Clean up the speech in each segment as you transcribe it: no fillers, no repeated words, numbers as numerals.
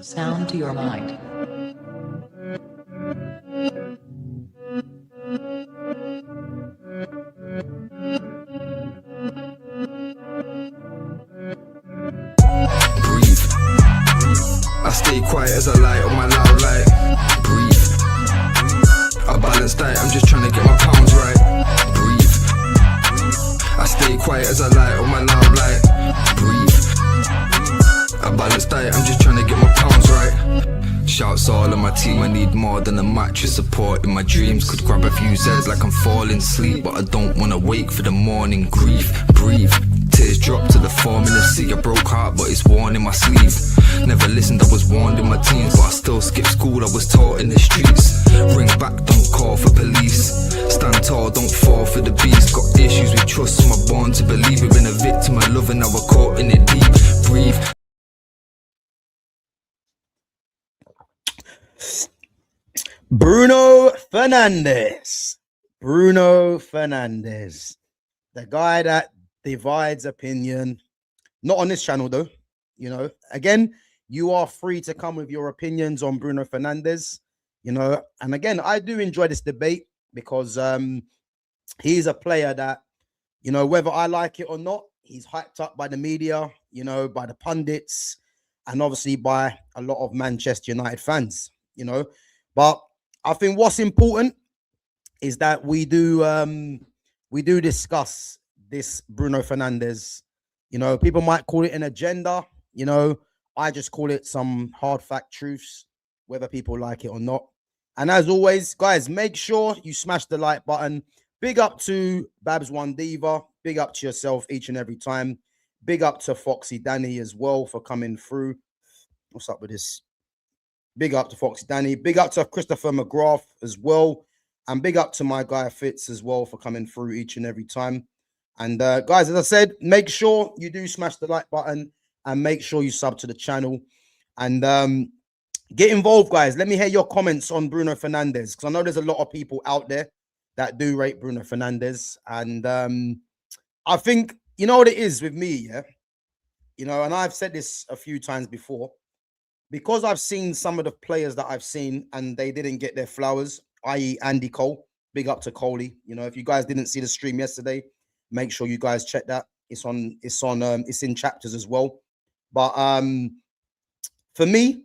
Sound to your mind. Breathe. I stay quiet as I light on my loud light. Breathe. I balance diet, I'm just trying to get my pounds right. Breathe. I stay quiet as I light on my loud light. Breathe. I balance diet, I'm just trying to get my pounds right. Shouts all on my team, I need more than a mattress support in my dreams. Could grab a few Z's like I'm falling asleep, but I don't wanna wake for the morning. Grief, breathe. Tears drop to the form in the sea. A broke heart, but it's worn in my sleeve. Never listened, I was warned in my teens, but I still skip school, I was taught in the streets. Ring back, don't call for police. Stand tall, don't fall for the beast. Got issues with trust, so I'm born to believe. We've been a victim of love and now we're caught in it deep. Breathe. Bruno Fernandes. Bruno Fernandes. The guy that divides opinion. Not on this channel, though. You know, again, you are free to come with your opinions on Bruno Fernandes. You know, and again, I do enjoy this debate because he's a player that, you know, whether I like it or not, he's hyped up by the media, you know, by the pundits, and obviously by a lot of Manchester United fans, you know. But I think what's important is that we do discuss this Bruno Fernandes. You know, people might call it an agenda. You know, I just call it some hard fact truths, whether people like it or not. And as always, guys, make sure you smash the like button. Big up to Babs One Diva. Big up to yourself each and every time. Big up to Foxy Danny as well for coming through. What's up with this? Big up to Foxy Danny. Big up to Christopher McGrath as well. And big up to my guy Fitz as well for coming through each and every time. And guys, as I said, make sure you do smash the like button and make sure you sub to the channel. And get involved, guys. Let me hear your comments on Bruno Fernandes, because I know there's a lot of people out there that do rate Bruno Fernandes. And I think, you know what it is with me, yeah? You know, and I've said this a few times before, because I've seen some of the players that I've seen and they didn't get their flowers, i.e. Andy Cole. Big up to Coley. You know, if you guys didn't see the stream yesterday, make sure you guys check that. It's in chapters as well. But for me,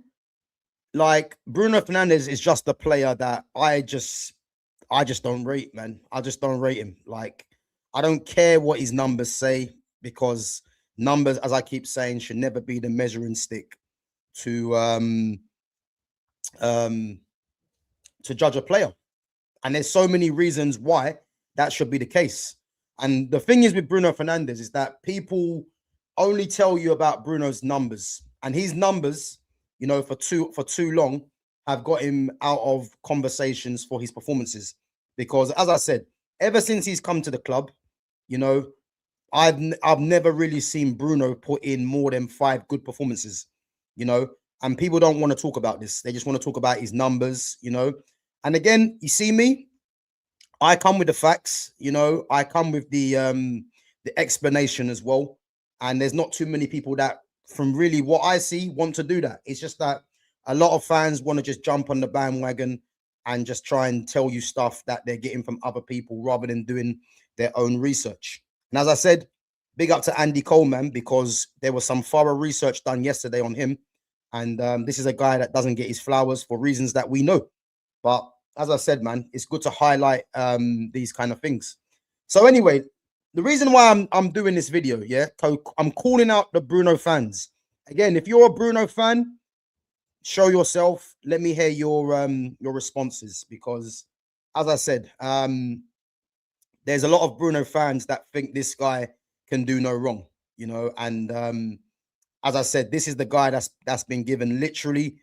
like, Bruno Fernandes is just a player that I just don't rate, man. I just don't rate him. Like, I don't care what his numbers say, because numbers, as I keep saying, should never be the measuring stick to judge a player. And there's so many reasons why that should be the case. And the thing is with Bruno Fernandes is that people only tell you about Bruno's numbers, and his numbers, you know, for too long have got him out of conversations for his performances. Because as I said, ever since he's come to the club, you know, I've never really seen Bruno put in more than 5 good performances, you know, and people don't want to talk about this. They just want to talk about his numbers, you know. And again, you see me, I come with the facts, you know, I come with the explanation as well. And there's not too many people that, from really what I see, want to do that. It's just that a lot of fans want to just jump on the bandwagon and just try and tell you stuff that they're getting from other people rather than doing their own research. And as I said, big up to Andy Coleman, because there was some thorough research done yesterday on him. And this is a guy that doesn't get his flowers for reasons that we know. But as I said, man, it's good to highlight these kind of things. So anyway, the reason why I'm doing this video, yeah, I'm calling out the Bruno fans. Again, if you're a Bruno fan, show yourself. Let me hear your responses, because as I said, there's a lot of Bruno fans that think this guy can do no wrong, you know. And as I said, this is the guy that's been given literally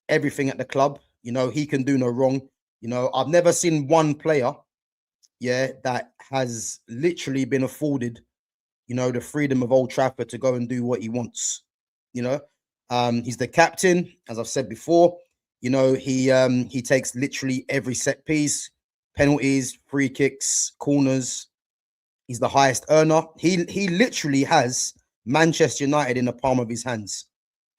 everything at the club. You know, he can do no wrong. You know, I've never seen one player, yeah, that has literally been afforded, you know, the freedom of Old Trafford to go and do what he wants. You know, he's the captain, as I've said before. You know, he takes literally every set piece, penalties, free kicks, corners. He's the highest earner. He literally has Manchester United in the palm of his hands.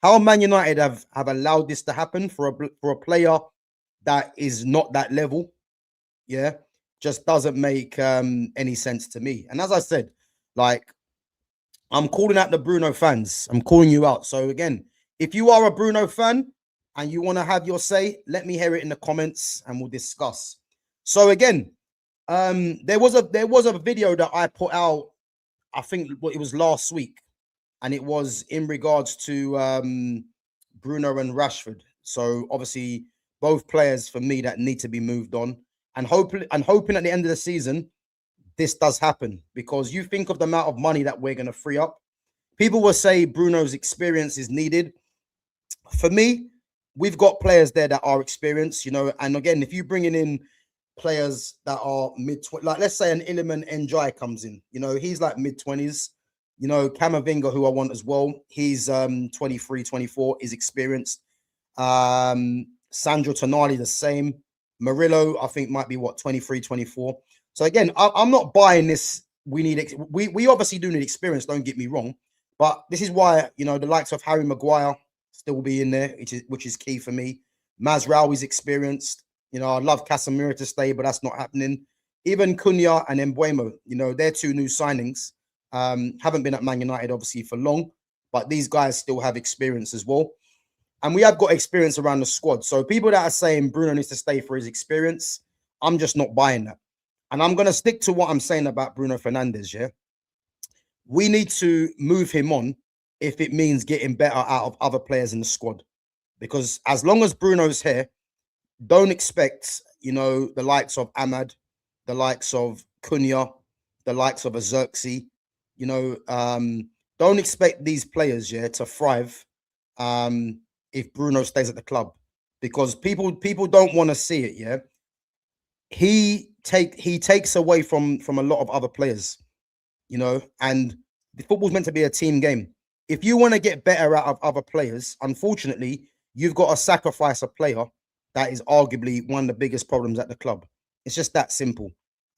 How Man United have allowed this to happen for a player that is not that level, yeah, just doesn't make any sense to me. And as I said, like, I'm calling out the Bruno fans. I'm calling you out. So again, if you are a Bruno fan and you want to have your say, let me hear it in the comments and we'll discuss. So again, there was a video that I put out, I think it was last week, and it was in regards to Bruno and Rashford. So obviously both players for me that need to be moved on, and hoping at the end of the season this does happen, because you think of the amount of money that we're going to free up. People will say Bruno's experience is needed. For me, we've got players there that are experienced, you know, and again, if you're bringing in players that are mid-20s, like let's say an Iliman Njai comes in, you know, he's like mid-20s. You know, Camavinga, who I want as well, he's 23, 24, is experienced. Sandro Tonali, the same. Murillo, I think, might be what, 23, 24. So again, I'm not buying this. We obviously do need experience, don't get me wrong, but this is why, you know, the likes of Harry Maguire still be in there, which is key for me. Mazraoui's experienced. You know, I'd love Casemiro to stay, but that's not happening. Even Cunha and Mbeumo, you know, they're two new signings. Haven't been at Man United obviously for long, but these guys still have experience as well. And we have got experience around the squad. So people that are saying Bruno needs to stay for his experience, I'm just not buying that. And I'm going to stick to what I'm saying about Bruno Fernandes, yeah? We need to move him on if it means getting better out of other players in the squad. Because as long as Bruno's here, don't expect, you know, the likes of Ahmad, the likes of Cunha, the likes of Azerxi, you know, don't expect these players, yeah, to thrive if Bruno stays at the club, because people don't want to see it, yeah. He takes away from a lot of other players, you know, and the football's meant to be a team game. If you want to get better out of other players, unfortunately, you've got to sacrifice a player that is arguably one of the biggest problems at the club. It's just that simple.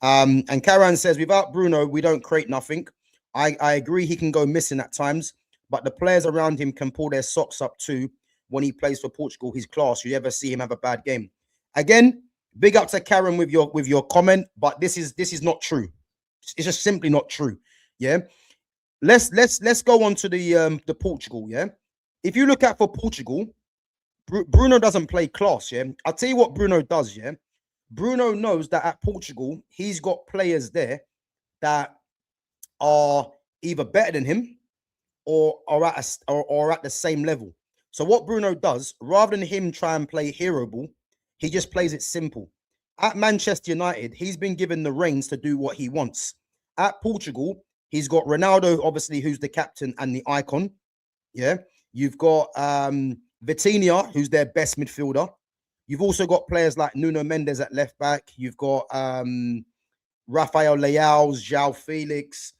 And Karan says, without Bruno, we don't create nothing. I agree, he can go missing at times, but the players around him can pull their socks up too. When he plays for Portugal, he's class. You ever see him have a bad game? Again, big up to Karen with your comment, but this is not true. It's just simply not true. Yeah. Let's go on to the Portugal. Yeah. If you look at for Portugal, Bruno doesn't play class. Yeah. I'll tell you what Bruno does. Yeah. Bruno knows that at Portugal, he's got players there that are either better than him or are at the same level. So what Bruno does, rather than him try and play hero ball, he just plays it simple. At Manchester United, he's been given the reins to do what he wants. At Portugal, he's got Ronaldo, obviously, who's the captain and the icon. Yeah. You've got Vitinha, who's their best midfielder. You've also got players like Nuno Mendes at left back. You've got Rafael Leao, João Felix,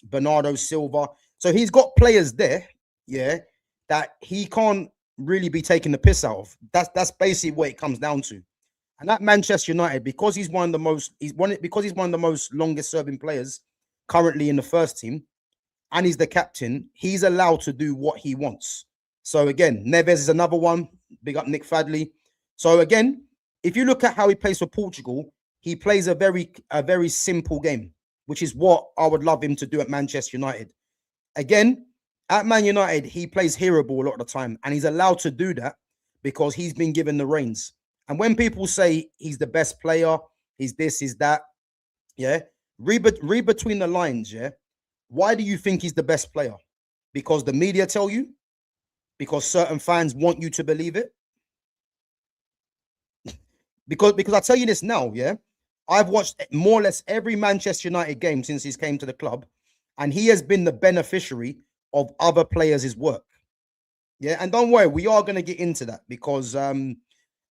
Bernardo Silva. So he's got players there, yeah, that he can't really be taking the piss out of. That's basically what it comes down to. And at Manchester United, because he's one of the most longest serving players currently in the first team, and he's the captain, he's allowed to do what he wants. So again, Neves is another one. Big up Nick Fadley. So again, if you look at how he plays for Portugal, he plays a very simple game, which is what I would love him to do at Manchester United. Again, at Man United, he plays hero ball a lot of the time, and he's allowed to do that because he's been given the reins. And when people say he's the best player, he's this, he's that, yeah, read between the lines, yeah. Why do you think he's the best player? Because the media tell you? Because certain fans want you to believe it? because I tell you this now, yeah, I've watched more or less every Manchester United game since he's came to the club, and he has been the beneficiary of other players' work. Yeah, and don't worry, we are going to get into that because,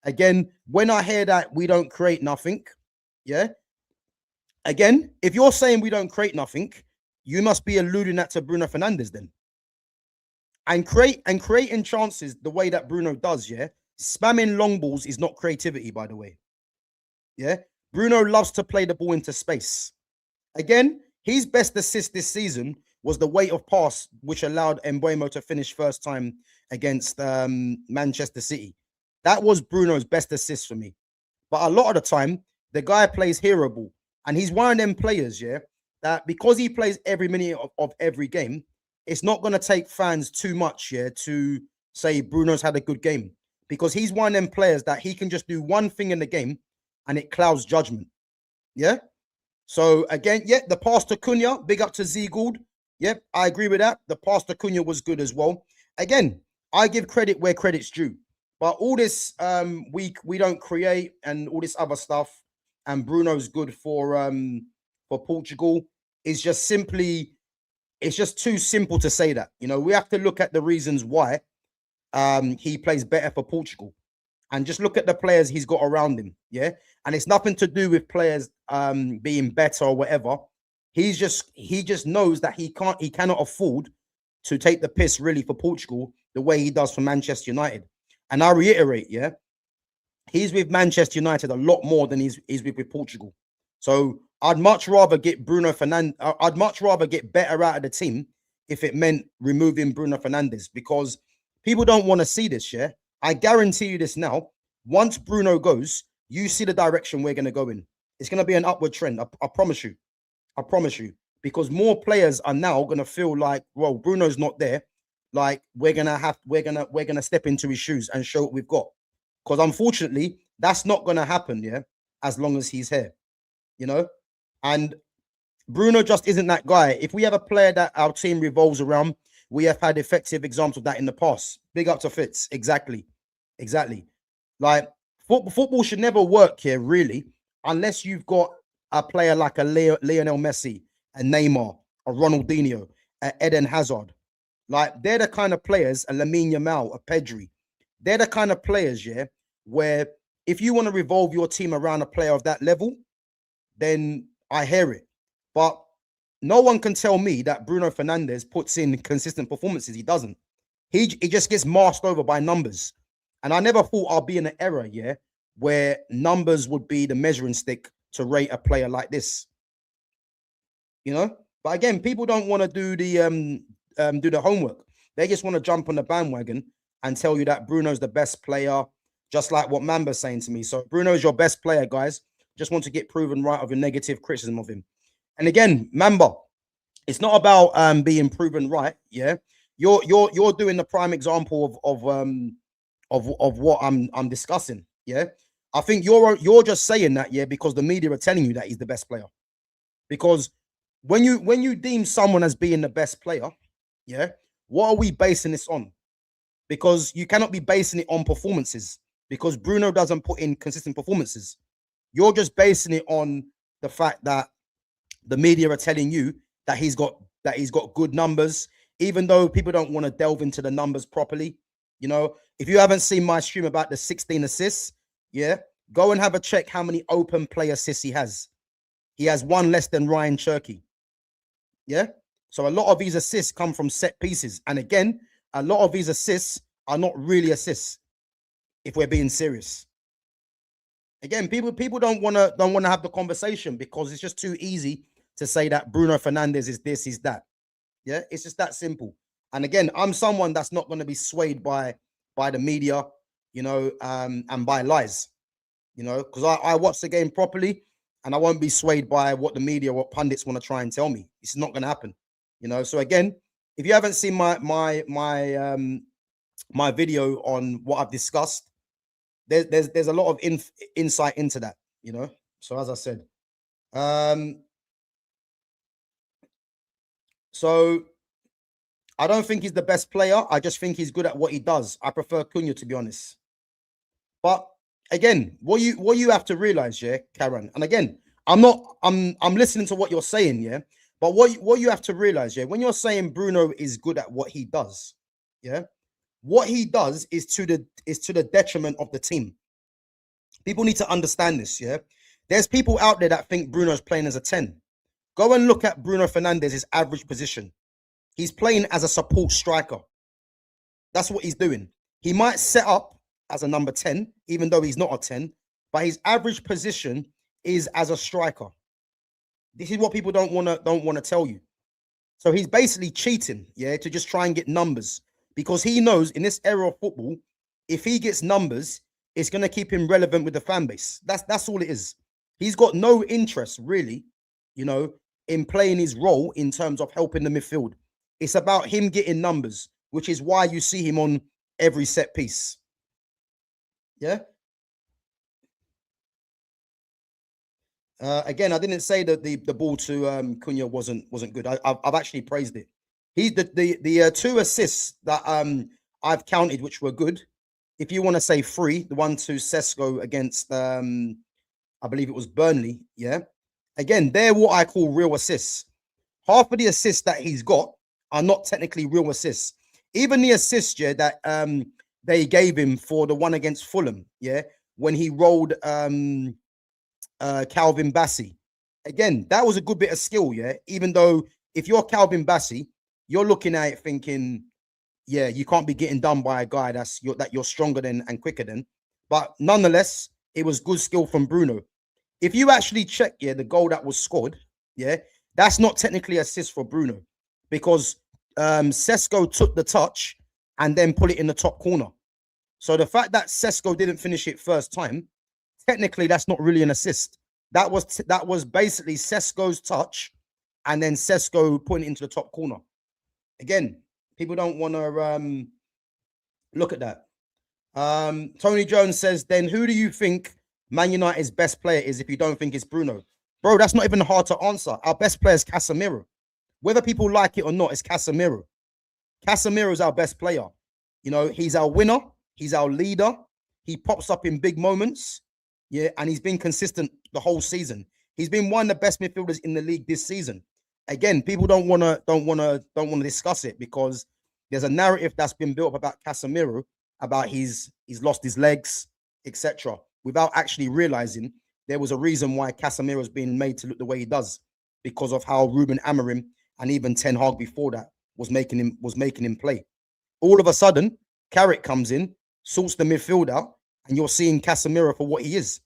again, when I hear that we don't create nothing, yeah, again, if you're saying we don't create nothing, you must be alluding that to Bruno Fernandes then. And creating chances the way that Bruno does, yeah, spamming long balls is not creativity, by the way. Yeah, Bruno loves to play the ball into space. Again, his best assist this season was the weight of pass, which allowed Mbeumo to finish first time against Manchester City. That was Bruno's best assist for me. But a lot of the time, the guy plays hero ball. And he's one of them players, yeah, that because he plays every minute of every game, it's not going to take fans too much, yeah, to say Bruno's had a good game. Because he's one of them players that he can just do one thing in the game and it clouds judgment. Yeah. So again, yeah, the pass to Cunha, big up to Z Gould. Yep, I agree with that. The pass to Cunha was good as well. Again, I give credit where credit's due. But all this we don't create and all this other stuff, and Bruno's good for Portugal is just simply, it's just too simple to say that. You know, we have to look at the reasons why he plays better for Portugal. And just look at the players he's got around him, yeah? And it's nothing to do with players being better or whatever. He just knows that he cannot afford to take the piss really for Portugal the way he does for Manchester United. And I reiterate, yeah, he's with Manchester United a lot more than he's with Portugal. So I'd much rather get Bruno Fernandes. I'd much rather get better out of the team if it meant removing Bruno Fernandes, because people don't want to see this, yeah? I guarantee you this now. Once Bruno goes, you see the direction we're going to go in. It's going to be an upward trend. I promise you. I promise you. Because more players are now going to feel like, well, Bruno's not there. Like we're gonna step into his shoes and show what we've got. Because unfortunately, that's not going to happen, yeah, as long as he's here, you know. And Bruno just isn't that guy. If we have a player that our team revolves around, we have had effective examples of that in the past. Big up to Fitz. Exactly. Like football should never work here, really, unless you've got a player like a Lionel Messi, a Neymar, a Ronaldinho, a Eden Hazard. Like they're the kind of players, a Lamine Yamal, a Pedri. They're the kind of players, yeah, where if you want to revolve your team around a player of that level, then I hear it. But no one can tell me that Bruno Fernandes puts in consistent performances. He doesn't. He just gets masked over by numbers. And I never thought I'll be in an era, yeah, where numbers would be the measuring stick to rate a player like this. You know? But again, people don't want to do the homework. They just want to jump on the bandwagon and tell you that Bruno's the best player, just like what Mamba's saying to me. So Bruno's your best player, guys. Just want to get proven right of your negative criticism of him. And again, Mamba, it's not about being proven right. Yeah, you're doing the prime example of what I'm discussing. Yeah, I think you're just saying that, yeah, because the media are telling you that he's the best player. Because when you deem someone as being the best player, yeah, what are we basing this on? Because you cannot be basing it on performances, because Bruno doesn't put in consistent performances. You're just basing it on the fact that the media are telling you that he's got good numbers, even though people don't want to delve into the numbers properly. You know, if you haven't seen my stream about the 16 assists, yeah, go and have a check how many open play assists he has. He has one less than Ryan Cherky. Yeah. So a lot of these assists come from set pieces. And again, a lot of these assists are not really assists, if we're being serious. Again, people don't want to have the conversation because it's just too easy to say that Bruno Fernandes is this, is that. Yeah, it's just that simple. And again, I'm someone that's not going to be swayed by the media, you know, and by lies, you know, because I watch the game properly and I won't be swayed by what the media, what pundits want to try and tell me. It's not going to happen, you know. So again, if you haven't seen my video on what I've discussed, there's a lot of insight into that, you know. So as I said, so I don't think he's the best player. I just think he's good at what he does. I prefer Cunha, to be honest. But again, what you have to realize, yeah, Karen, and again, I'm listening to what you're saying, yeah. But what you have to realize, yeah, when you're saying Bruno is good at what he does, yeah, what he does is to the detriment of the team. People need to understand this, yeah. There's people out there that think Bruno's playing as a 10. Go and look at Bruno Fernandes' average position. He's playing as a support striker. That's what he's doing. He might set up as a number 10, even though he's not a 10, but his average position is as a striker. This is what people don't want to tell you. So he's basically cheating, yeah, to just try and get numbers, because he knows in this era of football, if he gets numbers, it's going to keep him relevant with the fan base. That's all it is. He's got no interest really, you know, in playing his role in terms of helping the midfield. It's about him getting numbers, which is why you see him on every set piece. Yeah. Again, I didn't say that the ball to Cunha wasn't good. I've actually praised it. He's the two assists that I've counted, which were good. If you want to say three, the one to Sesko against I believe it was Burnley. Yeah. Again, they're what I call real assists. Half of the assists that he's got are not technically real assists. Even the assist, yeah, that they gave him for the one against Fulham, yeah, when he rolled Calvin Bassey. Again, that was a good bit of skill, yeah. Even though if you're Calvin Bassey, you're looking at it thinking, yeah, you can't be getting done by a guy that you're stronger than and quicker than. But nonetheless, it was good skill from Bruno. If you actually check, yeah, the goal that was scored, yeah, that's not technically assist for Bruno, because Sesko took the touch and then put it in the top corner. So the fact that Sesko didn't finish it first time, technically that's not really an assist. That was basically Sesko's touch and then Sesko putting it into the top corner. Again, people don't want to look at that. Tony Jones says, then who do you think Man United's best player is if you don't think it's Bruno? Bro, that's not even hard to answer. Our best player is Casemiro. Whether people like it or not, it's Casemiro. Casemiro is our best player. You know, he's our winner. He's our leader. He pops up in big moments. Yeah, and he's been consistent the whole season. He's been one of the best midfielders in the league this season. Again, people don't want to discuss it because there's a narrative that's been built up about Casemiro, about he's lost his legs, etc., without actually realizing there was a reason why Casemiro's been made to look the way he does, because of how Ruben Amorim and even Ten Hag before that was making him play. All of a sudden, Carrick comes in, sorts the midfield out, and you're seeing Casemiro for what he is.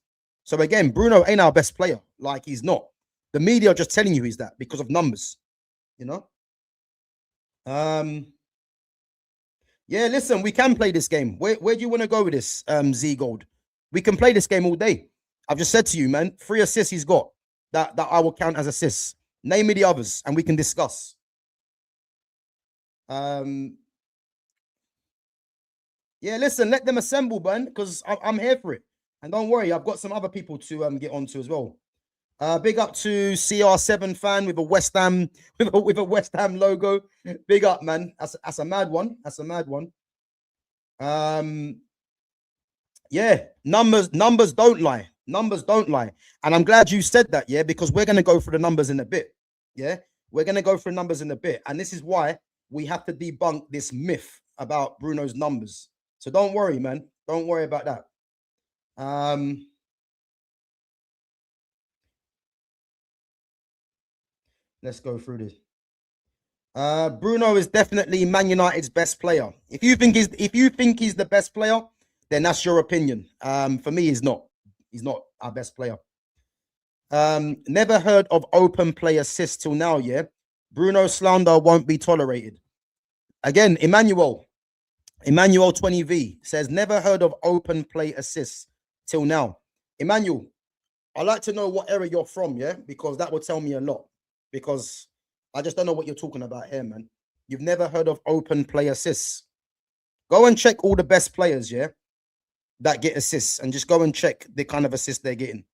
So again, Bruno ain't our best player. Like, he's not. The media are just telling you he's that because of numbers, you know? Yeah, listen, we can play this game. Where do you want to go with this, Z Gold? We can play this game all day. I've just said to you, man, 3 assists he's got that I will count as assists. Name me the others and we can discuss. Yeah, listen, let them assemble, man, because I'm here for it. And don't worry, I've got some other people to get onto as well. Big up to CR7 fan with a West Ham with a West Ham logo. Big up, man. That's a mad one. That's a mad one. Yeah, numbers don't lie. Numbers don't lie. And I'm glad you said that, yeah, because we're gonna go through the numbers in a bit. Yeah, we're gonna go through numbers in a bit, and this is why we have to debunk this myth about Bruno's numbers. So don't worry, man. Don't worry about that. Let's go through this. Bruno is definitely Man United's best player. If you think he's the best player, then that's your opinion. For me, he's not. He's not our best player. Never heard of open play assist till now, yeah? Bruno slander won't be tolerated. Again, Emmanuel 20V says, never heard of open play assists till now. Emmanuel, I'd like to know what area you're from, yeah? Because that will tell me a lot. Because I just don't know what you're talking about here, man. You've never heard of open play assists. Go and check all the best players, yeah, that get assists, and just go and check the kind of assists they're getting.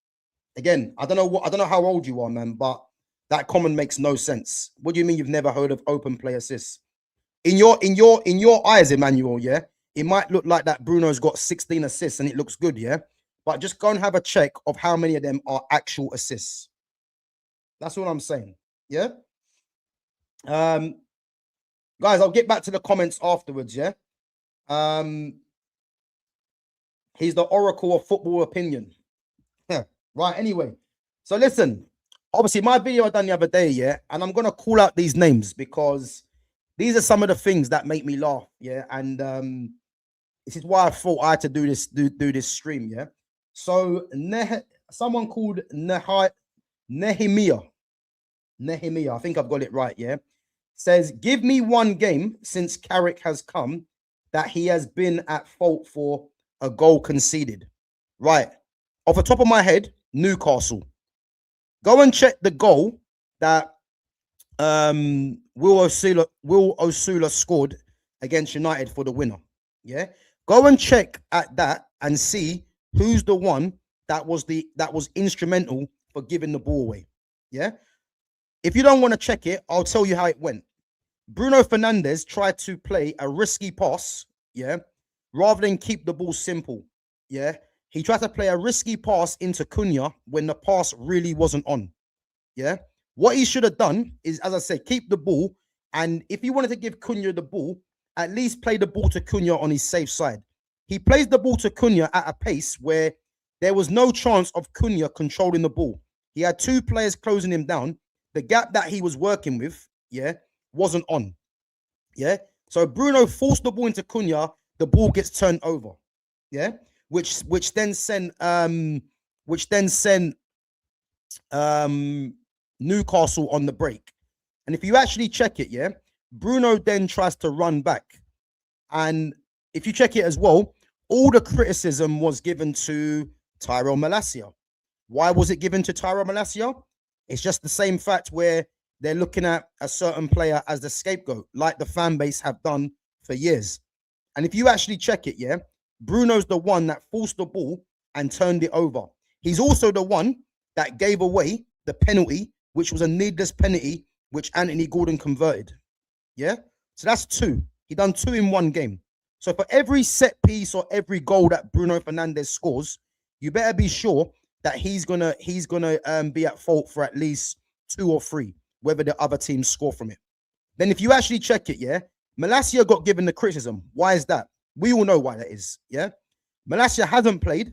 Again, I don't know how old you are, man, but that comment makes no sense. What do you mean you've never heard of open play assists? In your eyes, Emmanuel, yeah, it might look like that Bruno's got 16 assists and it looks good, yeah. But just go and have a check of how many of them are actual assists. That's what I'm saying. Yeah. Guys, I'll get back to the comments afterwards, yeah. He's the oracle of football opinion. Yeah. Right, anyway. So listen, obviously my video I done the other day, yeah, and I'm gonna call out these names because these are some of the things that make me laugh, yeah. And this is why I thought I had to do this stream, yeah. So someone called Nehemiah. Nehemiah, I think I've got it right, yeah? Says, give me one game since Carrick has come that he has been at fault for a goal conceded. Right. Off the top of my head, Newcastle. Go and check the goal that Will Osula scored against United for the winner. Yeah. Go and check at that and see who's the one that was instrumental for giving the ball away. Yeah. If you don't want to check it, I'll tell you how it went. Bruno Fernandes tried to play a risky pass, yeah, rather than keep the ball simple. Yeah. He tried to play a risky pass into Cunha when the pass really wasn't on. Yeah. What he should have done is, as I said, keep the ball. And if he wanted to give Cunha the ball, at least play the ball to Cunha on his safe side. He plays the ball to Cunha at a pace where there was no chance of Cunha controlling the ball. He had two players closing him down. The gap that he was working with, yeah, wasn't on. Yeah. So Bruno forced the ball into Cunha. The ball gets turned over. Yeah. Which then sent Newcastle on the break. And if you actually check it, yeah, Bruno then tries to run back. And if you check it as well, all the criticism was given to Tyrell Malacia. Why was it given to Tyrell Malacia? It's just the same fact where they're looking at a certain player as the scapegoat, like the fan base have done for years. And if you actually check it, yeah, Bruno's the one that forced the ball and turned it over. He's also the one that gave away the penalty, which was a needless penalty, which Anthony Gordon converted. Yeah. So that's two. He done two in one game. So for every set piece or every goal that Bruno Fernandes scores, you better be sure that he's gonna be at fault for at least two or three, whether the other teams score from it. Then if you actually check it, yeah, Malacia got given the criticism. Why is that? We all know why that is. Yeah. Malacia hasn't played.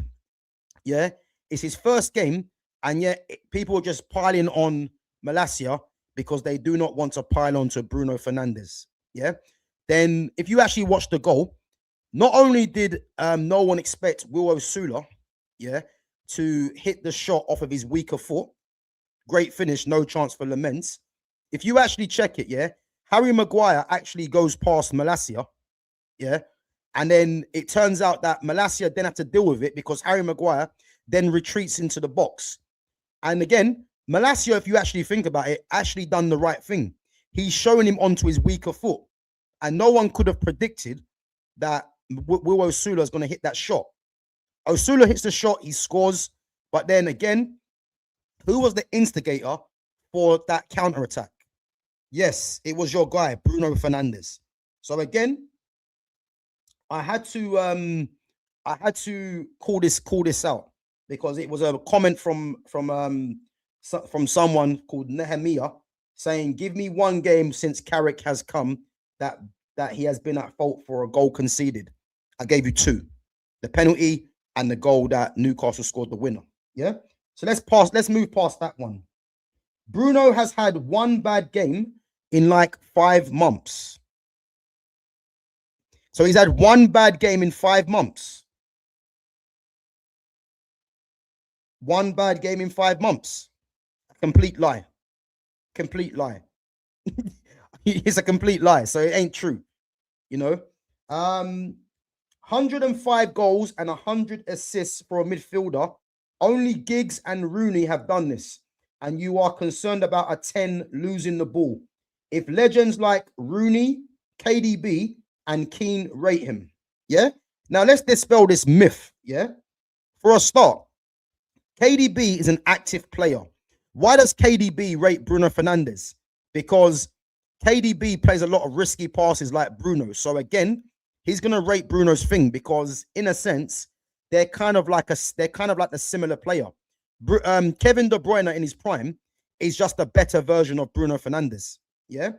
Yeah. It's his first game. And yet people are just piling on Malacia because they do not want to pile on to Bruno Fernandes. Yeah. Then if you actually watch the goal, not only did no one expect Will Osula, yeah, to hit the shot off of his weaker foot, great finish, no chance for Laments. If you actually check it, yeah, Harry Maguire actually goes past Malacia, yeah, and then it turns out that Malacia then had to deal with it because Harry Maguire then retreats into the box. And again, Malacia, if you actually think about it, actually done the right thing. He's showing him onto his weaker foot. And no one could have predicted that Will Osula is going to hit that shot. Osula hits the shot, he scores. But then again, who was the instigator for that counter-attack? Yes, it was your guy, Bruno Fernandes. So again, I had to call this out because it was a comment from someone called Nehemiah saying, give me one game since Carrick has come that he has been at fault for a goal conceded. I gave you two, the penalty and the goal that Newcastle scored the winner. Yeah. So let's move past that one. Bruno has had one bad game in like 5 months. So he's had one bad game in 5 months. One bad game in 5 months. A complete lie. Complete lie. It's a complete lie. So it ain't true. You know, 105 goals and 100 assists for a midfielder. Only Giggs and Rooney have done this. And you are concerned about a 10 losing the ball. If legends like Rooney, KDB, and Keane rate him. Yeah. Now let's dispel this myth. Yeah. For a start, KDB is an active player. Why does KDB rate Bruno Fernandes? Because KDB plays a lot of risky passes like Bruno. So again, he's gonna rate Bruno's thing because, in a sense, they're kind of like a similar player. Kevin De Bruyne in his prime is just a better version of Bruno Fernandes. Yeah,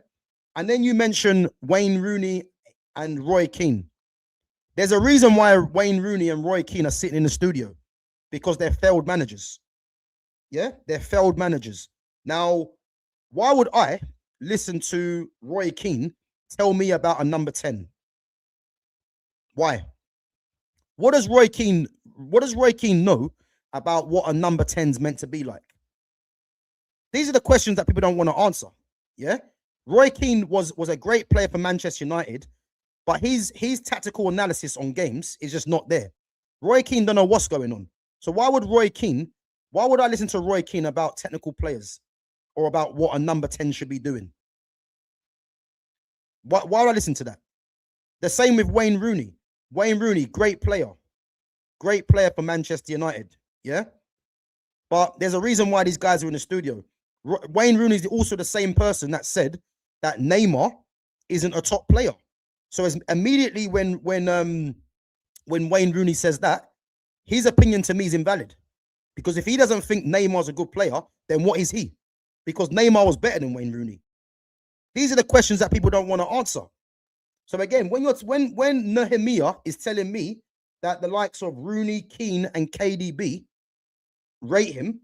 and then you mention Wayne Rooney and Roy Keane. There's a reason why Wayne Rooney and Roy Keane are sitting in the studio, because they're failed managers. Yeah, they're failed managers. Now, why would I listen to Roy Keane tell me about a number 10? Why? What does Roy Keane know about what a number 10 is meant to be like? These are the questions that people don't want to answer. Yeah. Roy Keane was a great player for Manchester United, but his tactical analysis on games is just not there. Roy Keane don't know what's going on. So why would I listen to Roy Keane about technical players or about what a number 10 should be doing? Why would I listen to that? The same with Wayne Rooney. Wayne Rooney, great player for Manchester United. Yeah. But there's a reason why these guys are in the studio. Wayne Rooney is also the same person that said that Neymar isn't a top player. So as immediately when Wayne Rooney says that, his opinion to me is invalid. Because if he doesn't think Neymar's a good player, then what is he? Because Neymar was better than Wayne Rooney. These are the questions that people don't want to answer. So again, when Nehemiah is telling me that the likes of Rooney, Keane, and KDB rate him,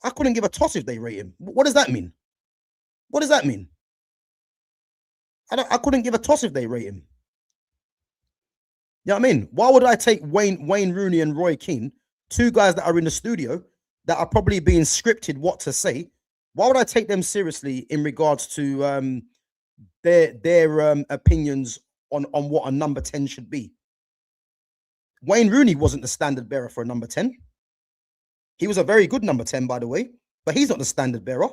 I couldn't give a toss if they rate him. What does that mean? What does that mean? I couldn't give a toss if they rate him. You know what I mean? Why would I take Wayne Rooney and Roy Keane, two guys that are in the studio that are probably being scripted what to say? Why would I take them seriously in regards to their opinions on what a number 10 should be? Wayne Rooney wasn't the standard bearer for a number 10. He was a very good number 10, by the way, but he's not the standard bearer.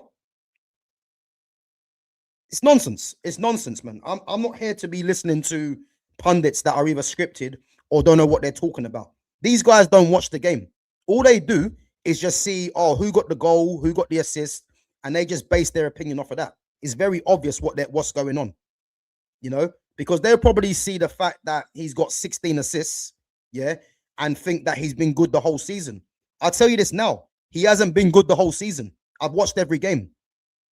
It's nonsense. It's nonsense, man. I'm not here to be listening to pundits that are either scripted or don't know what they're talking about. These guys don't watch the game. All they do is just see, oh, who got the goal, who got the assist, and they just base their opinion off of that. It's very obvious what's going on, you know, because they'll probably see the fact that he's got 16 assists, yeah, and think that he's been good the whole season. I'll tell you this now, he hasn't been good the whole season. I've watched every game.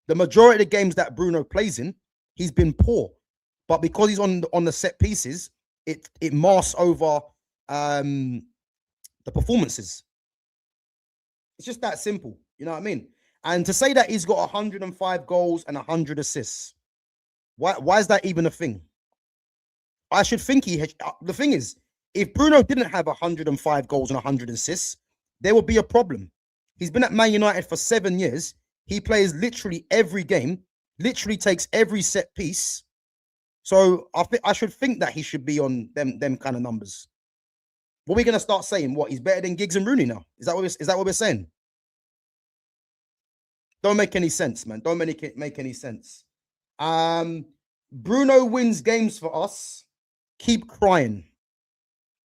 The majority of the games that Bruno plays in, he's been poor. But because he's on the set pieces, it masks over the performances. It's just that simple. You know what I mean? And to say that he's got 105 goals and 100 assists, why is that even a thing? I should think the thing is, if Bruno didn't have 105 goals and 100 assists, there would be a problem. He's been at Man United for 7 years. He plays literally every game, literally takes every set piece. So I should think that he should be on them kind of numbers. What are we going to start saying? What, he's better than Giggs and Rooney now? Is that what we're saying? Don't make any sense, man. Don't make any sense. Bruno wins games for us. Keep crying.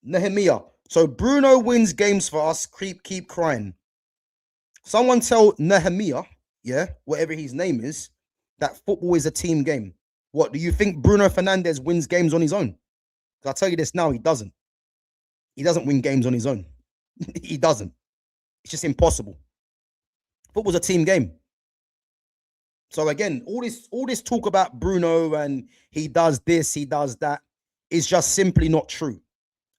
Nehemiah. So Bruno wins games for us. Keep crying. Someone tell Nehemiah, yeah, whatever his name is, that football is a team game. What, do you think Bruno Fernandes wins games on his own? I'll tell you this now, he doesn't. He doesn't win games on his own. He doesn't. It's just impossible. Football's a team game. So again, all this talk about Bruno and he does this, he does that, is just simply not true.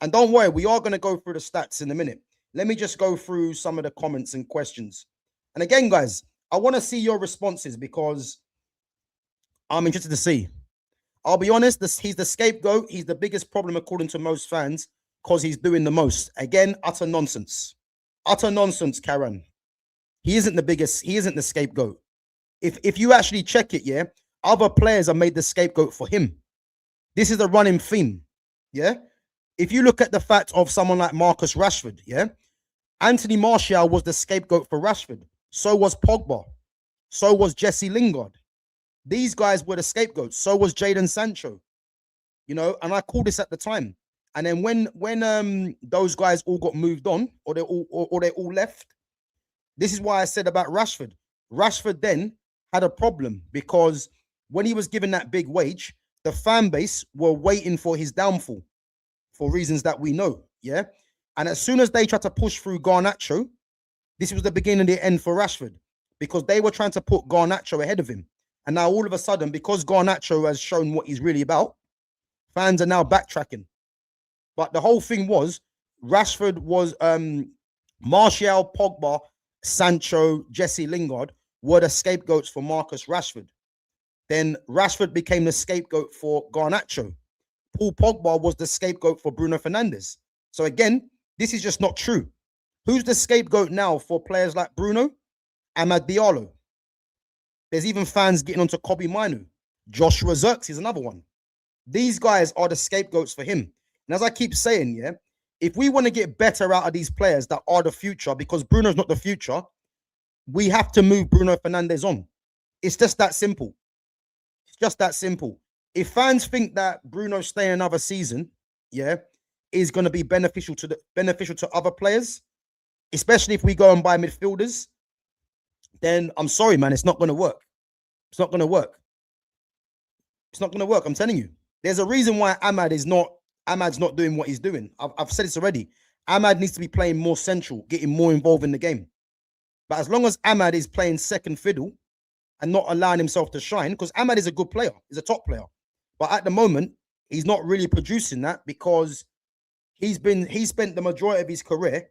And don't worry, we are going to go through the stats in a minute. Let me just go through some of the comments and questions. And again, guys, I want to see your responses because I'm interested to see. I'll be honest, he's the scapegoat. He's the biggest problem according to most fans because he's doing the most. Again, utter nonsense. Utter nonsense, Karen. He isn't the biggest. He isn't the scapegoat. If you actually check it, yeah, other players are made the scapegoat for him. This is a running theme, yeah? If you look at the fact of someone like Marcus Rashford, yeah, Anthony Martial was the scapegoat for Rashford. So was Pogba. So was Jesse Lingard. These guys were the scapegoats. So was Jadon Sancho. You know, and I called this at the time. And then when those guys all got moved on, or they all left, this is why I said about Rashford. Rashford then had a problem because when he was given that big wage, the fan base were waiting for his downfall for reasons that we know, yeah? And as soon as they tried to push through Garnacho, this was the beginning of the end for Rashford because they were trying to put Garnacho ahead of him. And now all of a sudden, because Garnacho has shown what he's really about, fans are now backtracking. But the whole thing was, Rashford was Martial, Pogba, Sancho, Jesse Lingard were the scapegoats for Marcus Rashford. Then Rashford became the scapegoat for Garnacho. Paul Pogba was the scapegoat for Bruno Fernandes. So again, this is just not true. Who's the scapegoat now for players like Bruno? Amad Diallo. There's even fans getting onto Kobe Minu. Joshua Zirks is another one. These guys are the scapegoats for him. And as I keep saying, yeah, if we want to get better out of these players that are the future, because Bruno's not the future, we have to move Bruno Fernandes on. It's just that simple. It's just that simple. If fans think that Bruno staying another season, yeah, is going to be beneficial to other players, especially if we go and buy midfielders, then I'm sorry, man, it's not going to work. It's not going to work. It's not going to work. I'm telling you. There's a reason why Amad's not doing what he's doing. I've said this already. Amad needs to be playing more central, getting more involved in the game. But as long as Amad is playing second fiddle and not allowing himself to shine, because Amad is a good player, he's a top player. But at the moment, he's not really producing that because he spent the majority of his career,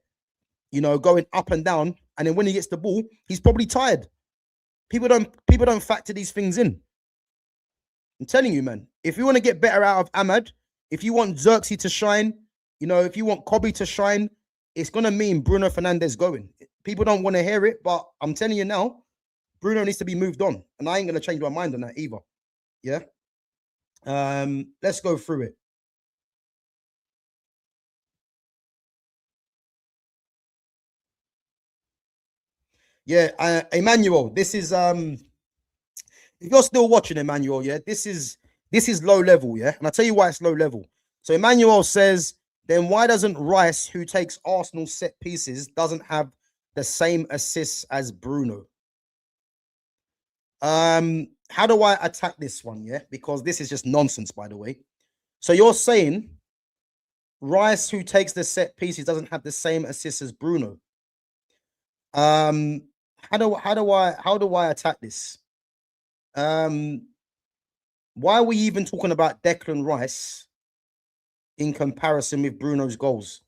you know, going up and down. And then when he gets the ball, he's probably tired. People don't factor these things in. I'm telling you, man, if you want to get better out of Amad, if you want Xerxes to shine, you know, if you want Kobe to shine, it's going to mean Bruno Fernandes going. People don't want to hear it, but I'm telling you now, Bruno needs to be moved on. And I ain't going to change my mind on that either. Yeah. Let's go through it. Yeah, Emmanuel, this is if you're still watching, Emmanuel, yeah, this is low level, yeah. And I'll tell you why it's low level. So Emmanuel says, then why doesn't Rice, who takes Arsenal set pieces, doesn't have the same assists as Bruno? How do I attack this one? Yeah, because this is just nonsense, by the way. So you're saying Rice, who takes the set pieces, doesn't have the same assists as Bruno. How do I attack this? Why are we even talking about Declan Rice in comparison with Bruno's goals?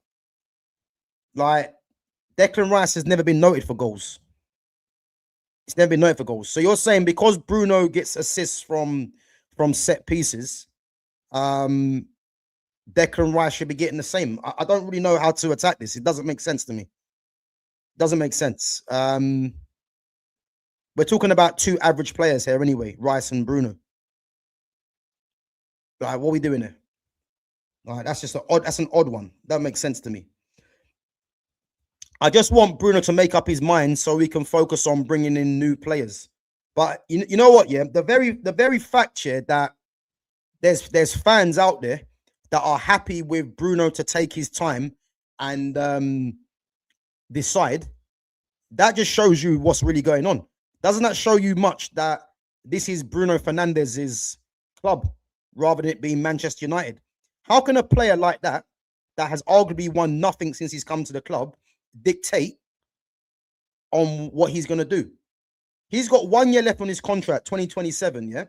Like, Declan Rice has never been noted for goals. It's never been noted for goals. So you're saying because Bruno gets assists from set pieces, Declan Rice should be getting the same. I don't really know how to attack this. It doesn't make sense to me. It doesn't make sense. We're talking about two average players here anyway, Rice and Bruno. Like, what are we doing here? Like, that's just that's an odd one. That makes sense to me. I just want Bruno to make up his mind so we can focus on bringing in new players. But you know what? Yeah, the very fact here that there's fans out there that are happy with Bruno to take his time and decide. That just shows you what's really going on. Doesn't that show you much that this is Bruno Fernandes's club rather than it being Manchester United? How can a player like that has arguably won nothing since he's come to the club dictate on what he's going to do? He's got 1 year left on his contract, 2027, yeah?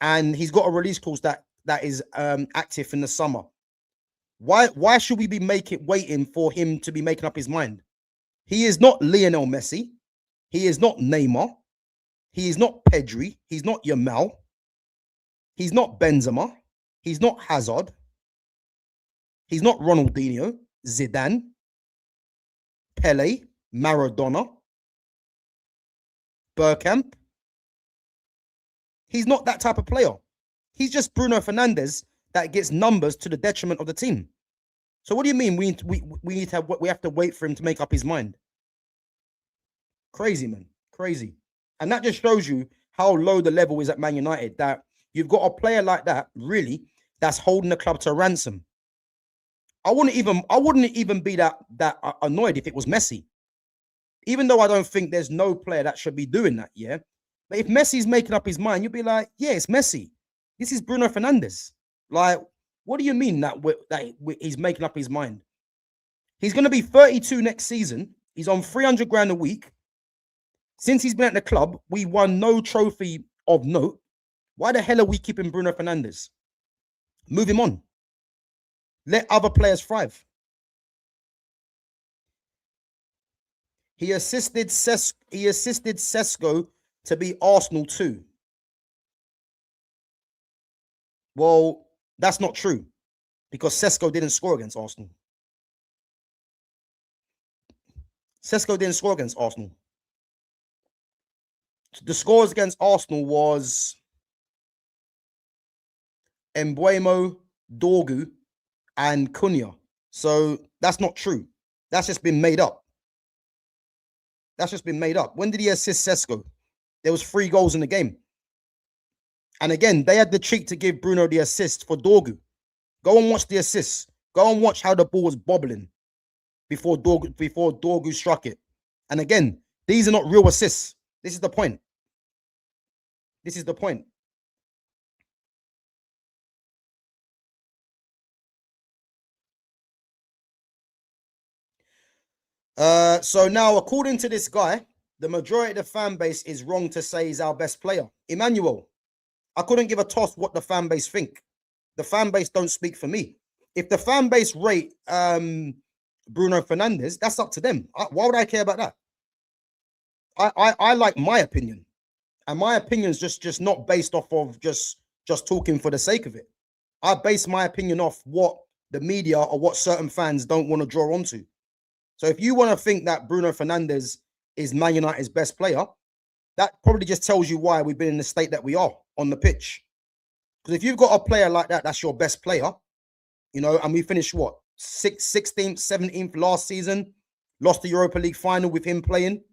And he's got a release clause that is active in the summer. Why should we be waiting for him to be making up his mind? He is not Lionel Messi. He is not Neymar. He is not Pedri. He's not Yamal. He's not Benzema. He's not Hazard. He's not Ronaldinho, Zidane, Pele, Maradona, Bergkamp. He's not that type of player. He's just Bruno Fernandes that gets numbers to the detriment of the team. So what do you mean we have to wait for him to make up his mind? Crazy, man. Crazy. And that just shows you how low the level is at Man United, that you've got a player like that, really, that's holding the club to ransom. I wouldn't even be that annoyed if it was Messi. Even though I don't think there's no player that should be doing that, yeah. But if Messi's making up his mind, you'll be like, yeah, it's Messi. This is Bruno Fernandes. Like, what do you mean that he's making up his mind? He's going to be 32 next season. He's on 300 grand a week. Since he's been at the club, we won no trophy of note. Why the hell are we keeping Bruno Fernandes? Move him on. Let other players thrive. He assisted Sesko to be Arsenal too. Well, that's not true because Sesko didn't score against Arsenal. Sesko didn't score against Arsenal. The scores against Arsenal was Embuemo, Dorgu, and Cunha. So that's not true. That's just been made up. That's just been made up. When did he assist Sesko? There was 3 goals in the game. And again, they had the cheek to give Bruno the assist for Dorgu. Go and watch the assists. Go and watch how the ball was bobbling before Dorgu struck it. And again, these are not real assists. This is the point. This is the point. So now, according to this guy, the majority of the fan base is wrong to say he's our best player. Emmanuel, I couldn't give a toss what the fan base think. The fan base don't speak for me. If the fan base rate Bruno Fernandes, that's up to them. Why would I care about that? I like my opinion, and my opinion is just not based off of just talking for the sake of it. I base my opinion off what the media or what certain fans don't want to draw onto. So if you want to think that Bruno Fernandes is Man United's best player, that probably just tells you why we've been in the state that we are on the pitch. Because if you've got a player like that, that's your best player, you know, and we finished what, 16th, 17th last season, lost the Europa League final with him playing.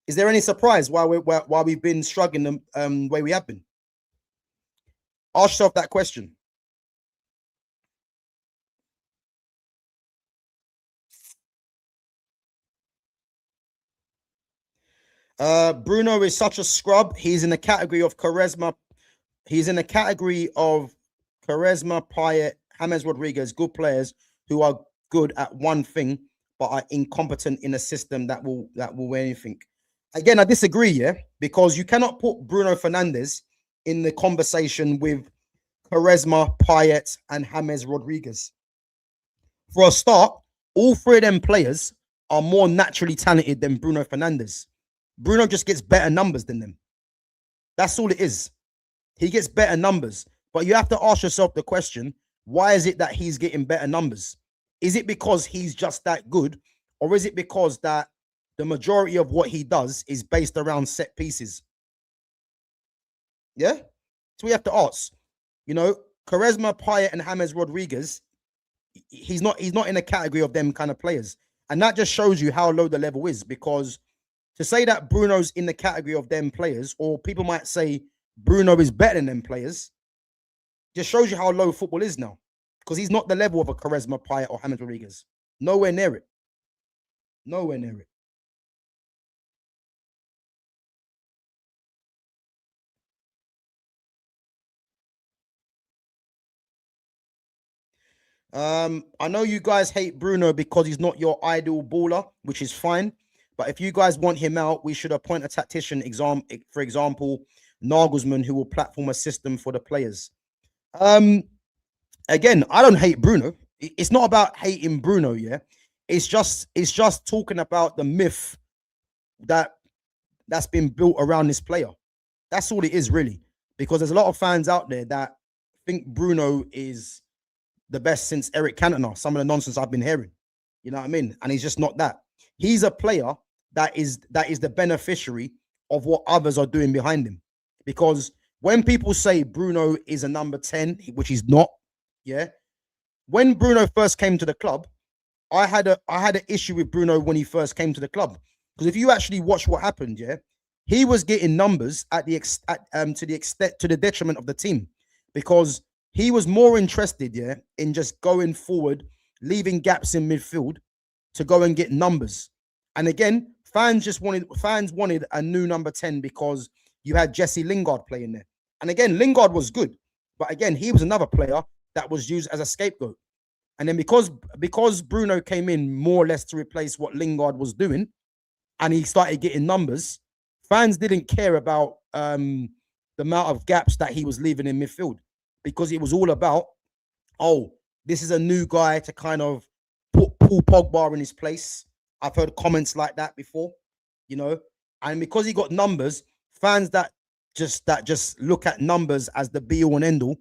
Is there any surprise why we've been struggling the way we have been? Ask yourself that question. Bruno is such a scrub. He's in the category of charisma. He's in the category of charisma, Payet, James Rodriguez, good players who are good at one thing, but are incompetent in a system that will win anything. Again, I disagree, yeah, because you cannot put Bruno Fernandes in the conversation with charisma, Payet, and James Rodriguez. For a start, all 3 of them players are more naturally talented than Bruno Fernandes. Bruno just gets better numbers than them. That's all it is. He gets better numbers. But you have to ask yourself the question, why is it that he's getting better numbers? Is it because he's just that good? Or is it because that the majority of what he does is based around set pieces? Yeah? So we have to ask. You know, Charisma, Payet, and James Rodriguez, he's not in a category of them kind of players. And that just shows you how low the level is, because to say that Bruno's in the category of them players, or people might say Bruno is better than them players, just shows you how low football is now. Because he's not the level of a Charisma, Payet, or James Rodriguez. Nowhere near it. Nowhere near it. I know you guys hate Bruno because he's not your ideal baller, which is fine. But if you guys want him out, we should appoint a tactician, for example, Nagelsmann, who will platform a system for the players. Again, I don't hate Bruno. It's not about hating Bruno, yeah. It's just talking about the myth that's been built around this player. That's all it is, really. Because there's a lot of fans out there that think Bruno is the best since Eric Cantona. Some of the nonsense I've been hearing, you know what I mean? And he's just not that. He's a player that is the beneficiary of what others are doing behind him. Because when people say Bruno is a number 10, which he's not, yeah. When Bruno first came to the club, I had an issue with Bruno when he first came to the club. Because if you actually watch what happened, yeah, he was getting numbers to the detriment of the team, because he was more interested, yeah, in just going forward, leaving gaps in midfield to go and get numbers. And again, fans wanted a new number 10 because you had Jesse Lingard playing there. And again, Lingard was good, but again, he was another player that was used as a scapegoat. And then because Bruno came in more or less to replace what Lingard was doing, and he started getting numbers, fans didn't care about the amount of gaps that he was leaving in midfield, because it was all about, oh, this is a new guy to kind of put Paul Pogba in his place. I've heard comments like that before, you know, and because he got numbers, fans that just look at numbers as the be all and end all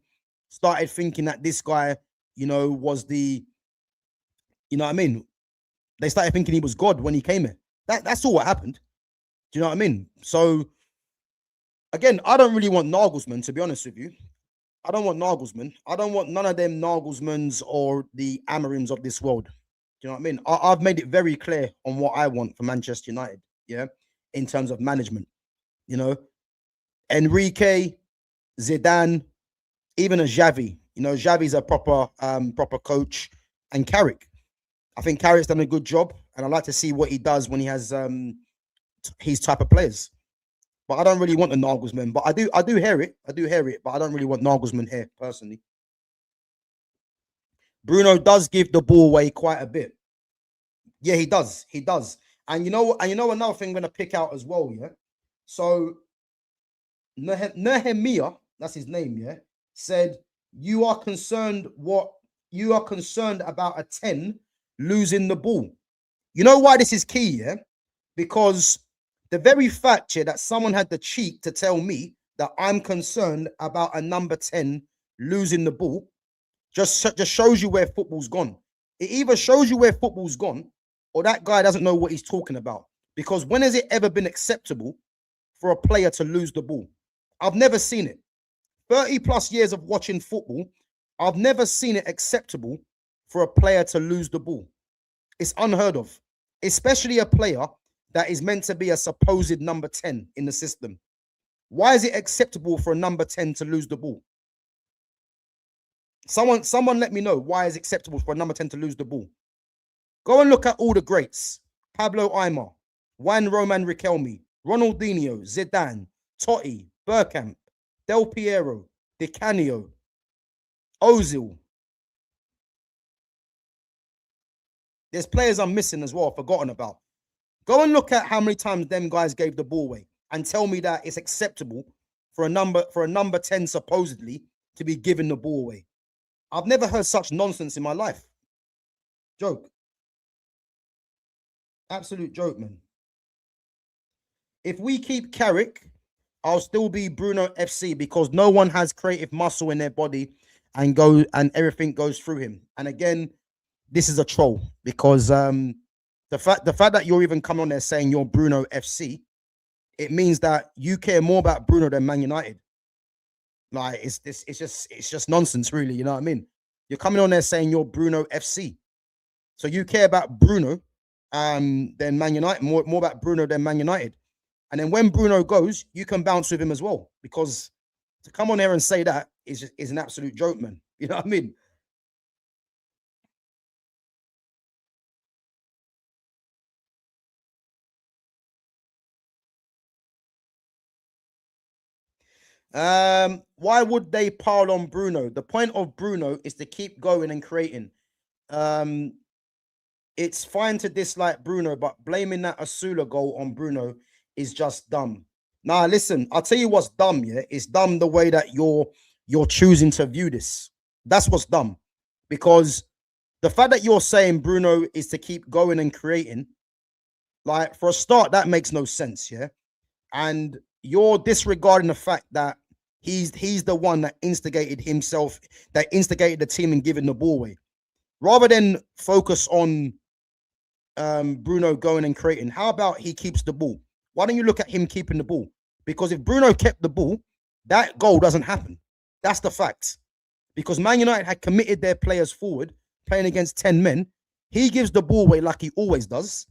started thinking that this guy, you know, was the, you know what I mean? They started thinking he was God when he came in. That's all what happened. Do you know what I mean? So Again, I don't really want Nagelsmann, to be honest with you. I don't want Nagelsmann. I don't want none of them Nagelsmanns or the Amorims of this world. Do you know what I mean? I've made it very clear on what I want for Manchester United, yeah, in terms of management. You know, Enrique, Zidane, even a Xavi. You know, Xavi's a proper coach, and Carrick. I think Carrick's done a good job, and I like to see what he does when he has his type of players. But I don't really want the Nagelsmann. But I do hear it. I do hear it. But I don't really want Nagelsmann here personally. Bruno does give the ball away quite a bit. Yeah, he does. He does. And you know another thing I'm gonna pick out as well. Yeah. So Nehemiah, that's his name. Yeah, said you are concerned about a 10 losing the ball. You know why this is key? Yeah, because the very fact here that someone had the cheek to tell me that I'm concerned about a number 10 losing the ball just shows you where football's gone. It either shows you where football's gone or that guy doesn't know what he's talking about. Because when has it ever been acceptable for a player to lose the ball? I've never seen it. 30 plus years of watching football, I've never seen it acceptable for a player to lose the ball. It's unheard of, especially a player that is meant to be a supposed number 10 in the system. Why is it acceptable for a number 10 to lose the ball? Someone let me know why it's acceptable for a number 10 to lose the ball. Go and look at all the greats. Pablo Aimar, Juan Roman Riquelme, Ronaldinho, Zidane, Totti, Bergkamp, Del Piero, Di Canio, Ozil. There's players I'm missing as well, forgotten about. Go and look at how many times them guys gave the ball away and tell me that it's acceptable for a number 10 supposedly to be given the ball away. I've never heard such nonsense in my life. Joke. Absolute joke, man. If we keep Carrick, I'll still be Bruno FC because no one has creative muscle in their body and everything goes through him. And again, this is a troll because the fact that you're even coming on there saying you're Bruno FC, it means that you care more about Bruno than Man United. Like it's just nonsense, really. You know what I mean? You're coming on there saying you're Bruno FC, so you care about Bruno than Man United, more about Bruno than Man United. And then when Bruno goes, you can bounce with him as well, because to come on here and say that is an absolute joke, man. You know what I mean? Why would they pile on Bruno? The point of Bruno is to keep going and creating. It's fine to dislike Bruno, but blaming that Asula goal on Bruno is just dumb. Now, listen, I'll tell you what's dumb, yeah? It's dumb the way that you're choosing to view this. That's what's dumb. Because the fact that you're saying Bruno is to keep going and creating, like, for a start, that makes no sense, yeah? And you're disregarding the fact that he's the one that instigated himself, that instigated the team and giving the ball away. Rather than focus on Bruno going and creating, how about he keeps the ball? Why don't you look at him keeping the ball? Because if Bruno kept the ball, that goal doesn't happen. That's the fact. Because Man United had committed their players forward, playing against 10 men. He gives the ball away like he always does.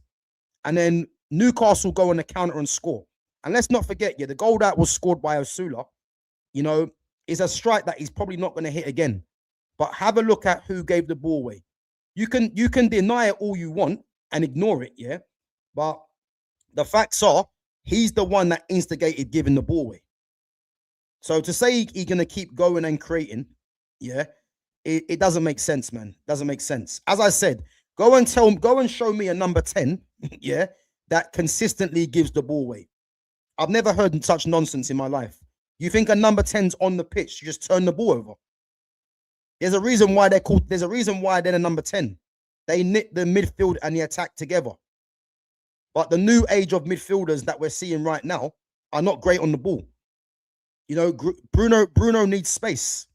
And then Newcastle go on the counter and score. And let's not forget, yeah, the goal that was scored by Osula, you know, is a strike that he's probably not going to hit again. But have a look at who gave the ball away. You can deny it all you want and ignore it, yeah? But the facts are, he's the one that instigated giving the ball away. So to say he's going to keep going and creating, yeah, it doesn't make sense, man. Doesn't make sense. As I said, go and show me a number 10, yeah, that consistently gives the ball away. I've never heard such nonsense in my life. You think a number 10's on the pitch, you just turn the ball over. There's a reason why they're the number 10. They knit the midfield and the attack together. But the new age of midfielders that we're seeing right now are not great on the ball. You know, Bruno needs space.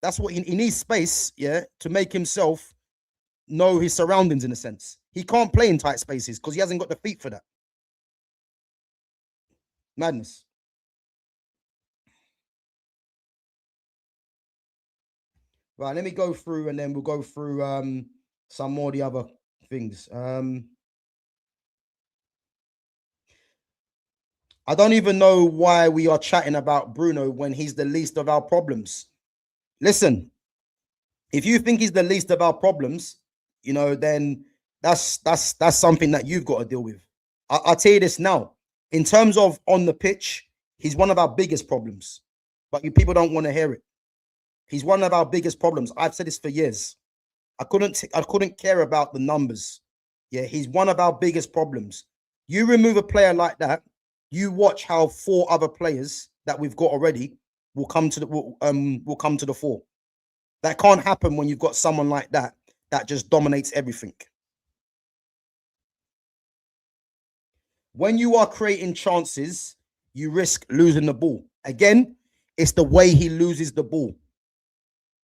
That's what he needs, space, yeah, to make himself know his surroundings in a sense. He can't play in tight spaces because he hasn't got the feet for that. Madness. Right, let me go through and then we'll go through some more of the other things. I don't even know why we are chatting about Bruno when he's the least of our problems. Listen, if you think he's the least of our problems, then that's something that you've got to deal with. I'll tell you this now. In terms of on the pitch, he's one of our biggest problems, but you people don't want to hear it. He's one of our biggest problems. I've said this for years. I couldn't care about the numbers. Yeah, he's one of our biggest problems. You remove a player like that, you watch how 4 other players that we've got already will come to the fore. That can't happen when you've got someone like that that just dominates everything. When you are creating chances, you risk losing the ball. Again, it's the way he loses the ball.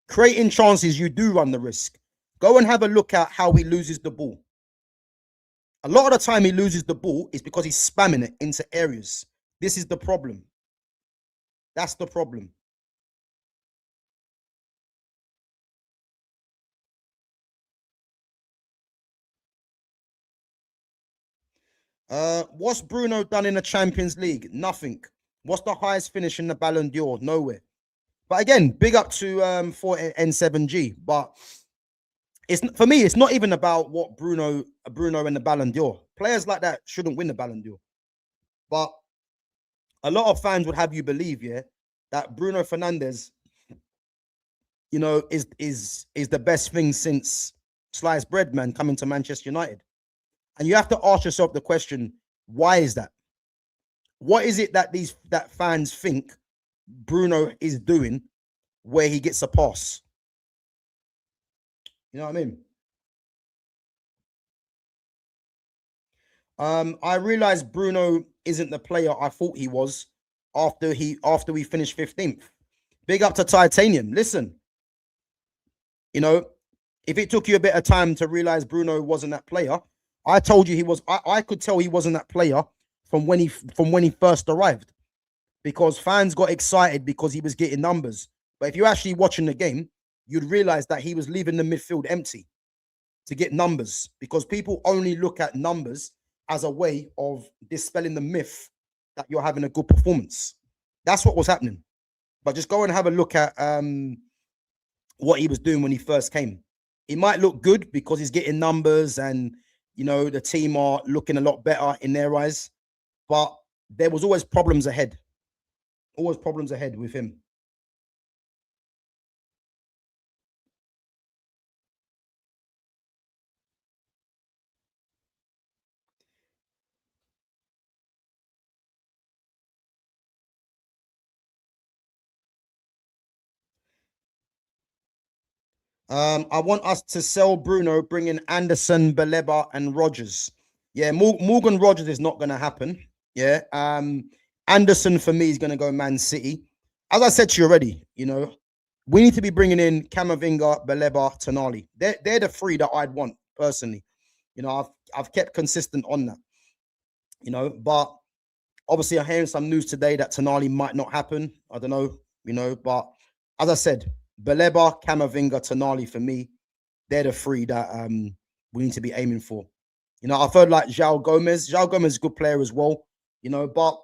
Creating chances, you do run the risk. Go and have a look at how he loses the ball. A lot of the time he loses the ball is because he's spamming it into areas. This is the problem. That's the problem. What's Bruno done in the Champions League? Nothing. What's the highest finish in the Ballon d'Or? Nowhere. But again, big up to for N7G. But it's for me, it's not even about what Bruno and the Ballon d'Or. Players like that shouldn't win the Ballon d'Or. But a lot of fans would have you believe, yeah, that Bruno Fernandes, is the best thing since sliced bread, man, coming to Manchester United. And you have to ask yourself the question, why is that? What is it that fans think Bruno is doing where he gets a pass? You know what I mean? I realized Bruno isn't the player I thought he was after we finished 15th. Big up to Titanium. Listen, if it took you a bit of time to realize Bruno wasn't that player, I told you he was. I could tell he wasn't that player from when he first arrived, because fans got excited because he was getting numbers. But if you're actually watching the game, you'd realize that he was leaving the midfield empty to get numbers, because people only look at numbers as a way of dispelling the myth that you're having a good performance. That's what was happening. But just go and have a look at what he was doing when he first came. He might look good because he's getting numbers and the team are looking a lot better in their eyes, but there was always problems ahead. Always problems ahead with him. I want us to sell Bruno, bring in Anderson, Baleba, and Rogers. Yeah, Morgan Rogers is not going to happen. Yeah. Anderson for me is going to go Man City. As I said to you already, we need to be bringing in Camavinga, Baleba, Tonali. They're the 3 that I'd want personally. I've kept consistent on that. But obviously I'm hearing some news today that Tonali might not happen. I don't know, but as I said, Baleba, Camavinga, Tonali for me, they're the 3 that we need to be aiming for. I've heard like João Gomez. João Gomez is a good player as well, but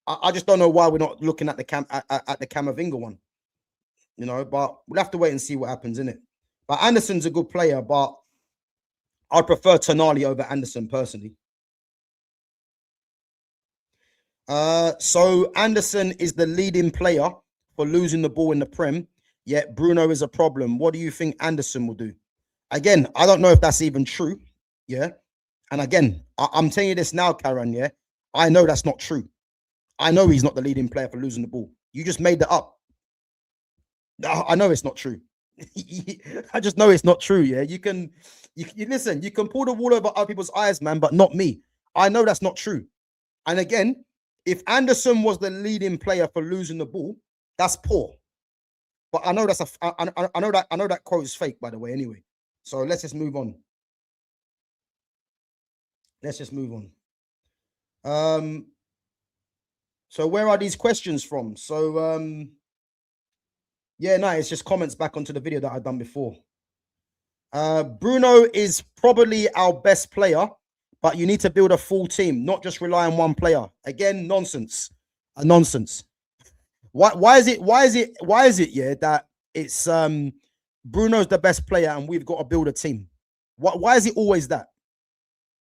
I just don't know why we're not looking at the Camavinga one. But we'll have to wait and see what happens in it. But Anderson's a good player, but I prefer Tonali over Anderson personally. So Anderson is the leading player for losing the ball in the Prem, yet Bruno is a problem. What do you think Anderson will do? Again, I don't know if that's even true. Yeah. And again, I'm telling you this now, Karen. Yeah. I know that's not true. I know he's not the leading player for losing the ball. You just made that up. I know it's not true. I just know it's not true. Yeah. You listen, you can pull the wool over other people's eyes, man, but not me. I know that's not true. And again, if Anderson was the leading player for losing the ball, that's poor. But I know I know that quote is fake, by the way, anyway. So let's just move on. Let's just move on. So where are these questions from? So Yeah, no, it's just comments back onto the video that I've done before. Bruno is probably our best player, but you need to build a full team, not just rely on one player. Again, nonsense. Nonsense. Why is it, yeah, that it's Bruno's the best player and we've got to build a team? Why is it always that?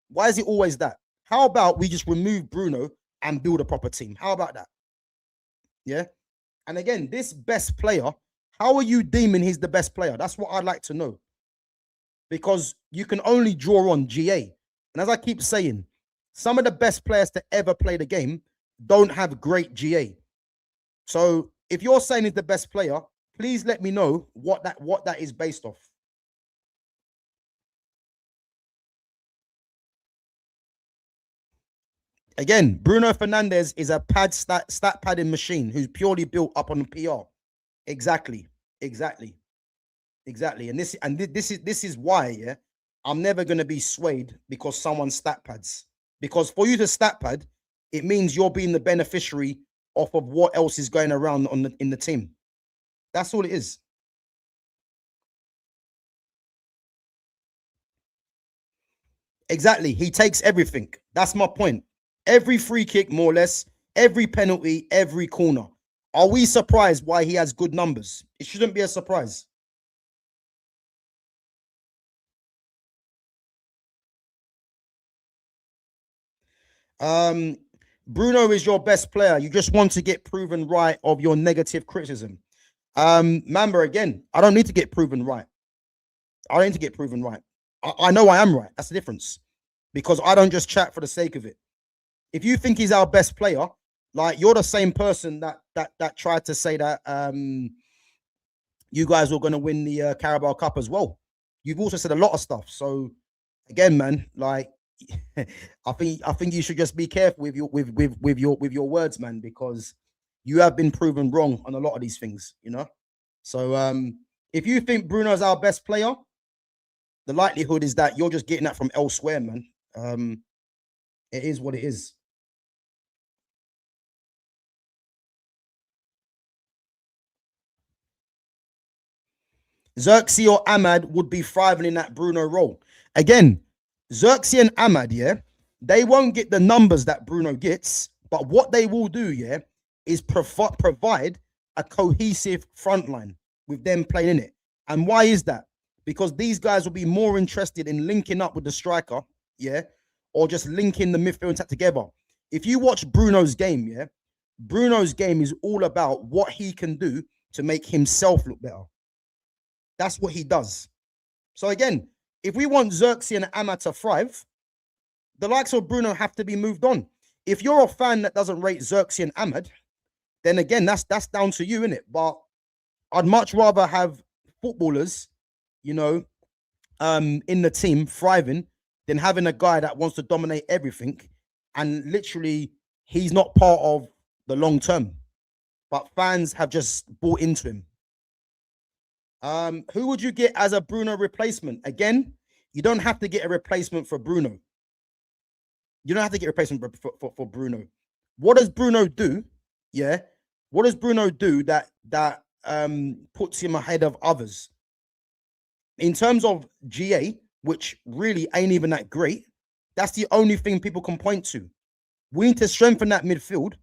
Why is it always that? How about we just remove Bruno and build a proper team? How about that? Yeah. And again, this best player, how are you deeming he's the best player? That's what I'd like to know. Because you can only draw on GA. And as I keep saying, some of the best players to ever play the game don't have great GA. So if you're saying he's the best player, please let me know what that is based off. Again, Bruno Fernandes is a stat padding machine who's purely built up on the PR. Exactly. And this is why, yeah, I'm never going to be swayed because someone stat pads. Because for you to stat pad, it means you're being the beneficiary off of what else is going around in the team. That's all it is. Exactly. He takes everything. That's my point. Every free kick, more or less, every penalty, every corner. Are we surprised why he has good numbers? It shouldn't be a surprise. Bruno is your best player. You just want to get proven right of your negative criticism. Mamba, again, I don't need to get proven right. I don't need to get proven right. I know I am right. That's the difference. Because I don't just chat for the sake of it. If you think he's our best player, like you're the same person that tried to say that you guys were going to win the Carabao Cup as well. You've also said a lot of stuff. So again, man, like I think you should just be careful with your words, man, because you have been proven wrong on a lot of these things, you know. So if you think Bruno's our best player, the likelihood is that you're just getting that from elsewhere, man. It is what it is. Xerxes or Ahmad would be thriving in that Bruno role. Again, Xerxes and Ahmad, yeah, they won't get the numbers that Bruno gets, but what they will do, yeah, is provide a cohesive front line with them playing in it. And why is that? Because these guys will be more interested in linking up with the striker, yeah, or just linking the midfield attack together. If you watch Bruno's game, yeah, Bruno's game is all about what he can do to make himself look better. That's what he does. So again, if we want Xerxes and Ahmad to thrive, the likes of Bruno have to be moved on. If you're a fan that doesn't rate Xerxes and Ahmad, then again, that's down to you, innit? But I'd much rather have footballers, you know, in the team thriving than having a guy that wants to dominate everything and literally he's not part of the long term. But fans have just bought into him. Who would you get as a Bruno replacement? Again, you don't have to get a replacement for Bruno. You don't have to get a replacement for Bruno. What does Bruno do? Yeah. What does Bruno do that puts him ahead of others? In terms of GA, which really ain't even that great, that's the only thing people can point to. We need to strengthen that midfield,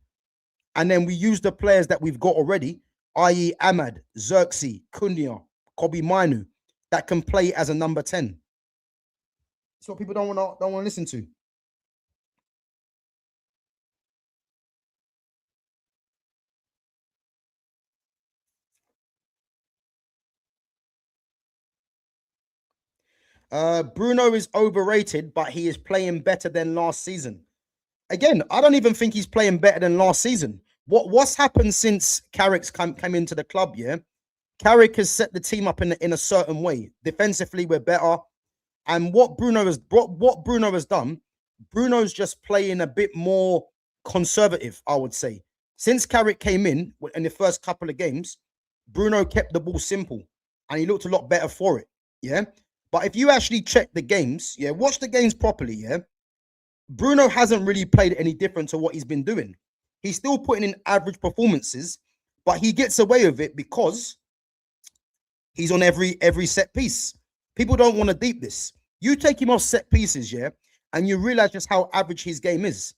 and then we use the players that we've got already, i.e. Ahmad, Xerxes, Cunha, Kobe Mainu, that can play as a number 10. That's what people don't want to listen to. Bruno is overrated, but he is playing better than last season. Again, I don't even think he's playing better than last season. What's happened since Carrick's came into the club, yeah? Carrick has set the team up in a certain way. Defensively, we're better. And what Bruno has done, Bruno's just playing a bit more conservative, I would say. Since Carrick came in the first couple of games, Bruno kept the ball simple and he looked a lot better for it. Yeah. But if you actually check the games, yeah, watch the games properly, yeah, Bruno hasn't really played any different to what he's been doing. He's still putting in average performances, but he gets away with it because He's on every set piece. People don't want to deep this. You take him off set pieces, yeah, and you realize just how average his game is.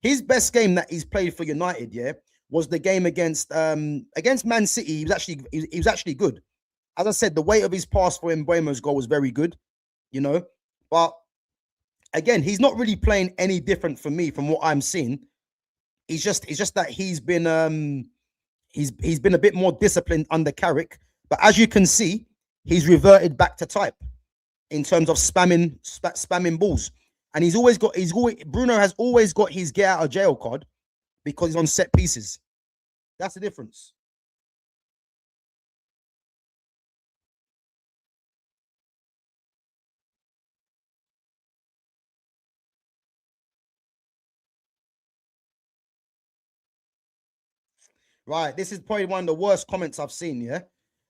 His best game that he's played for United, yeah, was the game against Man City. He was actually good. As I said, the weight of his pass for Mbeumo's goal was very good, you know. But again, he's not really playing any different for me from what I'm seeing. It's just that he's been a bit more disciplined under Carrick. But as you can see, he's reverted back to type in terms of spamming balls. And Bruno has always got his get out of jail card because he's on set pieces. That's the difference. Right, this is probably one of the worst comments I've seen, yeah?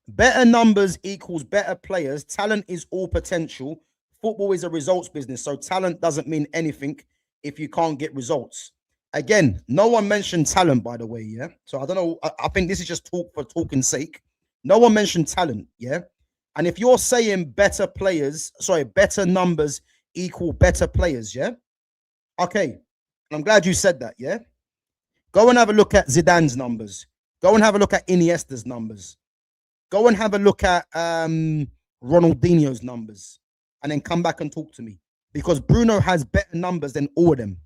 Better numbers equals better players. Talent is all potential. Football is a results business, so talent doesn't mean anything if you can't get results. Again, no one mentioned talent, by the way, yeah? So I don't know. I think this is just talk for talking's sake. No one mentioned talent, yeah? And if you're saying better numbers equal better players, yeah? Okay, I'm glad you said that, yeah? Go and have a look at Zidane's numbers. Go and have a look at Iniesta's numbers. Go and have a look at Ronaldinho's numbers. And then come back and talk to me. Because Bruno has better numbers than all of them.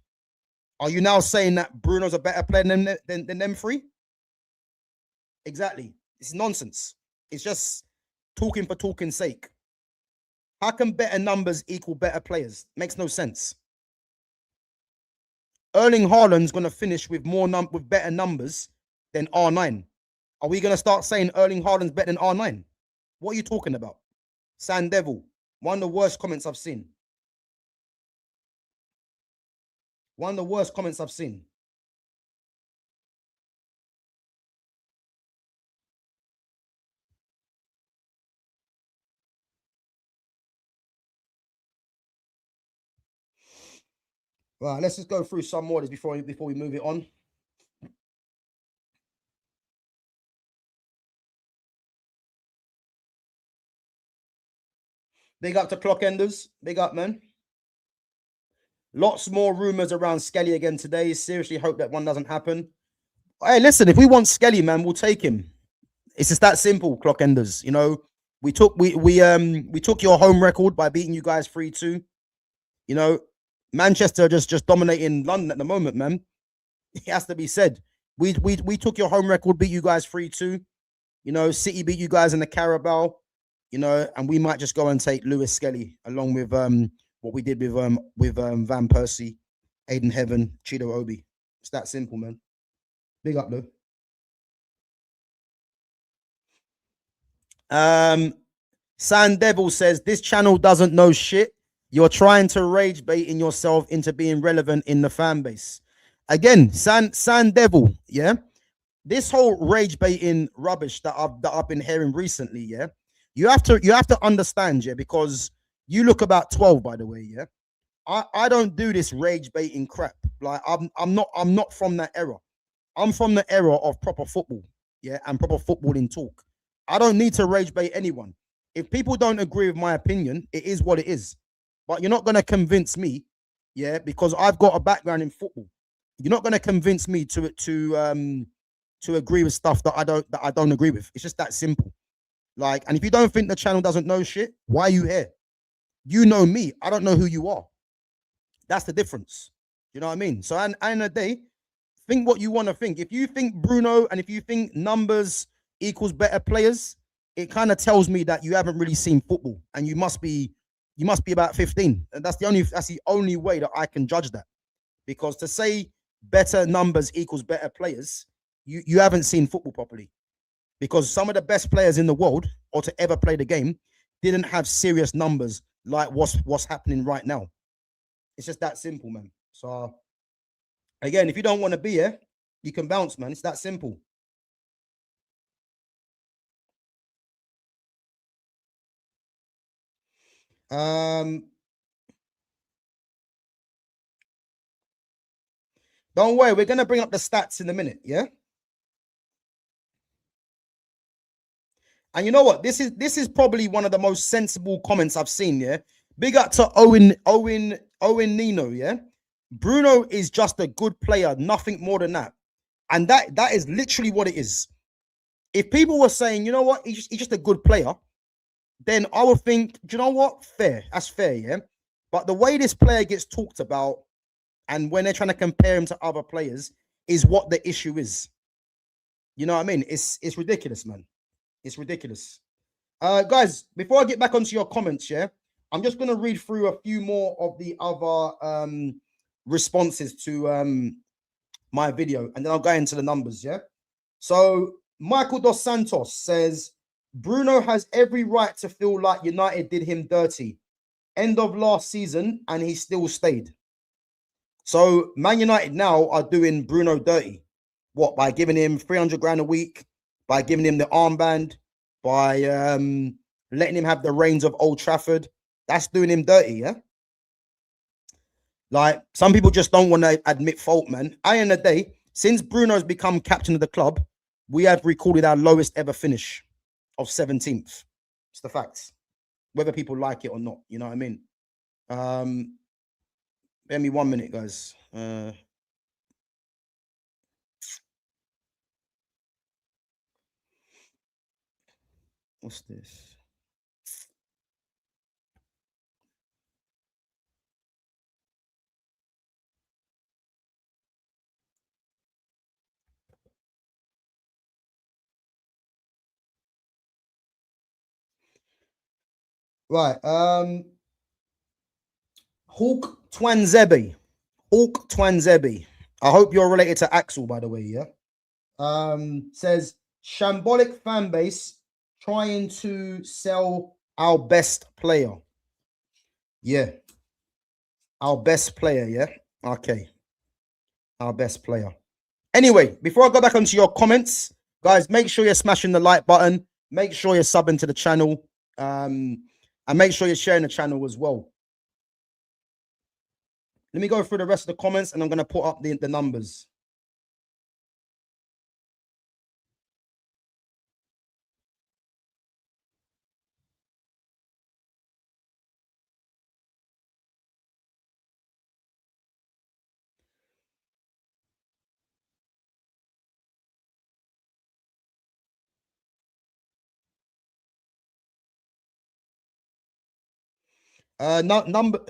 Are you now saying that Bruno's a better player than them three? Exactly. It's nonsense. It's just talking for talking's sake. How can better numbers equal better players? Makes no sense. Erling Haaland's going to finish with with better numbers than R9. Are we going to start saying Erling Haaland's better than R9? What are you talking about? San Devil, one of the worst comments I've seen. One of the worst comments I've seen. Right, let's just go through some more before we move it on. Big up to Clock Enders. Big up, man. Lots more rumors around Skelly again today. Seriously hope that one doesn't happen. Hey, listen, if we want Skelly, man, we'll take him. It's just that simple, Clock Enders. You know, we took your home record by beating you guys 3-2. You know, Manchester just dominating London at the moment, man. It has to be said. We took your home record, beat you guys 3-2. You know, City beat you guys in the Carabao. You know, and we might just go and take Lewis Skelly along with what we did with Van Persie, Aiden Heaven, Chido Obi. It's that simple, man. Big up, though. San Devil says this channel doesn't know shit. You're trying to rage baiting yourself into being relevant in the fan base. Again, San Devil, yeah. This whole rage baiting rubbish that I've been hearing recently, yeah. You have to understand, yeah, because you look about 12, by the way, yeah. I don't do this rage baiting crap. Like I'm not from that era. I'm from the era of proper football, yeah, and proper footballing talk. I don't need to rage bait anyone. If people don't agree with my opinion, it is what it is. But you're not gonna convince me, yeah, because I've got a background in football. You're not gonna convince me to agree with stuff that I don't agree with. It's just that simple. Like, and if you don't think the channel doesn't know shit, why are you here? You know me. I don't know who you are. That's the difference. You know what I mean? So at the end of the day, think what you want to think. If you think Bruno and if you think numbers equals better players, it kind of tells me that you haven't really seen football and you must be about 15. And that's the only way that I can judge that. Because to say better numbers equals better players, you haven't seen football properly. Because some of the best players in the world or to ever play the game didn't have serious numbers like what's happening right now. It's just that simple, man. So again, if you don't want to be here, you can bounce, man. It's that simple. Don't worry, we're gonna bring up the stats in a minute, yeah. And you know what? This is probably one of the most sensible comments I've seen. Yeah, big up to Owen Nino. Yeah, Bruno is just a good player, nothing more than that. And that is literally what it is. If people were saying, you know what, he's just a good player, then I would think, do you know what? Fair. That's fair, yeah. But the way this player gets talked about and when they're trying to compare him to other players is what the issue is. You know what I mean? It's ridiculous, man. It's ridiculous. Guys, before I get back onto your comments, yeah, I'm just gonna read through a few more of the other responses to my video, and then I'll go into the numbers, yeah. So Michael Dos Santos says Bruno has every right to feel like United did him dirty. End of last season, and he still stayed. So Man United now are doing Bruno dirty. What? By giving him 300 grand a week, by giving him the armband, by letting him have the reins of Old Trafford. That's doing him dirty, yeah? Like, some people just don't want to admit fault, man. At the end of the day, since Bruno's become captain of the club, we have recorded our lowest ever finish of 17th. It's the facts. Whether people like it or not, you know what I mean? Bear me 1 minute, guys. What's this? Right. Hawk Twanzebe. Hawk Twanzebe. I hope you're related to Axel, by the way, yeah? Says shambolic fan base trying to sell our best player. Yeah. Our best player, yeah? Okay. Our best player. Anyway, before I go back onto your comments, guys, make sure you're smashing the like button. Make sure you're subbing to the channel. And make sure you're sharing the channel as well. Let me go through the rest of the comments and I'm going to put up the numbers.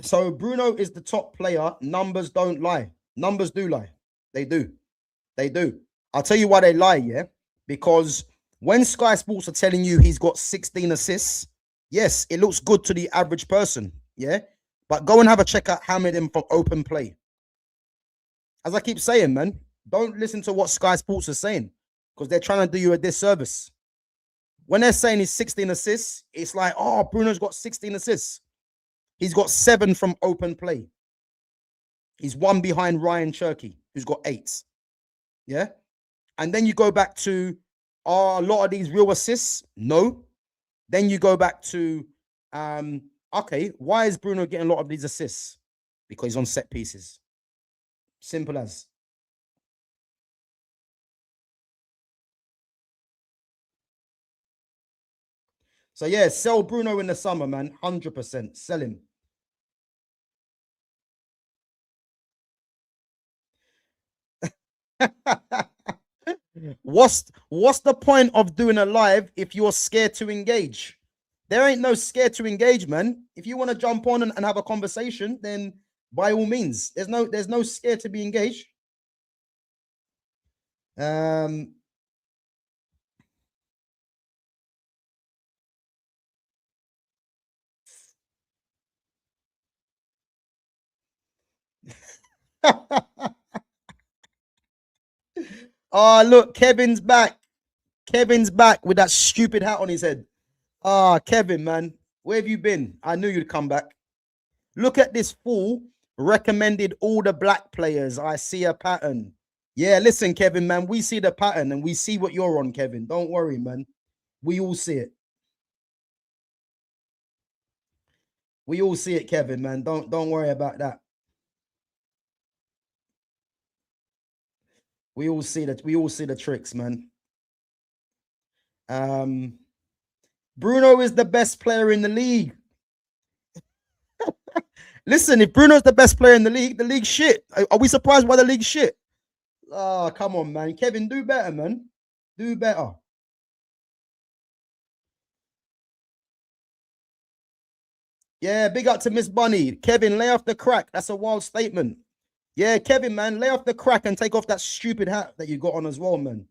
So Bruno is the top player. Numbers don't lie. Numbers do lie. They do. They do. I'll tell you why they lie, yeah? Because when Sky Sports are telling you he's got 16 assists, yes, it looks good to the average person, yeah? But go and have a check out how many of them from open play. As I keep saying, man, don't listen to what Sky Sports are saying because they're trying to do you a disservice. When they're saying he's 16 assists, it's like, oh, Bruno's got 16 assists. He's got 7 from open play. He's 1 behind Ryan Cherky, who's got 8. Yeah. And then you go back to, are a lot of these real assists? No. Then you go back to, okay, why is Bruno getting a lot of these assists? Because he's on set pieces. Simple as. So yeah, sell Bruno in the summer, man. 100%. Sell him. What's the point of doing a live if you're scared to engage? There ain't no scared to engage, man. If you want to jump on and have a conversation, then by all means, there's no scared to be engaged. Oh, look, Kevin's back. Kevin's back with that stupid hat on his head. Ah, Kevin, man, where have you been? I knew you'd come back. Look at this fool recommended all the black players. I see a pattern. Yeah, listen, Kevin, man, we see the pattern and we see what you're on, Kevin. Don't worry, man. We all see it. We all see it, Kevin, man. Don't worry about that. We all see that. We all see the tricks, man. Bruno is the best player in the league. Listen, if Bruno's the best player in the league's shit. Are we surprised why the league's shit? Oh, come on, man. Kevin, do better, man. Do better. Yeah, big up to Miss Bunny. Kevin, lay off the crack. That's a wild statement. Yeah, Kevin, man, lay off the crack and take off that stupid hat that you got on as well, man.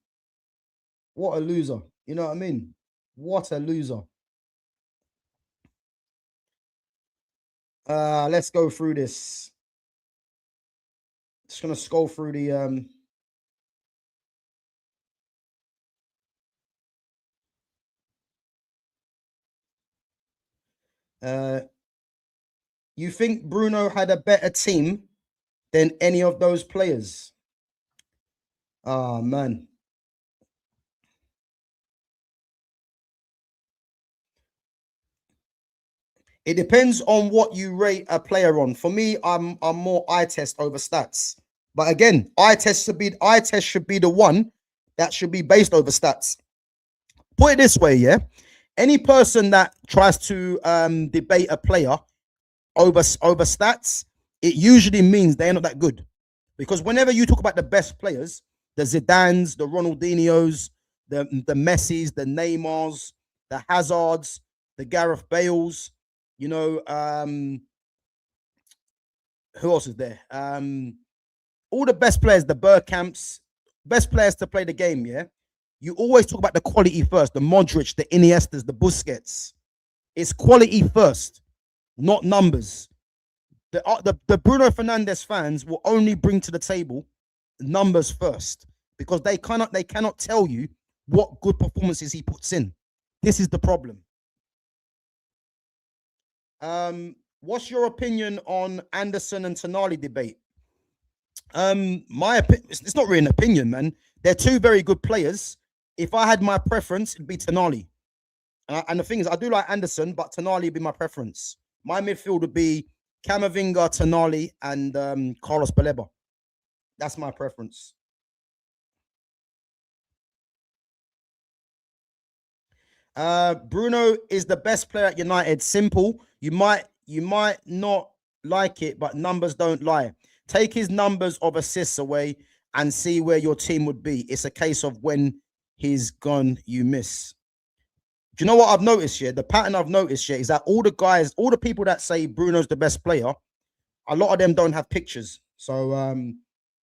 What a loser. You know what I mean? What a loser. Let's go through this. Just gonna scroll through the you think Bruno had a better team than any of those players? Oh, man. It depends on what you rate a player on. For me, I'm more eye test over stats. But again, eye test should be the one that should be based over stats. Put it this way, yeah. Any person that tries to debate a player over stats, it usually means they're not that good. Because whenever you talk about the best players, the Zidanes, the Ronaldinhos, the Messis, the Neymars, the Hazards, the Gareth Bales, you know, who else is there? All the best players, the Bergkamps, best players to play the game, yeah? You always talk about the quality first, the Modric, the Iniestas, the Busquets. It's quality first, not numbers. The Bruno Fernandes fans will only bring to the table numbers first because they cannot tell you what good performances he puts in. This is the problem. What's your opinion on Anderson and Tonali debate? My opinion, it's not really an opinion, man. They're two very good players. If I had my preference, it'd be Tonali. And the thing is, I do like Anderson, but Tonali would be my preference. My midfield would be Camavinga, Tonali, and Carlos Baleba. That's my preference. Bruno is the best player at United. Simple. You might not like it, but numbers don't lie. Take his numbers of assists away and see where your team would be. It's a case of when he's gone, you miss. Do you know what I've noticed here? The pattern I've noticed here is that all the people that say Bruno's the best player, a lot of them don't have pictures. So,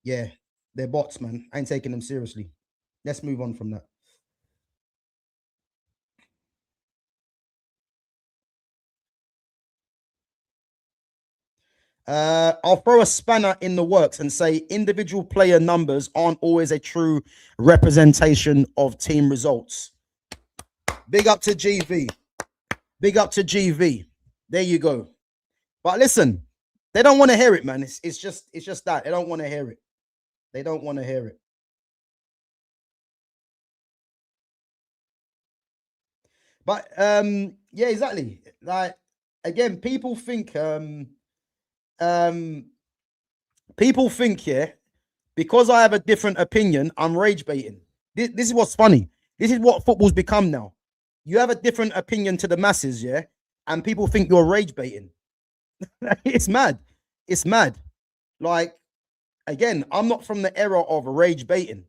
yeah, they're bots, man. I ain't taking them seriously. Let's move on from that. I'll throw a spanner in the works and say individual player numbers aren't always a true representation of team results. Big up to GV. Big up to GV. There you go. But listen, they don't want to hear it, man. It's just that. They don't want to hear it. They don't want to hear it. But yeah, exactly. Like again, people think yeah, because I have a different opinion, I'm rage baiting. This is what's funny. This is what football's become now. You have a different opinion to the masses, yeah, and people think you're rage baiting. It's mad. It's mad. Like, again, I'm not from the era of rage baiting.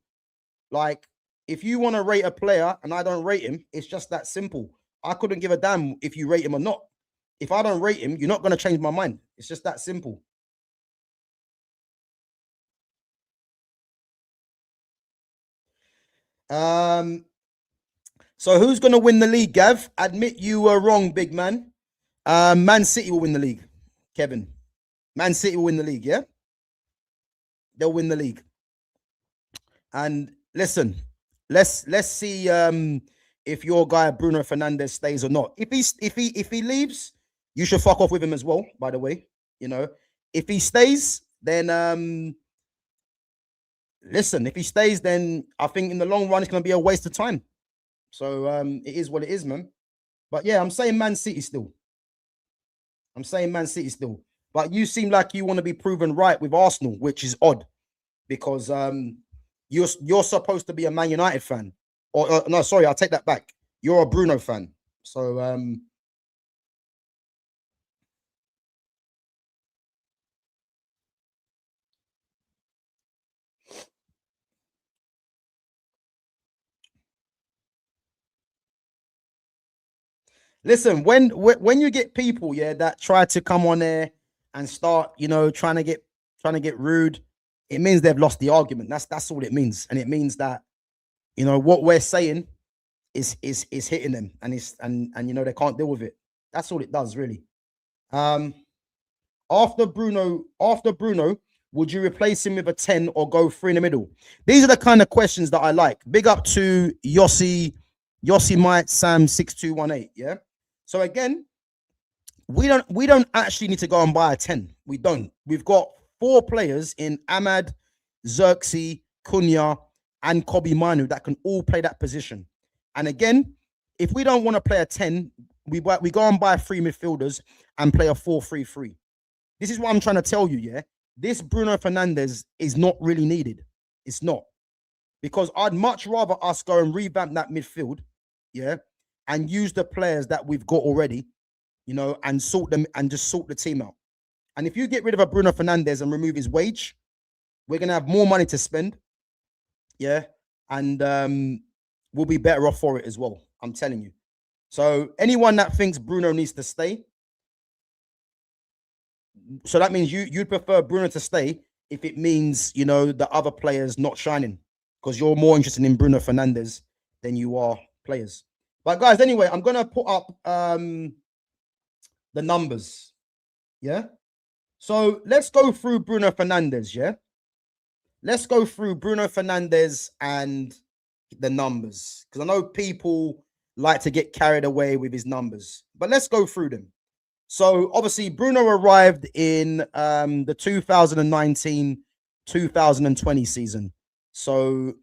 Like, if you want to rate a player and I don't rate him, it's just that simple. I couldn't give a damn if you rate him or not. If I don't rate him, you're not going to change my mind. It's just that simple. So who's going to win the league, Gav? Admit you were wrong, big man. Man City will win the league, Kevin. Man City will win the league, yeah? They'll win the league. And listen, let's see if your guy Bruno Fernandes stays or not. If he leaves, you should fuck off with him as well, by the way. You know, if he stays, then listen, if he stays, then I think in the long run it's going to be a waste of time. So it is what it is, man. But yeah, I'm saying Man City still. I'm saying Man City still. But you seem like you want to be proven right with Arsenal, which is odd because you're supposed to be a Man United fan. Or no, sorry, I'll take that back. You're a Bruno fan. So listen, when you get people, yeah, that try to come on there and start, trying to get rude, it means they've lost the argument. That's all it means. And it means that, what we're saying is hitting them, and they can't deal with it. That's all it does, really. After Bruno, would you replace him with a 10 or go 3 in the middle? These are the kind of questions that I like. Big up to Yossi Mite Sam 6218. Yeah. So again, we don't actually need to go and buy a 10. We don't. We've got 4 players in Ahmad, Xerxes, Cunha, and Kobe Manu that can all play that position. And again, if we don't want to play a 10, we go and buy 3 midfielders and play a 4-3-3. This is what I'm trying to tell you, yeah? This Bruno Fernandes is not really needed. It's not. Because I'd much rather us go and revamp that midfield, yeah, and use the players that we've got already, and sort them and just sort the team out. And if you get rid of a Bruno Fernandes and remove his wage, we're going to have more money to spend, yeah, and we'll be better off for it as well. I'm telling you. So anyone that thinks Bruno needs to stay, so that means you'd prefer Bruno to stay if it means, the other players not shining, because you're more interested in Bruno Fernandes than you are players. But guys, anyway, I'm going to put up the numbers. Yeah. So let's go through Bruno Fernandes. Yeah. Let's go through Bruno Fernandes and the numbers, because I know people like to get carried away with his numbers, but let's go through them. So obviously Bruno arrived in the 2019-2020 season. So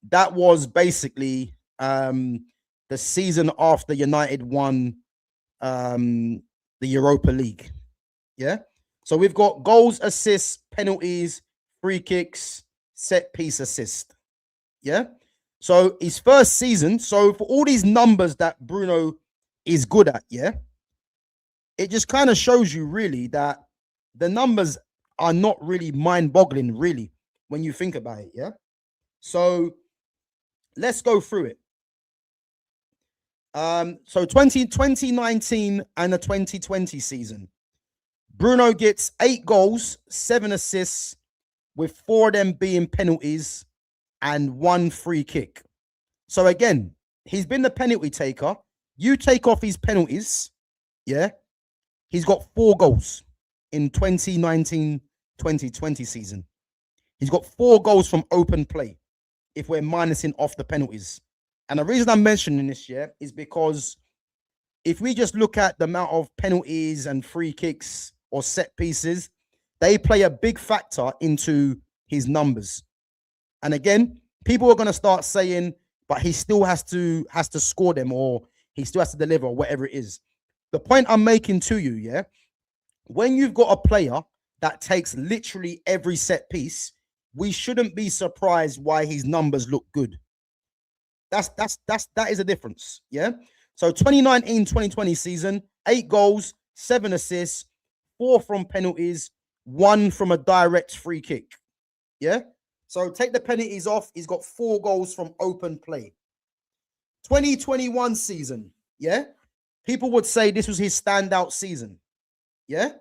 that was basically the season after United won the Europa League. Yeah. So we've got goals, assists, penalties, free kicks, set piece assist. Yeah. So his first season. So for all these numbers that Bruno is good at, yeah, it just kind of shows you really that the numbers are not really mind-boggling, really, when you think about it, yeah? So let's go through it. So 2019 and the 2020 season, Bruno gets 8 goals, 7 assists, with 4 of them being penalties and 1 free kick. So again, he's been the penalty taker. You take off his penalties, yeah? He's got 4 goals in 2019-2020 season. He's got 4 goals from open play if we're minusing off the penalties. And the reason I'm mentioning this, yeah, is because if we just look at the amount of penalties and free kicks or set pieces, they play a big factor into his numbers. And again, people are going to start saying, but he still has to score them, or he still has to deliver, or whatever it is. The point I'm making to you, yeah, when you've got a player that takes literally every set piece, we shouldn't be surprised why his numbers look good. That is a difference, yeah? So 2019-2020 season, 8 goals, 7 assists, 4 from penalties, 1 from a direct free kick, yeah? So take the penalties off, he's got 4 goals from open play. 2021 season, yeah? People would say this was his standout season. Yeah?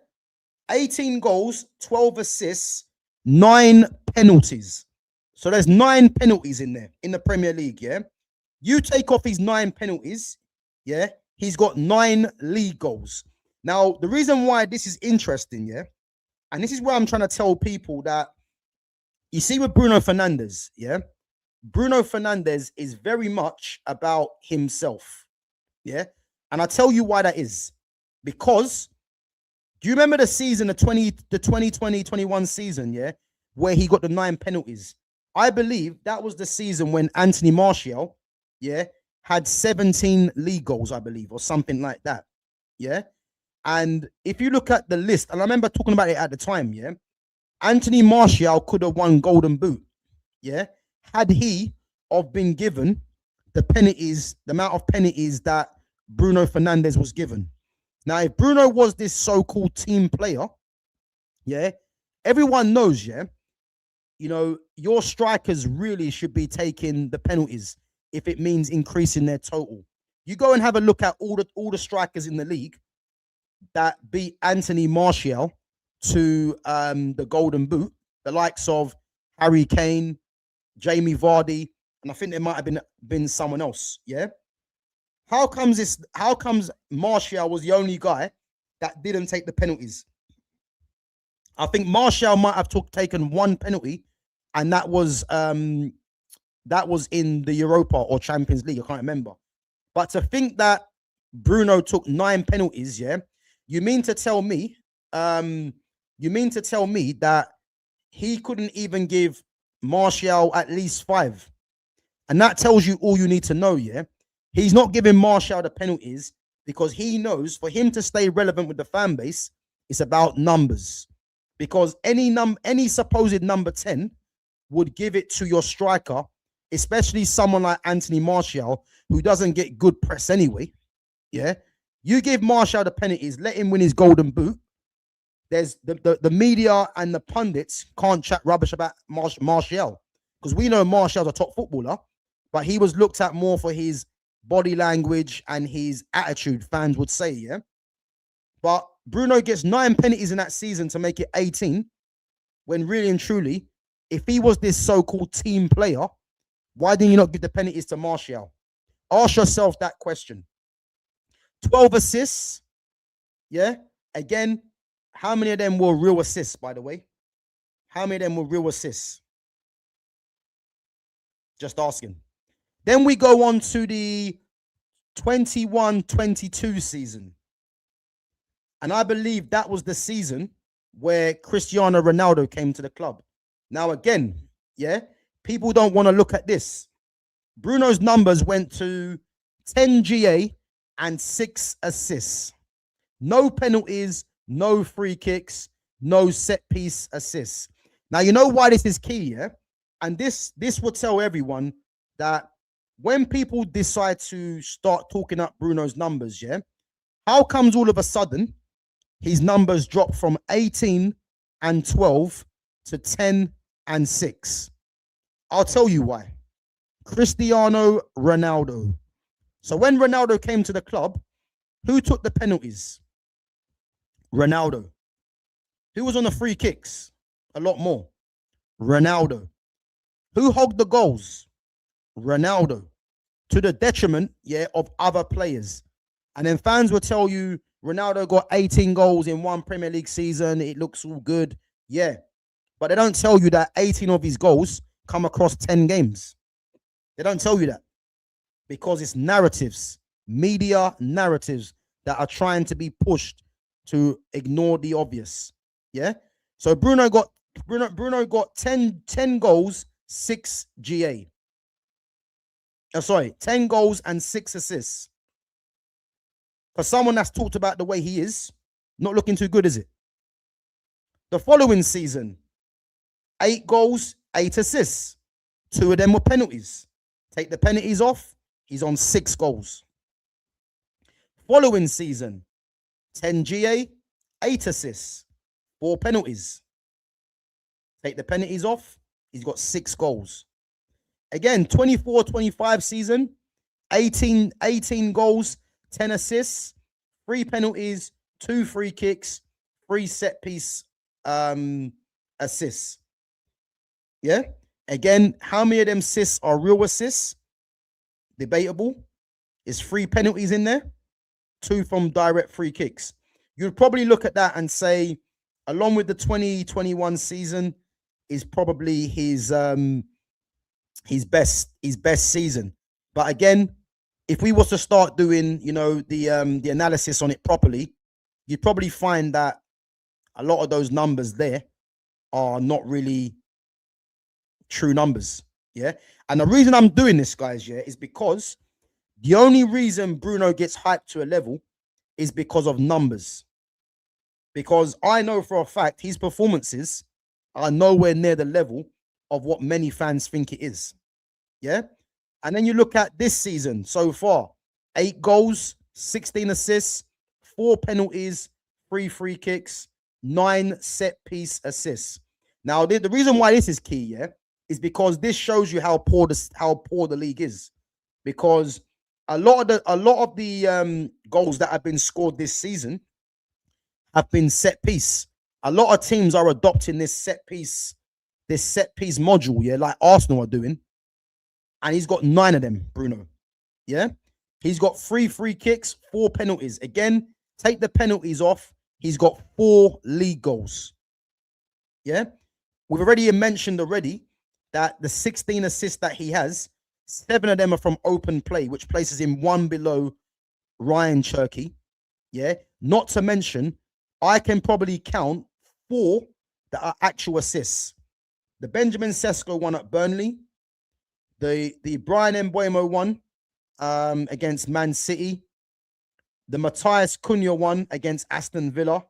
18 goals, 12 assists, 9 penalties. So there's 9 penalties in there in the Premier League, yeah? You take off his 9 penalties, yeah? He's got 9 league goals. Now, the reason why this is interesting, yeah? And this is where I'm trying to tell people that, you see with Bruno Fernandes, yeah? Bruno Fernandes is very much about himself, yeah? And I'll tell you why that is. Because, do you remember the season, the 2020-21 season, yeah, where he got the 9 penalties? I believe that was the season when Anthony Martial, yeah, had 17 league goals, I believe, or something like that, yeah? And if you look at the list, and I remember talking about it at the time, yeah, Anthony Martial could have won Golden Boot, yeah, had he have been given the penalties, the amount of penalties that Bruno Fernandes was given. Now, if Bruno was this so-called team player, yeah, everyone knows, yeah, you know, your strikers really should be taking the penalties if it means increasing their total. You go and have a look at all the strikers in the league that beat Anthony Martial to the Golden Boot, the likes of Harry Kane, Jamie Vardy, and I think there might have been someone else. Yeah. How comes Martial was the only guy that didn't take the penalties? I think Martial might have taken one penalty, and that was in the Europa or Champions League. I can't remember. But to think that Bruno took 9 penalties, yeah, you mean to tell me that he couldn't even give Martial at least 5? And that tells you all you need to know, yeah? He's not giving Martial the penalties because he knows for him to stay relevant with the fan base, it's about numbers. Because any supposed number 10 would give it to your striker, especially someone like Anthony Martial, who doesn't get good press anyway. Yeah. You give Martial the penalties, let him win his Golden Boot. There's the media and the pundits can't chat rubbish about Martial, because we know Martial's a top footballer, but he was looked at more for his body language and his attitude, fans would say, yeah. But Bruno gets 9 penalties in that season to make it 18, when really and truly, if he was this so-called team player, why didn't you not give the penalties to Martial? Ask yourself that question. 12 assists, yeah. Again, how many of them were real assists, by the way? How many of them were real assists? Just asking. Then we go on to the 21-22 season. And I believe that was the season where Cristiano Ronaldo came to the club. Now, again, yeah, people don't want to look at this. Bruno's numbers went to 10 GA and 6 assists. No penalties, no free kicks, no set piece assists. Now, you know why this is key, yeah? And this will tell everyone that when people decide to start talking up Bruno's numbers, yeah, how comes all of a sudden his numbers drop from 18 and 12 to 10 and 6? I'll tell you why. Cristiano Ronaldo. So when Ronaldo came to the club, who took the penalties? Ronaldo. Who was on the free kicks? A lot more. Ronaldo. Who hogged the goals? Ronaldo. To the detriment, yeah, of other players. And then fans will tell you Ronaldo got 18 goals in one Premier League season. It looks all good. Yeah. But they don't tell you that 18 of his goals come across 10 games. They don't tell you that. Because it's narratives, media narratives that are trying to be pushed to ignore the obvious. Yeah. So Bruno got 10 goals, 6 GA. 10 goals and 6 assists. For someone that's talked about the way he is, not looking too good, is it? The following season, 8 goals, 8 assists. 2 of them were penalties. Take the penalties off, he's on 6 goals. Following season, 10 GA, 8 assists, 4 penalties. Take the penalties off, he's got 6 goals. Again, 24-25 season, 18 goals, 10 assists, 3 penalties, 2 free kicks, 3 set piece assists. Yeah. Again, how many of them assists are real assists? Debatable. Is 3 penalties in there? 2 from direct free kicks. You'd probably look at that and say, along with the 2021 season, is probably his best season. But again, if we was to start doing, you know, the analysis on it properly, you'd probably find that a lot of those numbers there are not really true numbers. Yeah. And the reason I'm doing this, guys, yeah, is because the only reason Bruno gets hyped to a level is because of numbers. Because I know for a fact his performances are nowhere near the level of what many fans think it is. Yeah. And then you look at this season so far, 8 goals, 16 assists, 4 penalties, 3 free kicks, 9 set piece assists. Now, the reason why this is key, yeah, is because this shows you how poor the league is. Because a lot of the goals that have been scored this season have been set piece. A lot of teams are adopting this set piece module, yeah, like Arsenal are doing. And he's got 9 of them, Bruno. Yeah. He's got 3 free kicks, 4 penalties. Again, take the penalties off. He's got 4 league goals. Yeah. We've already mentioned that the 16 assists that he has, 7 of them are from open play, which places him 1 below Ryan Cherky. Yeah. Not to mention, I can probably count 4 that are actual assists. The Benjamin Sesko one at Burnley, the Brian Mbeumo one against Man City, the Matthias Cunha one against Aston Villa,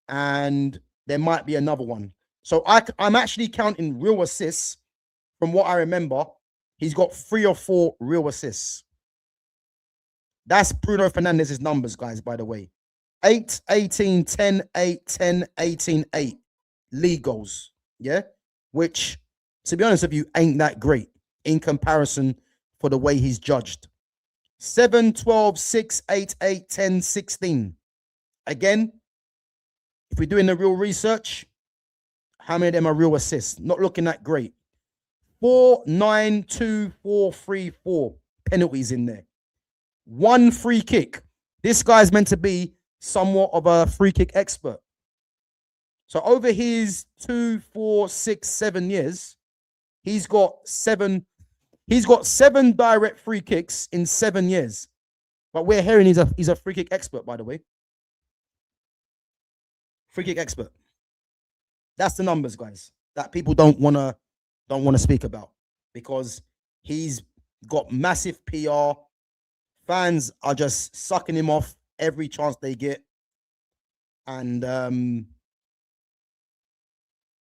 and there might be another one. So I'm actually counting real assists. From what I remember, he's got 3 or 4 real assists. That's Bruno Fernandes' numbers, guys, by the way. 8, 18, 10, 8, 10, 18, 8 league goals. Yeah, which, to be honest with you, ain't that great in comparison for the way he's judged. 7, 12, 6, 8, 8, 10, 16. Again, if we're doing the real research, how many of them are real assists? Not looking that great. 4, 9, 2, 4, 3, 4 penalties in there. 1 free kick. This guy's meant to be somewhat of a free kick expert. So over his 2, 4, 6, 7 years, he's got 7 direct free kicks in 7 years. But we're hearing he's a free kick expert, by the way. Free kick expert. That's the numbers, guys, that people don't want to speak about, because he's got massive PR. Fans are just sucking him off every chance they get. And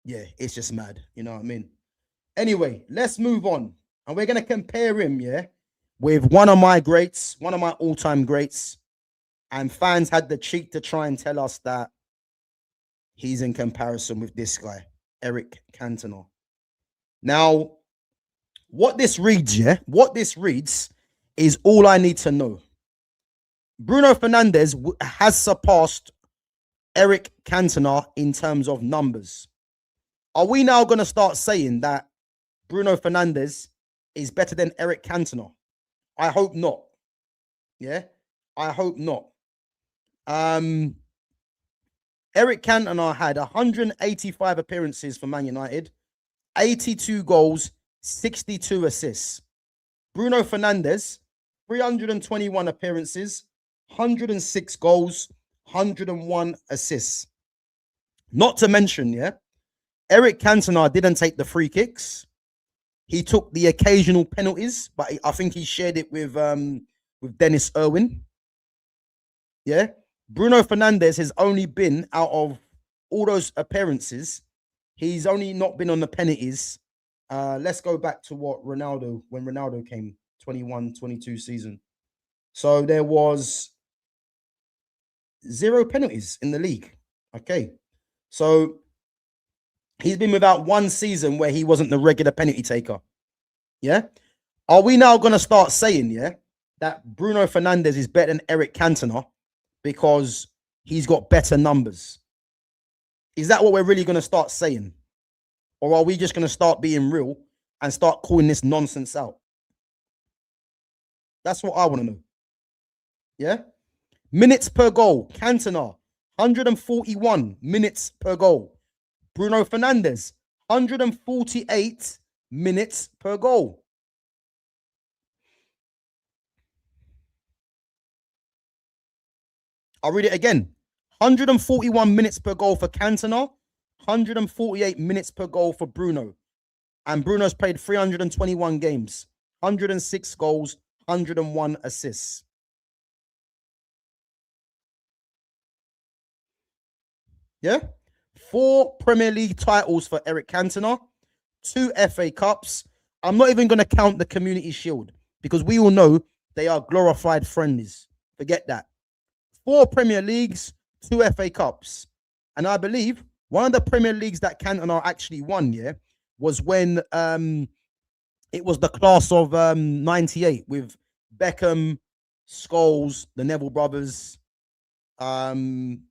yeah, it's just mad. You know what I mean? Anyway, let's move on. And we're going to compare him, yeah, with one of my greats, one of my all-time greats. And fans had the cheek to try and tell us that he's in comparison with this guy, Eric Cantona. Now, what this reads, yeah, what this reads is all I need to know. Bruno Fernandes has surpassed Eric Cantona in terms of numbers. Are we now going to start saying that Bruno Fernandes is better than Eric Cantona? I hope not. Yeah, I hope not. Eric Cantona had 185 appearances for Man United, 82 goals, 62 assists. Bruno Fernandes, 321 appearances, 106 goals, 101 assists. Not to mention, yeah, Eric Cantona didn't take the free kicks. He took the occasional penalties, but I think he shared it with Dennis Irwin. Yeah. Bruno Fernandes has only been, out of all those appearances, he's only not been on the penalties. Let's go back to when Ronaldo came, 21-22 season. So there was 0 penalties in the league. Okay. So he's been without 1 season where he wasn't the regular penalty taker. Yeah. Are we now going to start saying, yeah, that Bruno Fernandes is better than Eric Cantona because he's got better numbers? Is that what we're really going to start saying? Or are we just going to start being real and start calling this nonsense out? That's what I want to know. Yeah. Minutes per goal. Cantona, 141 minutes per goal. Bruno Fernandes, 148 minutes per goal. I'll read it again. 141 minutes per goal for Cantona, 148 minutes per goal for Bruno. And Bruno's played 321 games, 106 goals, 101 assists. Yeah? 4 Premier League titles for Eric Cantona, 2 FA Cups. I'm not even going to count the Community Shield because we all know They are glorified friendlies. Forget that. 4 Premier Leagues, 2 FA Cups. And I believe one of the Premier Leagues that Cantona actually won, was when it was the class of 98 with Beckham, Scholes, the Neville brothers, and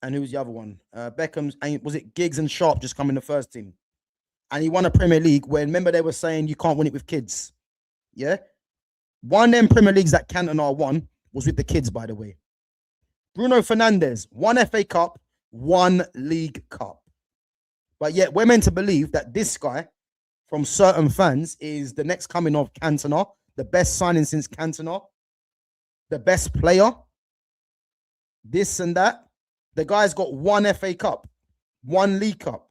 who was the other one? Beckham's, and was it Giggs and Sharp just come in the first team? And he won a Premier League when, remember, they were saying you can't win it with kids. Yeah? One of them Premier Leagues that Cantona won was with the kids, by the way. Bruno Fernandes, 1 FA Cup, 1 League Cup. But yet we're meant to believe that this guy, from certain fans, is the next coming of Cantona, the best signing since Cantona, the best player, this and that. The guy's got 1 FA Cup, 1 League Cup.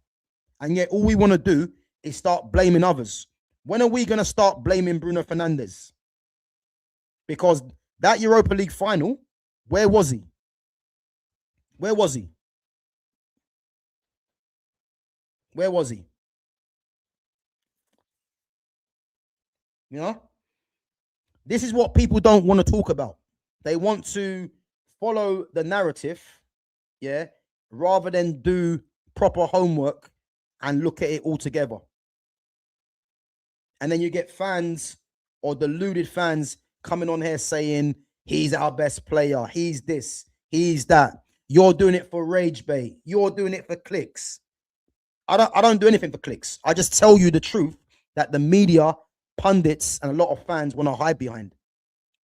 And yet all we want to do is start blaming others. When are we going to start blaming Bruno Fernandes? Because that Europa League final, where was he? Where was he? Where was he? You know? This is what people don't want to talk about. They want to follow the narrative, rather than do proper homework and look at it all together. And then you get fans or deluded fans coming on here saying, he's our best player, he's this, he's that. You're doing it for rage bait. You're doing it for clicks. I don't do anything for clicks. I just tell you the truth that the media, pundits, and a lot of fans want to hide behind.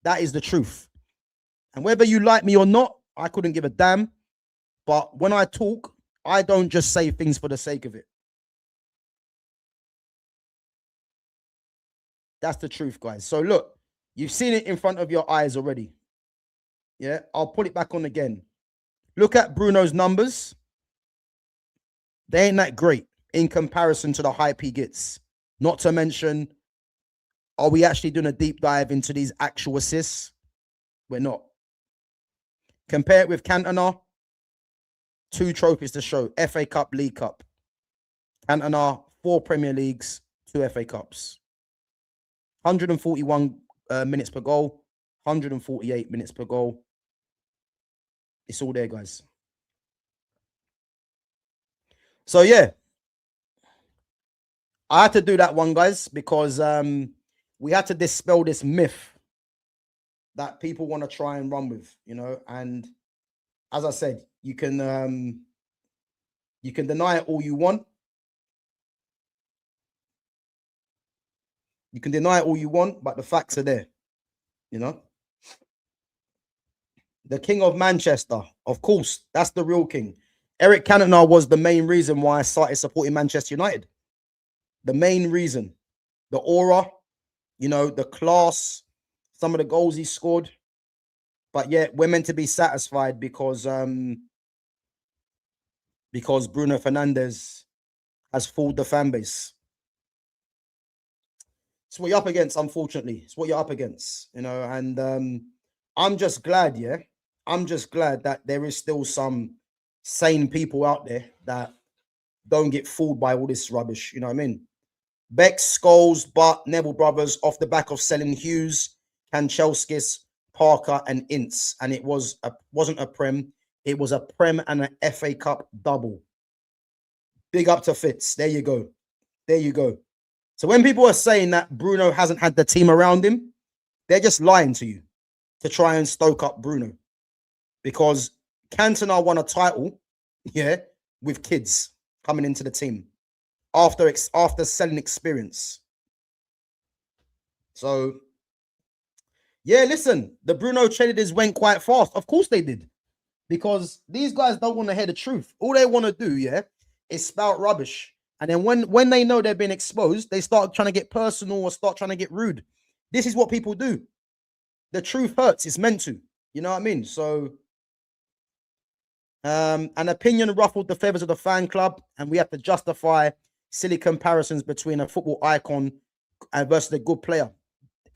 That is the truth. And whether you like me or not, I couldn't give a damn. But when I talk, I don't just say things for the sake of it. That's the truth, guys. So look, you've seen it in front of your eyes already. Yeah, I'll put it back on again. Look at Bruno's numbers. They ain't that great in comparison to the hype he gets. Not to mention, are we actually doing a deep dive into these actual assists? We're not. Compare it with Cantona. 2 trophies to show. FA Cup, League Cup. Cantona, 4 Premier Leagues, 2 FA Cups. 141 minutes per goal. 148 minutes per goal. It's all there, guys. So, yeah. I had to do that one, guys, because we had to dispel this myth that people want to try and run with, and as I said, you can deny it all you want. You can deny it all you want, but the facts are there, The king of Manchester, of course, that's the real king. Eric Cantona was the main reason why I started supporting Manchester United. The main reason. The aura, the class, some of the goals he scored. But yet we're meant to be satisfied because Bruno Fernandes has fooled the fan base. It's what you're up against, unfortunately. It's what you're up against, and I'm just glad, I'm just glad that there is still some sane people out there that don't get fooled by all this rubbish, you know what I mean? Beck, Scholes, Butt, Neville brothers off the back of selling Hughes, Kanchelskis, Parker, and Ince. And it wasn't a Prem. It was a Prem and an FA Cup double. Big up to Fitz. There you go. There you go. So when people are saying that Bruno hasn't had the team around him, they're just lying to you to try and stoke up Bruno. Because Cantona won a title, with kids coming into the team after selling experience. So, listen, the Bruno traders went quite fast. Of course they did. Because these guys don't want to hear the truth. All they want to do, is spout rubbish. And then when they know they've been exposed, they start trying to get personal or start trying to get rude. This is what people do. The truth hurts. It's meant to. You know what I mean? So, an opinion ruffled the feathers of the fan club, and we have to justify silly comparisons between a football icon versus a good player.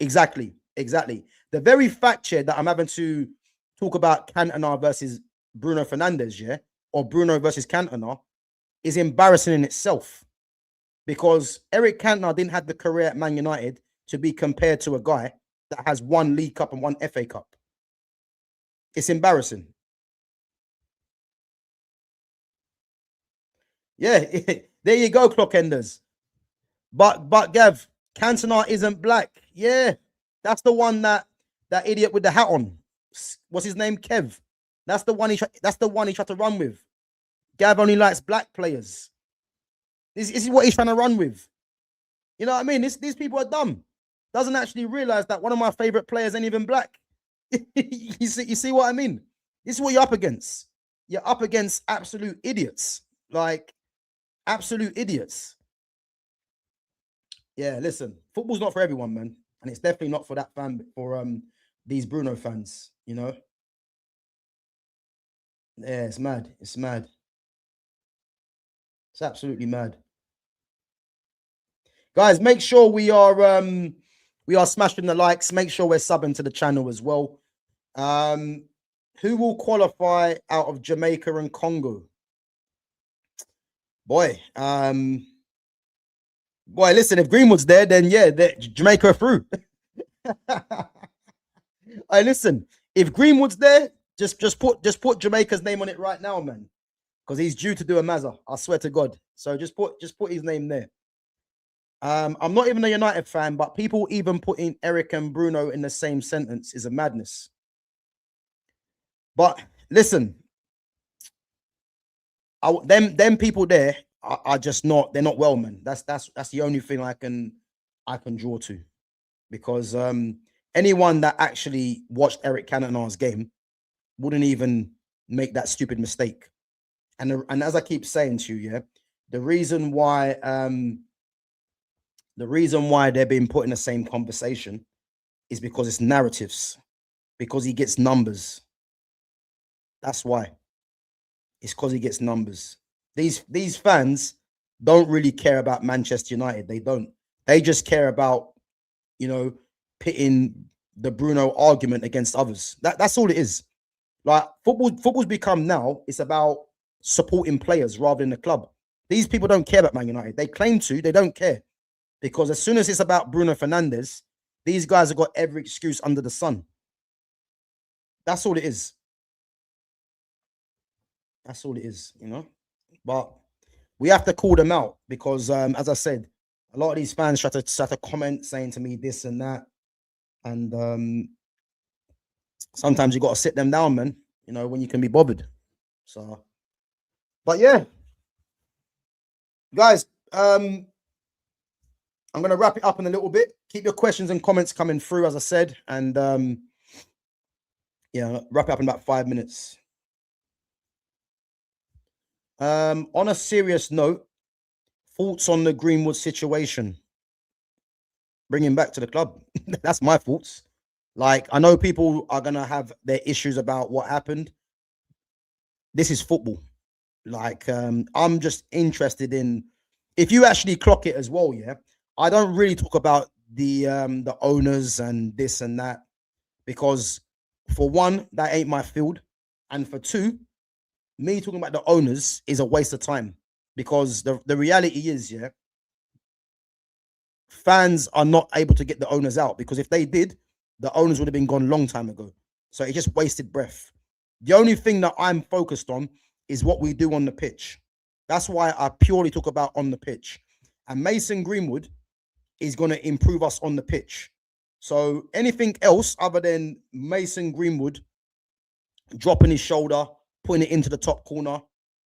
Exactly. The very fact here that I'm having to talk about Cantona versus Bruno Fernandes, or Bruno versus Cantona, is embarrassing in itself. Because Eric Cantona didn't have the career at Man United to be compared to a guy that has 1 League Cup and 1 FA Cup. It's embarrassing. Yeah, there you go, clock enders. But Gav, Cantona isn't black. Yeah, that's the one that idiot with the hat on. What's his name? Kev. That's the one he tried to run with. Gav only likes black players. This is what he's trying to run with. You know what I mean? These people are dumb. Doesn't actually realize that one of my favorite players ain't even black. you see what I mean? This is what you're up against. You're up against absolute idiots. Like, absolute idiots. Yeah, listen, football's not for everyone, man. And it's definitely not for that fan, for these Bruno fans, you know? Yeah, it's mad. It's mad. It's absolutely mad. Guys, make sure we are smashing the likes. Make sure we're subbing to the channel as well. Who will qualify out of Jamaica and Congo? Boy, listen, if Greenwood's there, then yeah, Jamaica are through. Hey, listen, if Greenwood's there, just put Jamaica's name on it right now, man, because he's due to do a mazza. I swear to God. So just put his name there. I'm not even a United fan, but people even putting Eric and Bruno in the same sentence is a madness. But listen, them people there are just not. They're not well, man. That's the only thing I can draw to, because anyone that actually watched Eric Cantona's game wouldn't even make that stupid mistake. And as I keep saying to you, yeah, the reason why they're being put in the same conversation is because it's narratives, because he gets numbers. That's why. It's because he gets numbers. These fans don't really care about Manchester United. They don't. They just care about, you know, pitting the Bruno argument against others. That's all it is. Like, football's become now, it's about supporting players rather than the club. These people don't care about Man United. They claim to, they don't care. Because as soon as it's about Bruno Fernandes, these guys have got every excuse under the sun. That's all it is. That's all it is, you know. But we have to call them out because, as I said, a lot of these fans try to comment saying to me this and that. And sometimes you got to sit them down, man, you know, when you can be bothered. So, but yeah, guys, I'm going to wrap it up in a little bit. Keep your questions and comments coming through, as I said. And yeah, wrap it up in about 5 minutes. On a serious note, thoughts on the Greenwood situation? Bring him back to the club. That's my thoughts. Like, I know people are going to have their issues about what happened. This is football. Like, I'm just interested in, if you actually clock it as well, yeah, I don't really talk about the owners and this and that, because for one, that ain't my field. And for two, me talking about the owners is a waste of time, because the reality is, yeah, fans are not able to get the owners out, because if they did, the owners would have been gone long time ago. So it just wasted breath. The only thing that I'm focused on is what we do on the pitch. That's why I purely talk about on the pitch. And Mason Greenwood is going to improve us on the pitch. So anything else other than Mason Greenwood dropping his shoulder, putting it into the top corner,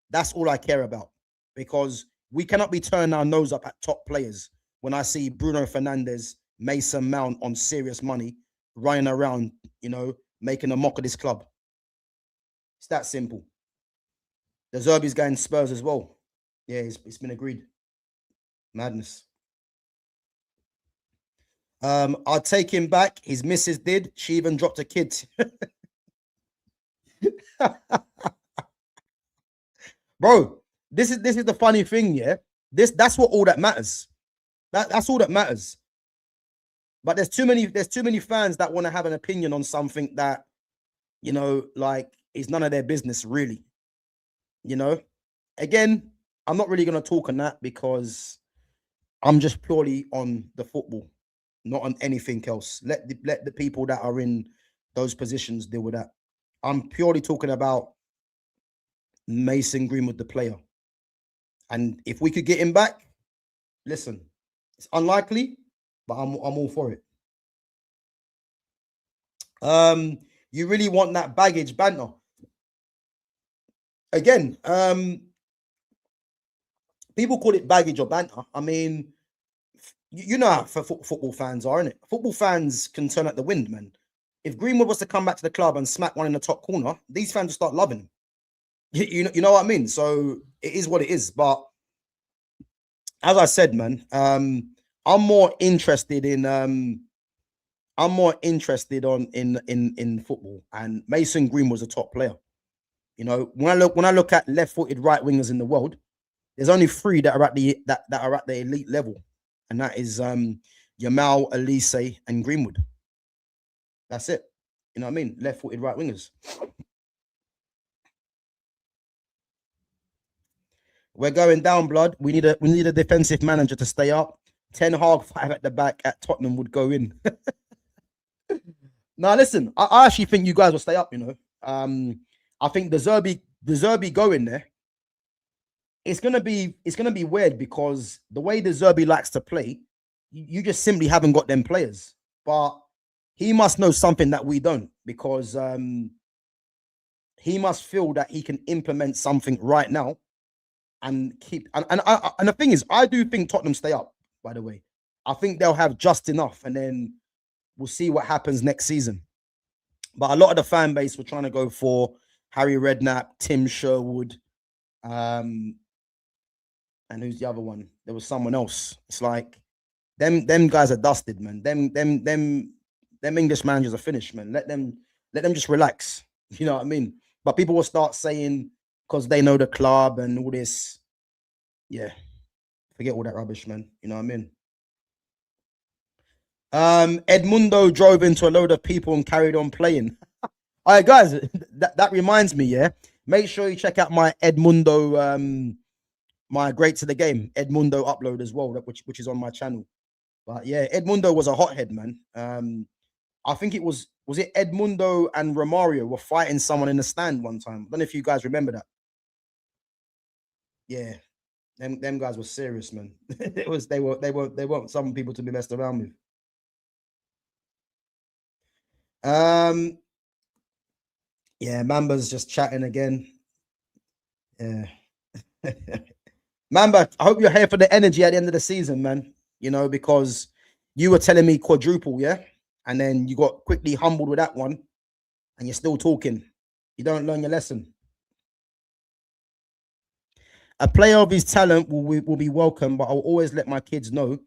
that's all I care about. Because we cannot be turning our nose up at top players when I see Bruno Fernandes, Mason Mount on serious money, running around, you know, making a mock of this club. It's that simple. The Zerbi's going Spurs as well. Yeah, it's been agreed. Madness. I'll take him back. His missus did. She even dropped a kid. Bro, this is the funny thing, yeah. That's what all that matters. That's all that matters. But there's too many fans that want to have an opinion on something that, you know, like, is none of their business, really. You know, again, I'm not really going to talk on that because I'm just purely on the football. not on anything else. Let the people that are in those positions deal with that. I'm purely talking about Mason Greenwood, the player. And if we could get him back, listen, it's unlikely, but I'm all for it. You really want that baggage banter. Again, people call it baggage or banter. I mean, you know how football fans are, innit? Football fans can turn out the wind, man. If Greenwood was to come back to the club and smack one in the top corner, these fans will start loving him. You know what I mean? So it is what it is. But as I said, man, I'm more interested in in football, and Mason Green was a top player. You know, when I look at left-footed right wingers in the world, there's only three that are at the elite level, and that is Yamal, Elise, and Greenwood. That's it. You know what I mean? Left-footed right wingers. We're going down, blood. We need a defensive manager to stay up. Ten Hag 5 at the back at Tottenham would go in. Now, listen, I actually think you guys will stay up. You know, I think the Zerbi going there. It's gonna be weird because the way the Zerbi likes to play, you just simply haven't got them players. But he must know something that we don't, because he must feel that he can implement something right now and keep. And the thing is, I do think Tottenham stay up. By the way, I think they'll have just enough, and then we'll see what happens next season. But a lot of the fan base were trying to go for Harry Redknapp, Tim Sherwood, and who's the other one? There was someone else. It's like them guys are dusted, man. Them English managers are finished, man. Let them just relax. You know what I mean? But people will start saying, because they know the club and all this. Yeah. Forget all that rubbish, man. You know what I mean? Edmundo drove into a load of people and carried on playing. All right, guys, that reminds me, yeah. Make sure you check out my Edmundo, my Great to the Game Edmundo upload as well, which is on my channel. But yeah, Edmundo was a hothead, man. I think it was it Edmundo and Romario were fighting someone in the stand one time. I don't know if you guys remember that. Yeah, them guys were serious, man. They weren't some people to be messed around with. Yeah, Mamba's just chatting again. Yeah. Mamba, I hope you're here for the energy at the end of the season, man. You know, because you were telling me quadruple, yeah? And then you got quickly humbled with that one, and you're still talking. You don't learn your lesson. A player of his talent will be welcome, but I'll always let my kids know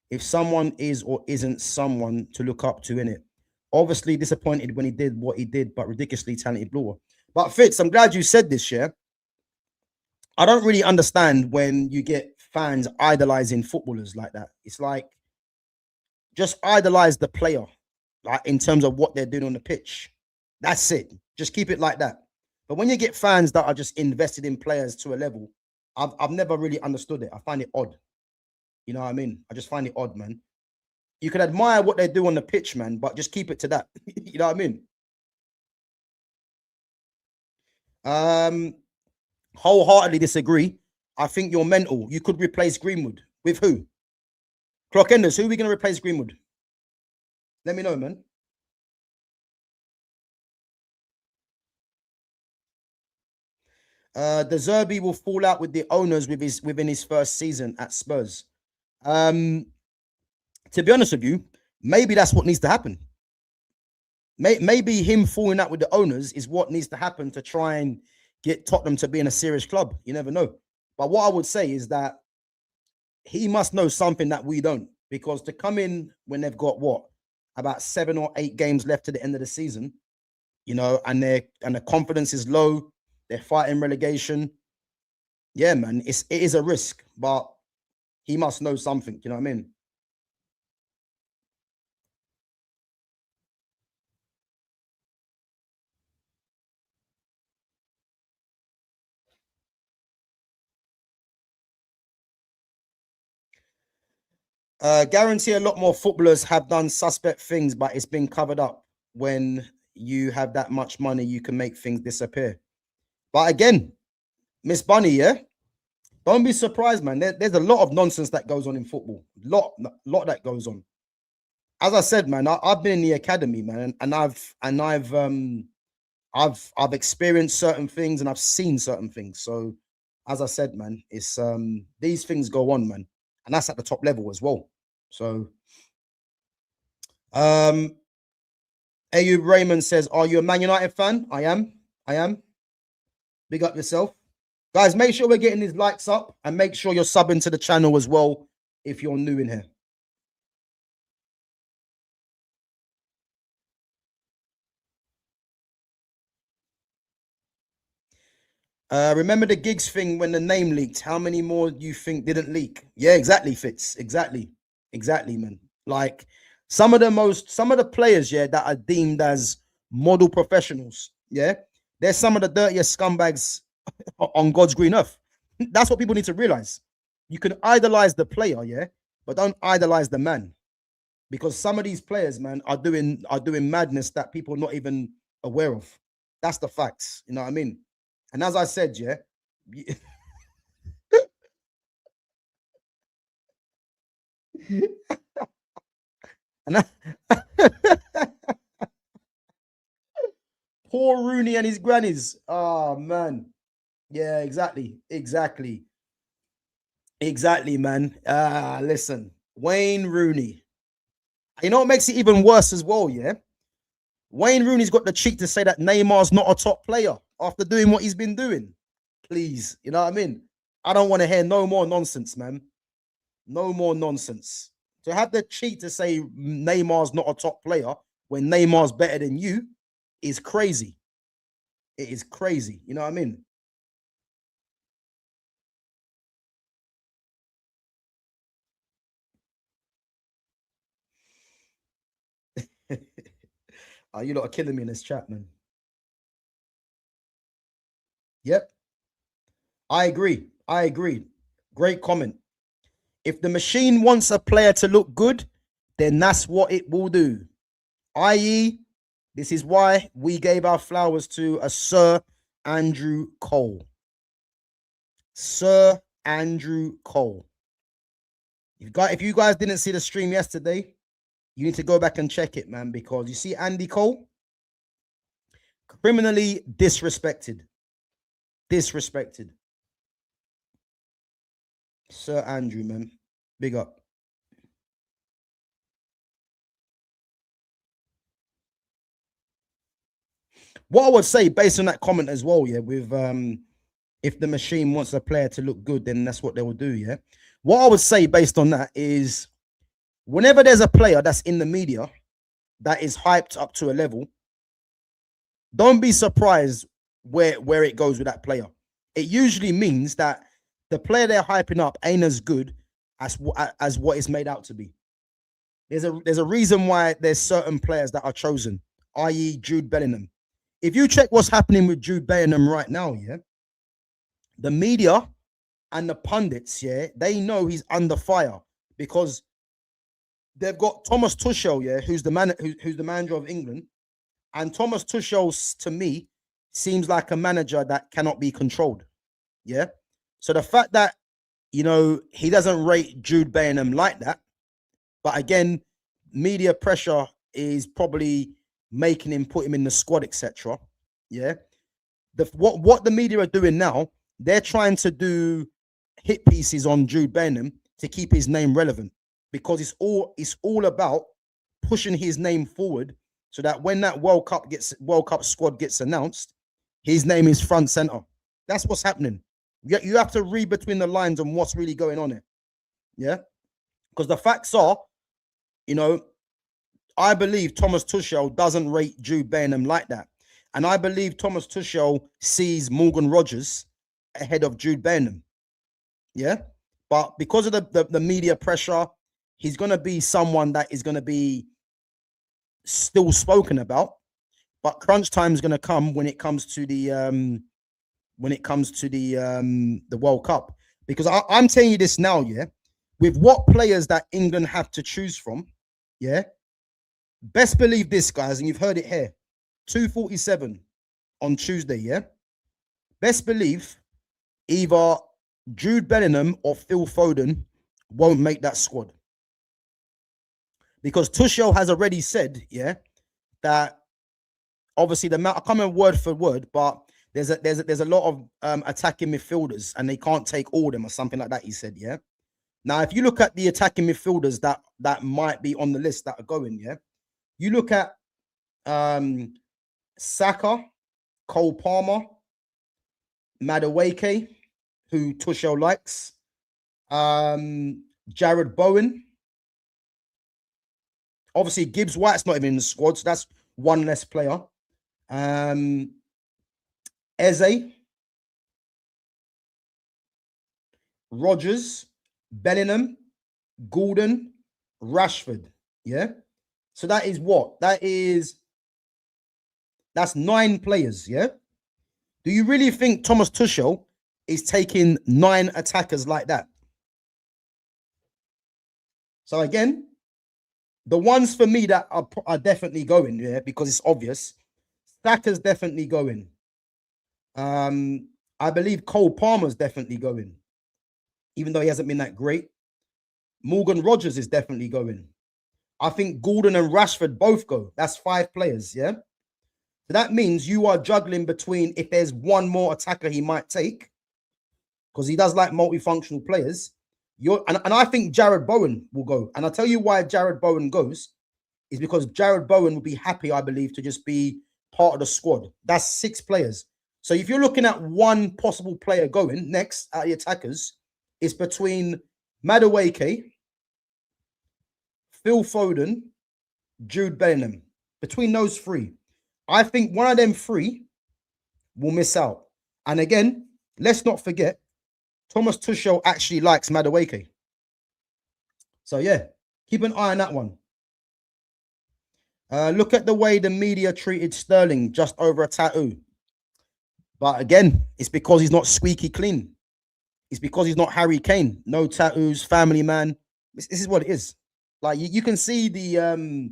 if someone is or isn't someone to look up to in it. Obviously disappointed when he did what he did, but ridiculously talented blower. But Fitz, I'm glad you said this, yeah? I don't really understand when you get fans idolizing footballers like that. It's like, just idolize the player, like in terms of what they're doing on the pitch. That's it. Just keep it like that. But when you get fans that are just invested in players to a level, I've never really understood it. I find it odd. You know what I mean? I just find it odd, man. You can admire what they do on the pitch, man, but just keep it to that. You know what I mean? Wholeheartedly disagree. I think you're mental. You could replace Greenwood. With who? Clock Enders, who are we going to replace Greenwood? Let me know, man. The Zerbi will fall out with the owners within his first season at Spurs. To be honest with you, maybe that's what needs to happen. Maybe him falling out with the owners is what needs to happen to try and get Tottenham to be in a serious club. You never know. But what I would say is that he must know something that we don't, because to come in when they've got what, about 7 or 8 games left to the end of the season, you know, and the confidence is low, they're fighting relegation. Yeah, man, it is a risk, but he must know something. You know what I mean? Guarantee a lot more footballers have done suspect things, but it's been covered up. When you have that much money, you can make things disappear. But again, Miss Bunny, yeah, don't be surprised, man. There's a lot of nonsense that goes on in football. Lot that goes on. As I said, man, I've been in the academy, man, and I've experienced certain things and I've seen certain things. So, as I said, man, it's these things go on, man, and that's at the top level as well. So, Ayub Raymond says, "Are you a Man United fan?" I am. Big up yourself, guys. Make sure we're getting these likes up, and make sure you're subbing to the channel as well if you're new in here. Remember the gigs thing when the name leaked? How many more you think didn't leak? Yeah, exactly, Fitz. Exactly, man. Like some of the players, yeah, that are deemed as model professionals, yeah, they're some of the dirtiest scumbags on God's green earth. That's what people need to realize. You can idolize the player, yeah, but don't idolize the man, because some of these players, man, are doing madness that people are not even aware of. That's the facts. You know what I mean? And as I said, yeah, and poor Rooney and his grannies. Oh man, yeah, exactly, man. Listen, Wayne Rooney. You know what makes it even worse as well? Yeah, Wayne Rooney's got the cheek to say that Neymar's not a top player after doing what he's been doing. Please, you know what I mean? I don't want to hear no more nonsense, man. No more nonsense. To have the cheek to say Neymar's not a top player when Neymar's better than you is crazy. It is crazy. You know what I mean? Oh, you lot are killing me in this chat, man. Yep. I agree. Great comment. If the machine wants a player to look good, then that's what it will do. I.e., this is why we gave our flowers to a Sir Andrew Cole. Sir Andrew Cole. If you guys didn't see the stream yesterday, you need to go back and check it, man, because you see Andy Cole, criminally disrespected. Sir Andrew, man. Big up. What I would say based on that comment as well, yeah, with if the machine wants a player to look good, then that's what they will do, yeah. What I would say based on that is whenever there's a player that's in the media that is hyped up to a level, don't be surprised where it goes with that player. It usually means that the player they're hyping up ain't as good as what it's made out to be. There's a reason why there's certain players that are chosen, i.e. Jude Bellingham. If you check what's happening with Jude Bellingham right now, yeah, the media and the pundits, yeah, they know he's under fire because they've got Thomas Tuchel, yeah, who's the manager of England, and Thomas Tuchel, to me, seems like a manager that cannot be controlled. Yeah. So the fact that, you know, he doesn't rate Jude Bellingham like that, but again, media pressure is probably making him put him in the squad, etc. Yeah. What the media are doing now, they're trying to do hit pieces on Jude Bellingham to keep his name relevant, because it's all about pushing his name forward so that when that World Cup squad gets announced, his name is front center. That's what's happening. You have to read between the lines on what's really going on here. Yeah. Because the facts are, you know, I believe Thomas Tuchel doesn't rate Jude Bellingham like that. And I believe Thomas Tuchel sees Morgan Rogers ahead of Jude Bellingham. Yeah. But because of the media pressure, he's going to be someone that is going to be still spoken about. But crunch time is going to come when it comes to the World Cup. Because I'm telling you this now, yeah. with what players that England have to choose from, yeah, best believe this, guys, and you've heard it here, 2:47 on Tuesday, yeah? Best believe either Jude Bellingham or Phil Foden won't make that squad. Because Tuchel has already said, yeah, that obviously I can't remember word for word, but there's a lot of attacking midfielders and they can't take all of them or something like that, he said, yeah? Now, if you look at the attacking midfielders that might be on the list that are going, yeah, you look at Saka, Cole Palmer, Madueke, who Tuchel likes, Jared Bowen. Obviously, Gibbs White's not even in the squad, so that's one less player. Eze, Rodgers, Bellingham, Gordon, Rashford. Yeah. So that is what? That's 9 players. Yeah. Do you really think Thomas Tuchel is taking 9 attackers like that? So again, the ones for me that are definitely going, yeah, because it's obvious. Saka's definitely going. I believe Cole Palmer's definitely going, even though he hasn't been that great. Morgan Rogers is definitely going. I think Gordon and Rashford both go. That's 5 players, yeah? So that means you are juggling between, if there's one more attacker he might take, because he does like multifunctional players. And I think Jared Bowen will go. And I'll tell you why Jared Bowen goes, is because Jared Bowen will be happy, I believe, to just be part of the squad. That's 6 players. So if you're looking at one possible player going next at the attackers, it's between Madueke, Phil Foden, Jude Bellingham. Between those 3. I think one of them 3 will miss out. And again, let's not forget, Thomas Tuchel actually likes Madueke. So yeah, keep an eye on that one. Look at the way the media treated Sterling just over a tattoo. But again, it's because he's not squeaky clean. It's because he's not Harry Kane. No tattoos, family man. This is what it is. Like you can see the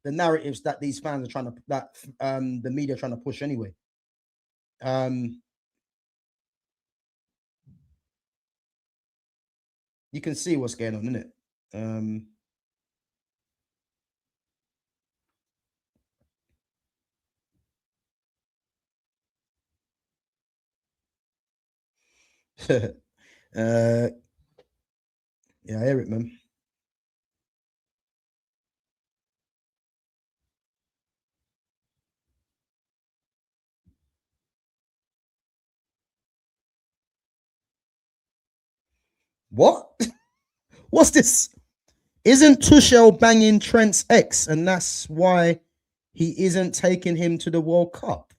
narratives that these fans are trying to, the media are trying to push anyway. You can see what's going on, innit? Yeah, I hear it, man. What? What's this? Isn't Tuchel banging Trent's ex, and that's why he isn't taking him to the World Cup?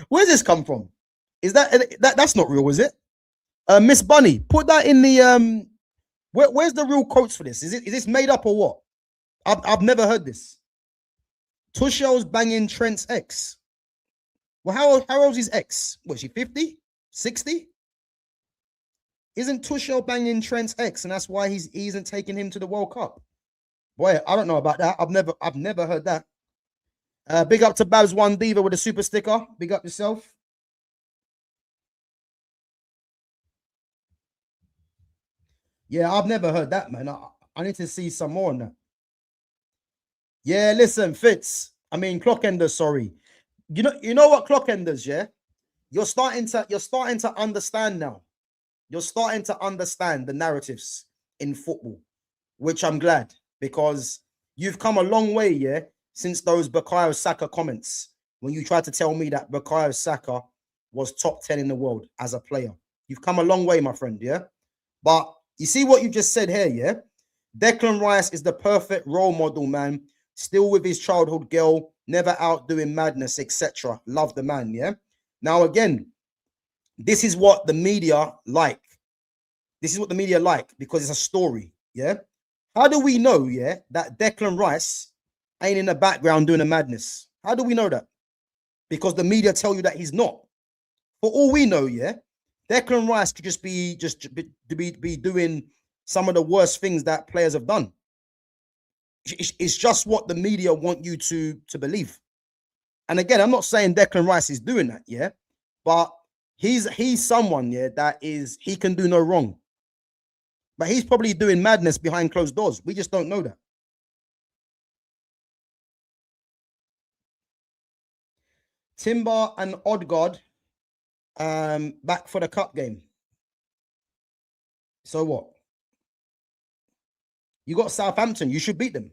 Where's this come from? Is that's not real, is it? Miss Bunny, put that in the where's the real quotes for this? Is this made up or what? I've never heard this. Tuchel's banging Trent's ex. Well, how old's his ex? Was she 50? 60? Isn't Tuchel banging Trent's ex, and that's why he isn't taking him to the World Cup? Boy, I don't know about that. I've never heard that. Big up to Babs One Diva with a super sticker. Big up yourself. Yeah, I've never heard that, man. I need to see some more on that. Yeah, listen, Fitz. I mean, Clockenders, sorry. You know what, Clockenders, yeah? You're starting to understand now. You're starting to understand the narratives in football, which I'm glad, because you've come a long way, yeah, since those Bukayo Saka comments, when you tried to tell me that Bukayo Saka was top 10 in the world as a player. You've come a long way, my friend, yeah? But you see what you just said here, yeah? Declan Rice is the perfect role model, man. Still with his childhood girl, never out doing madness, etc. Love the man, yeah? Now, again, this is what the media like. This is what the media like, because it's a story, yeah? How do we know, yeah, that Declan Rice ain't in the background doing a madness? How do we know that? Because the media tell you that he's not. For all we know, yeah, Declan Rice could just be doing some of the worst things that players have done. It's just what the media want you to believe. And again, I'm not saying Declan Rice is doing that, yeah, but he's someone, yeah, he can do no wrong. But he's probably doing madness behind closed doors. We just don't know that. Timber and Odegaard back for the cup game. So what? You got Southampton. You should beat them.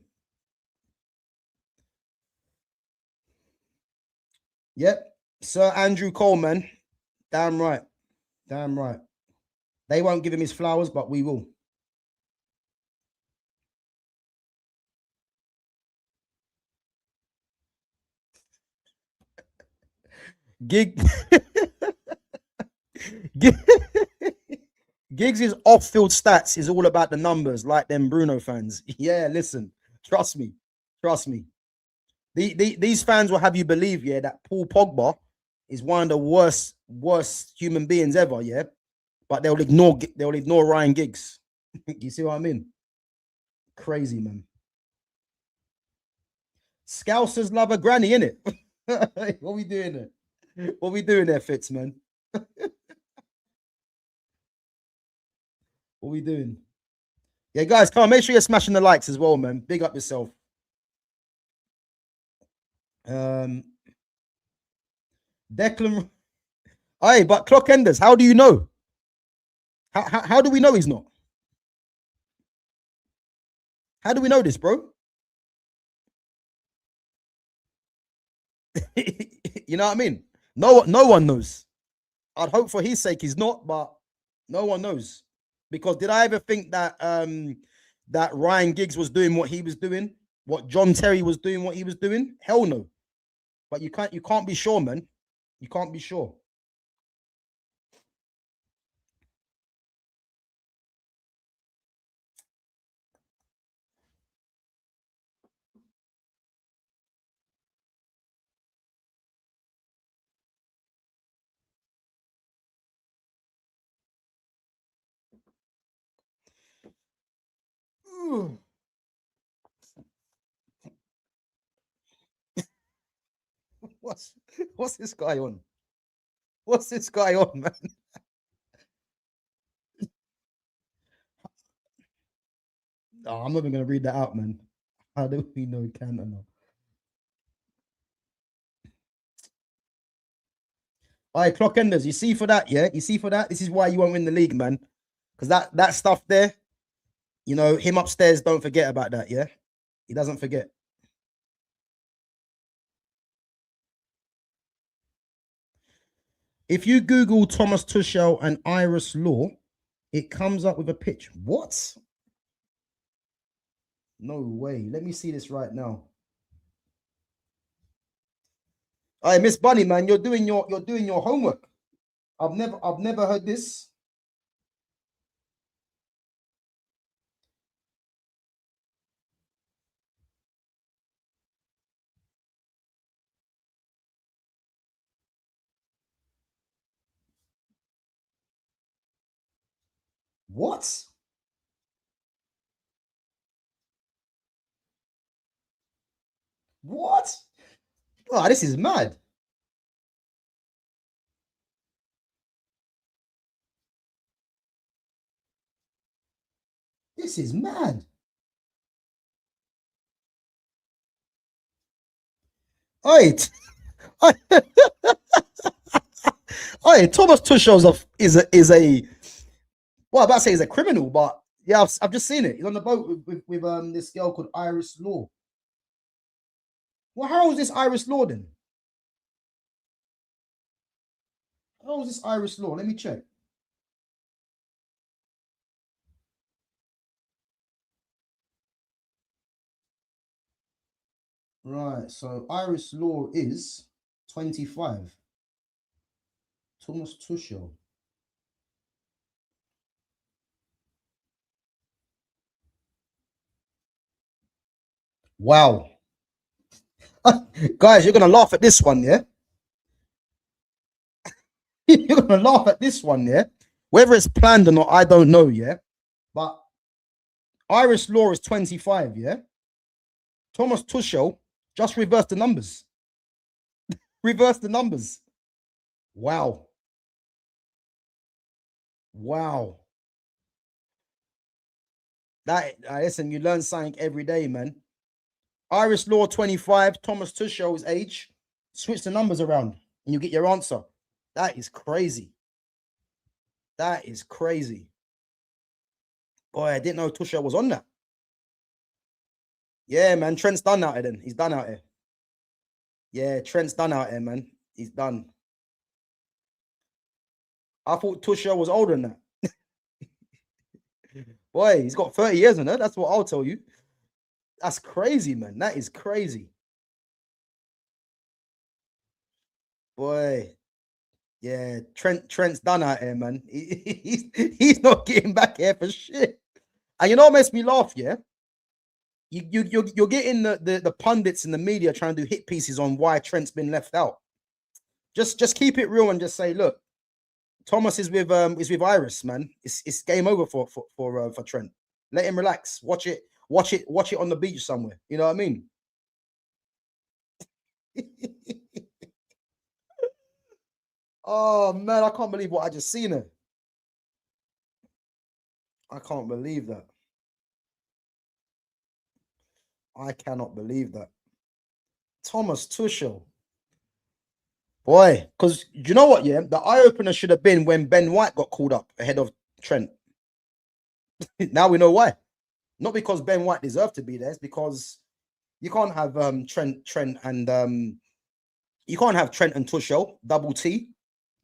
Yep. Sir Andrew Coleman. Damn right. Damn right. They won't give him his flowers, but we will. Giggs' off-field stats is all about the numbers, like them Bruno fans. Yeah, listen, trust me. These fans will have you believe, yeah, that Paul Pogba is one of the worst human beings ever, yeah. But they'll ignore Ryan Giggs. You see what I mean? Crazy, man. Scousers love a granny, innit? What we doing there? What we doing there, Fitz, man? What we doing? Yeah, guys, come on, make sure you're smashing the likes as well, man. Big up yourself. Declan. Aye, but Clock Enders, how do you know? How do we know he's not? How do we know this, bro? You know what I mean? No one knows. I'd hope for his sake he's not, but no one knows. Because did I ever think that that Ryan Giggs was doing what he was doing? What John Terry was doing what he was doing? Hell no. But you can't be sure, man. You can't be sure. What's this guy on? What's this guy on, man? Oh, I'm not even gonna read that out, man. How do we know Cantona? All right, Clock Enders, you see for that, yeah? You see for that? This is why you won't win the league, man. Because that stuff there, you know, him upstairs, don't forget about that, yeah? He doesn't forget. If you Google Thomas Tuchel and Iris Law, it comes up with a pitch. What? No way. Let me see this right now. All right, Miss Bunny, man, you're doing your homework. I've never heard this. What? What? Oh, this is mad. This is mad. All right. All right, Thomas Tuchel is a well, I'm about to say he's a criminal, but yeah, I've just seen it. He's on the boat with this girl called Iris Law. Well, how is this Iris Law then? How is this Iris Law? Let me check. Right, so Iris Law is 25. Thomas Tuchel. Wow. Guys, you're going to laugh at this one, yeah? You're gonna laugh at this one, yeah. Whether it's planned or not, I don't know, yeah. But Irish law is 25, yeah. Thomas Tuchel just reversed the numbers. Reverse the numbers. Wow. Wow. That listen, you learn something every day, man. Irish law 25, Thomas Tuchel's age. Switch the numbers around and you get your answer. That is crazy. That is crazy. Boy, I didn't know Tuchel was on that. Yeah, man. Trent's done out here then. He's done out here. Yeah, Trent's done out here, man. He's done. I thought Tuchel was older than that. Boy, he's got 30 years on it. That's what I'll tell you. That's crazy, man. That is crazy. Boy. Yeah, Trent's done out here, man. He's not getting back here for shit. And you know what makes me laugh, yeah? You're getting the pundits in the media trying to do hit pieces on why Trent's been left out. Just keep it real and just say, look, Thomas is with Iris, man. It's game over for Trent. Let him relax. Watch it on the beach somewhere. You know what I mean? Oh man, I can't believe what I just seen it. I can't believe that. I cannot believe that. Thomas Tuchel. Boy, because you know what, yeah? The eye-opener should have been when Ben White got called up ahead of Trent. Now we know why. Not because Ben White deserved to be there, it's because you can't have Trent and you can't have Trent and Tuchel, double T,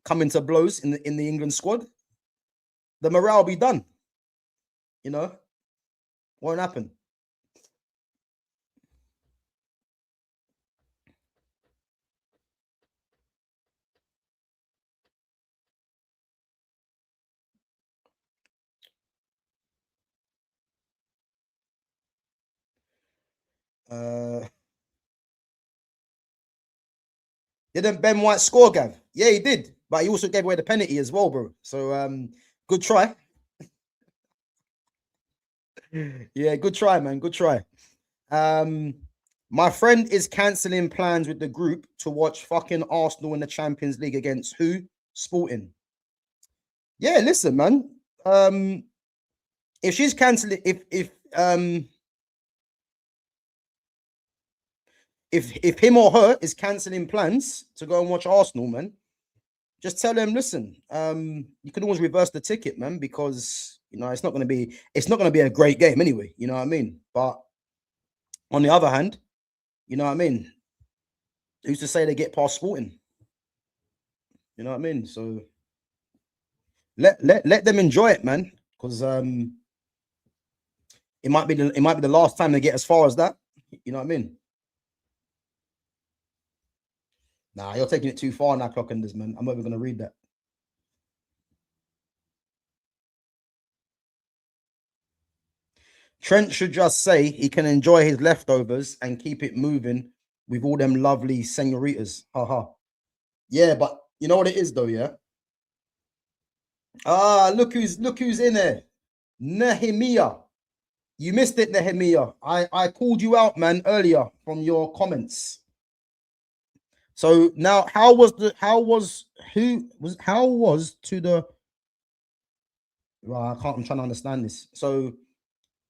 coming to blows in the England squad. The morale will be done. You know, won't happen. Didn't Ben White score, Gav? Yeah, he did, but he also gave away the penalty as well, bro. So good try. Yeah, good try, man. Good try. My friend is cancelling plans with the group to watch fucking Arsenal in the Champions League against who? Sporting. Yeah, listen, man. If she's cancelling, if him or her is cancelling plans to go and watch Arsenal, man, just tell them, listen, you can always reverse the ticket, man, because you know it's not going to be a great game anyway. You know what I mean? But on the other hand, you know what I mean? Who's to say they get past Sporting? You know what I mean? So let them enjoy it, man, because it might be the last time they get as far as that. You know what I mean? Nah, you're taking it too far now, Clockenders, man. I'm not even going to read that. Trent should just say he can enjoy his leftovers and keep it moving with all them lovely senoritas. Haha. Yeah, but you know what it is though, yeah? Look who's in there. Nehemiah. You missed it, Nehemiah. I called you out, man, earlier from your comments. So now how was to the right, I'm trying to understand this. So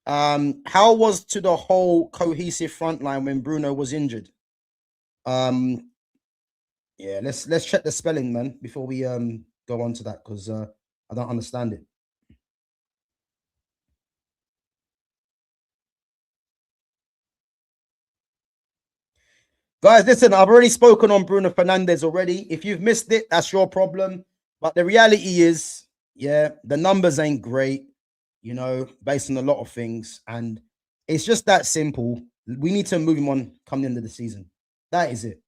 how was to the whole cohesive front line when Bruno was injured? Yeah, let's check the spelling, man, before we go on to that, because I don't understand it. Guys, listen, I've already spoken on Bruno Fernandes already. If you've missed it, that's your problem. But the reality is, yeah, the numbers ain't great, you know, based on a lot of things. And it's just that simple. We need to move him on come the end of the season. That is it.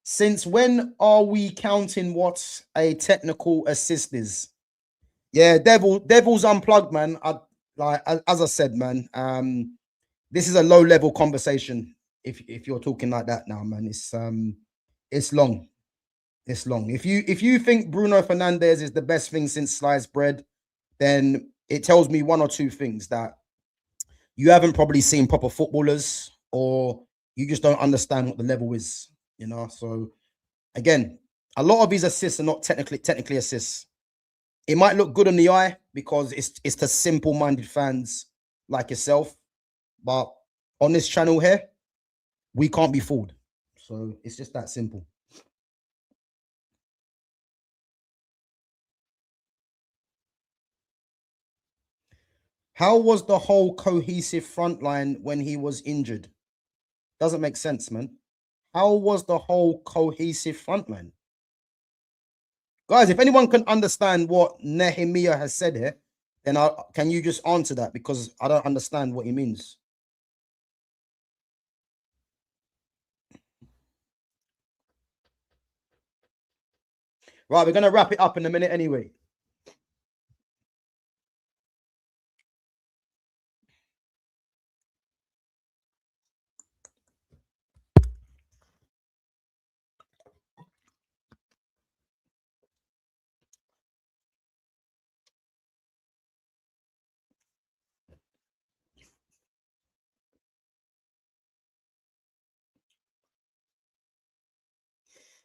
Since when are we counting what a technical assist is? Yeah, Devil's unplugged, man. like as I said, man, this is a low level conversation. If you're talking like that now, man, it's long. It's long. If you think Bruno Fernandes is the best thing since sliced bread, then it tells me one or two things: that you haven't probably seen proper footballers, or you just don't understand what the level is. You know. So again, a lot of his assists are not technically assists. It might look good on the eye because it's to simple-minded fans like yourself, but on this channel here, we can't be fooled. So it's just that simple. How was the whole cohesive front line when he was injured? Doesn't make sense, man. How was the whole cohesive front line? Guys, if anyone can understand what Nehemiah has said here, then can you just answer that? Because I don't understand what he means. Right, we're going to wrap it up in a minute anyway.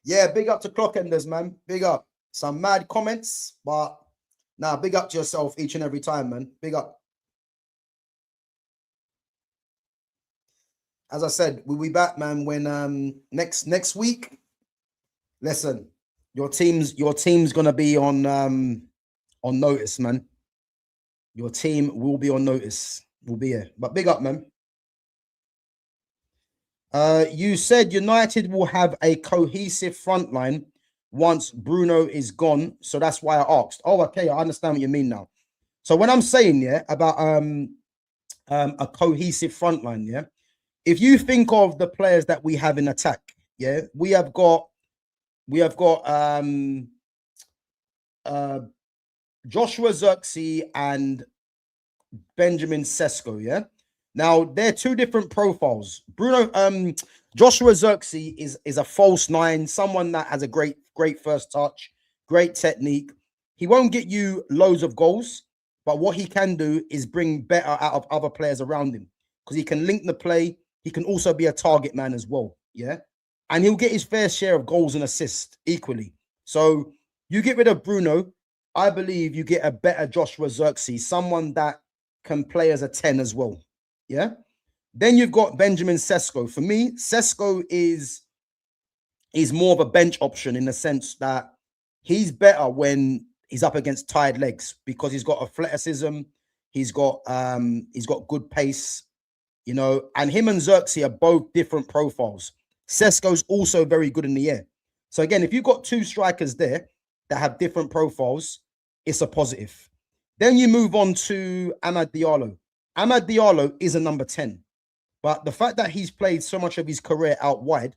Yeah, big up to Clock Enders, man. Big up. Some mad comments, but nah, big up to yourself each and every time, man. Big up. As I said, we'll be back, man, when next week. Listen, your team's gonna be on notice, man. Your team will be on notice. We'll be here. But big up, man. You said United will have a cohesive front line once Bruno is gone. So that's why I asked. Oh, okay. I understand what you mean now. So when I'm saying, yeah, about a cohesive front line, yeah, if you think of the players that we have in attack, yeah, we have got Joshua Zirkzee and Benjamin Sesko, yeah. Now they're two different profiles. Joshua Zirkzee is a false nine, someone that has a great first touch, great technique. He won't get you loads of goals, but what he can do is bring better out of other players around him because he can link the play. He can also be a target man as well, yeah. And he'll get his fair share of goals and assists equally. So you get rid of Bruno, I believe you get a better Joshua Zirkzee, someone that can play as a 10 as well. Yeah. Then you've got Benjamin Sesko. For me, Sesko is more of a bench option in the sense that he's better when he's up against tired legs because he's got athleticism, he's got good pace, you know, and him and Zirkzee are both different profiles. Sesko's also very good in the air. So again, if you've got two strikers there that have different profiles, it's a positive. Then you move on to Amad Diallo. Amad Diallo is a number 10, but the fact that he's played so much of his career out wide,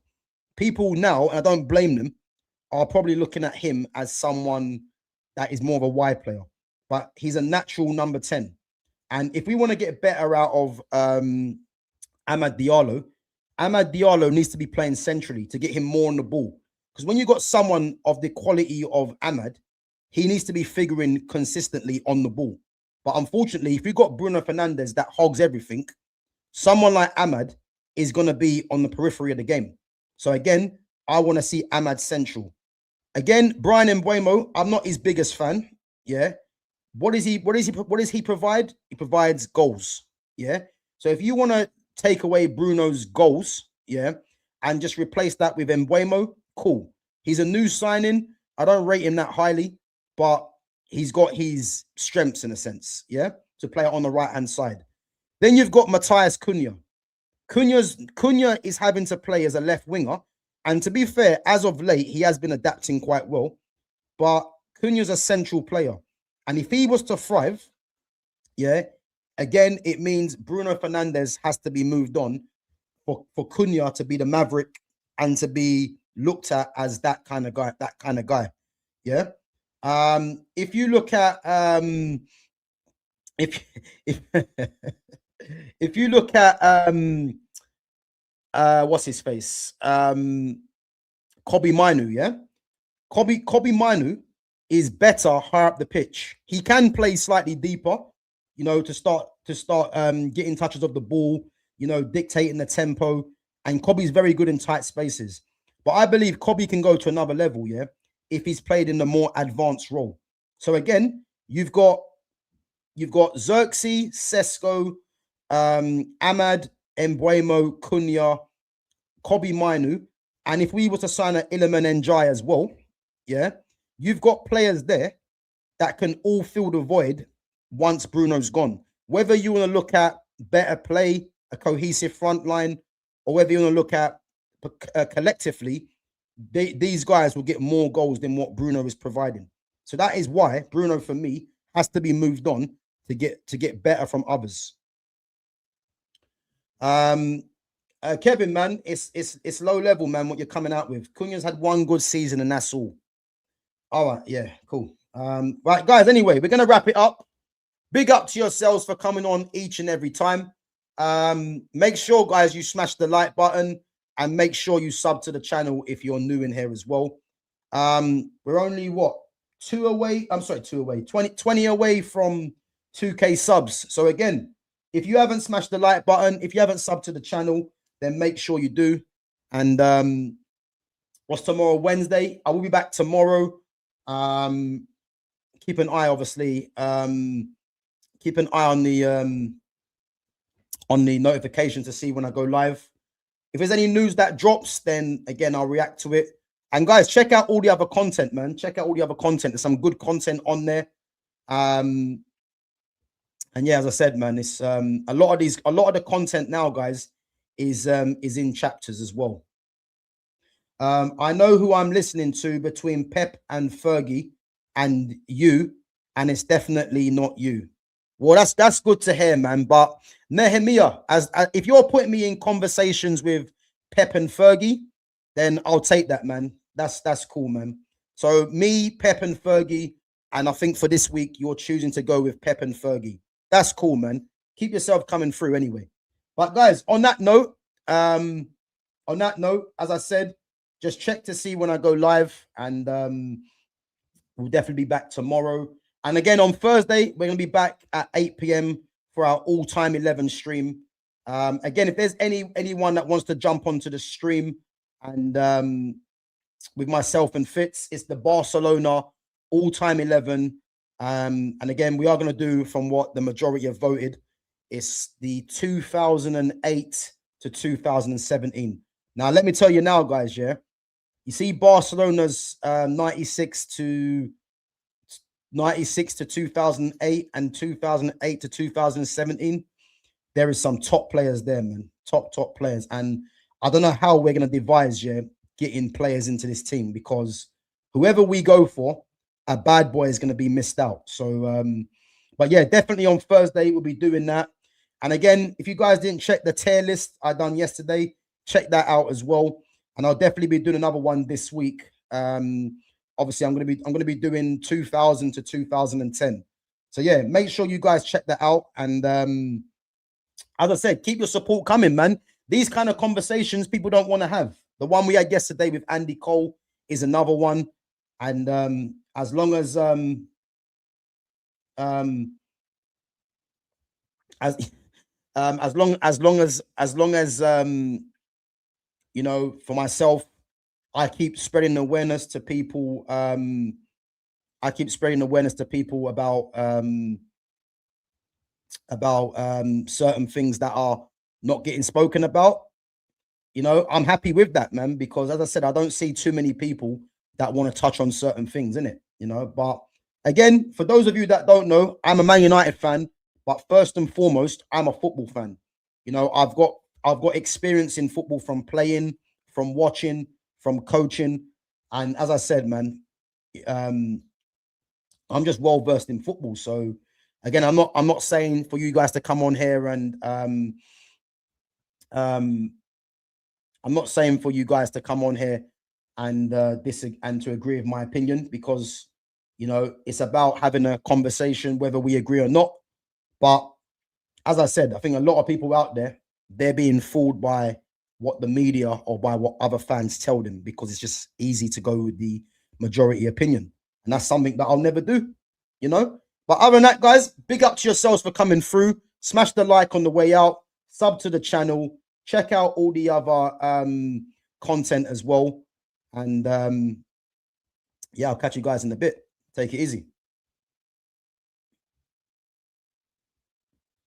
people now, and I don't blame them, are probably looking at him as someone that is more of a wide player, but he's a natural number 10. And if we want to get better out of Amad Diallo needs to be playing centrally to get him more on the ball. Because when you got someone of the quality of Amad, he needs to be figuring consistently on the ball. But unfortunately, if you've got Bruno Fernandes that hogs everything, someone like Amad is going to be on the periphery of the game. So again, I want to see Amad central. Again, Brian Mbeumo, I'm not his biggest fan. Yeah. What does he provide? He provides goals. Yeah. So if you want to take away Bruno's goals, yeah, and just replace that with Mbeumo, cool. He's a new signing. I don't rate him that highly, but he's got his strengths in a sense, yeah, to play on the right-hand side. Then you've got Matthias Cunha. Cunha is having to play as a left winger. And to be fair, as of late, he has been adapting quite well. But Cunha's a central player. And if he was to thrive, yeah, again, it means Bruno Fernandes has to be moved on for Cunha to be the maverick and to be looked at as that kind of guy, yeah. If you look at if if if you look at what's his face? Kobe Minu, yeah? Kobe Minu is better higher up the pitch. He can play slightly deeper, you know, to start getting touches of the ball, you know, dictating the tempo. And Kobe's very good in tight spaces. But I believe Kobe can go to another level, yeah, if he's played in the more advanced role. So again, you've got Xerxes, Sesko, Ahmad, Embuemo, Cunha, Kobe Minu. And if we were to sign an Iliman Njai as well, yeah, you've got players there that can all fill the void once Bruno's gone. Whether you want to look at better play, a cohesive front line, or whether you want to look at collectively, these guys will get more goals than what Bruno is providing. So that is why Bruno, for me, has to be moved on to get better from others. Kevin, man, it's low level, man, what you're coming out with. Cunha's had one good season and that's all. All right, yeah, cool. Right, guys, anyway, we're going to wrap it up. Big up to yourselves for coming on each and every time. Make sure, guys, you smash the like button and make sure you sub to the channel if you're new in here as well. We're only, what, 20 away from 2K subs. So again, if you haven't smashed the like button, if you haven't subbed to the channel, then make sure you do. And what's tomorrow? Wednesday. I will be back tomorrow. Keep an eye, obviously. Keep an eye on the notification to see when I go live. If there's any news that drops, then again I'll react to it. And guys, check out all the other content, man. Check out all the other content. There's some good content on there. And yeah, as I said, man, it's a lot of the content now, guys, is in chapters as well. I know who I'm listening to between Pep and Fergie and you, and it's definitely not you. Well, that's good to hear, man. But Nehemiah, as if you're putting me in conversations with Pep and Fergie, then I'll take that, man. That's cool, man. So me, Pep and Fergie, and I think for this week you're choosing to go with Pep and Fergie. That's cool, man. Keep yourself coming through anyway. But guys, on that note, as I said, just check to see when I go live, and we'll definitely be back tomorrow. And again, on Thursday, we're going to be back at 8 p.m. for our all-time 11 stream. Again, if there's anyone that wants to jump onto the stream and with myself and Fitz, it's the Barcelona all-time 11. And again, we are going to do from what the majority have voted. It's the 2008 to 2017. Now, let me tell you now, guys, yeah, you see Barcelona's 96 to 2008 and 2008 to 2017. There is some top players there, man. Top players. And I don't know how we're going to devise, yeah, getting players into this team, because whoever we go for, a bad boy is going to be missed out. So, but yeah, definitely on Thursday, we'll be doing that. And again, if you guys didn't check the tier list I done yesterday, check that out as well. And I'll definitely be doing another one this week. Obviously, I'm gonna be doing 2000 to 2010. So yeah, make sure you guys check that out. And as I said, keep your support coming, man. These kind of conversations people don't want to have. The one we had yesterday with Andy Cole is another one. And as long as you know, for myself, I keep spreading awareness to people. I keep spreading awareness to people about certain things that are not getting spoken about. You know, I'm happy with that, man, because as I said, I don't see too many people that want to touch on certain things, innit? You know, but again, for those of you that don't know, I'm a Man United fan, but first and foremost, I'm a football fan. You know, I've got experience in football from playing, from watching, from coaching. And as I said, man, I'm just well versed in football. So again, I'm not saying for you guys to come on here and I'm not saying for you guys to come on here and to agree with my opinion, because you know, it's about having a conversation whether we agree or not. But as I said, I think a lot of people out there, they're being fooled by what the media or by what other fans tell them, because it's just easy to go with the majority opinion. And that's something that I'll never do, you know? But other than that, guys, big up to yourselves for coming through. Smash the like on the way out, sub to the channel, check out all the other content as well. And yeah, I'll catch you guys in a bit. Take it easy.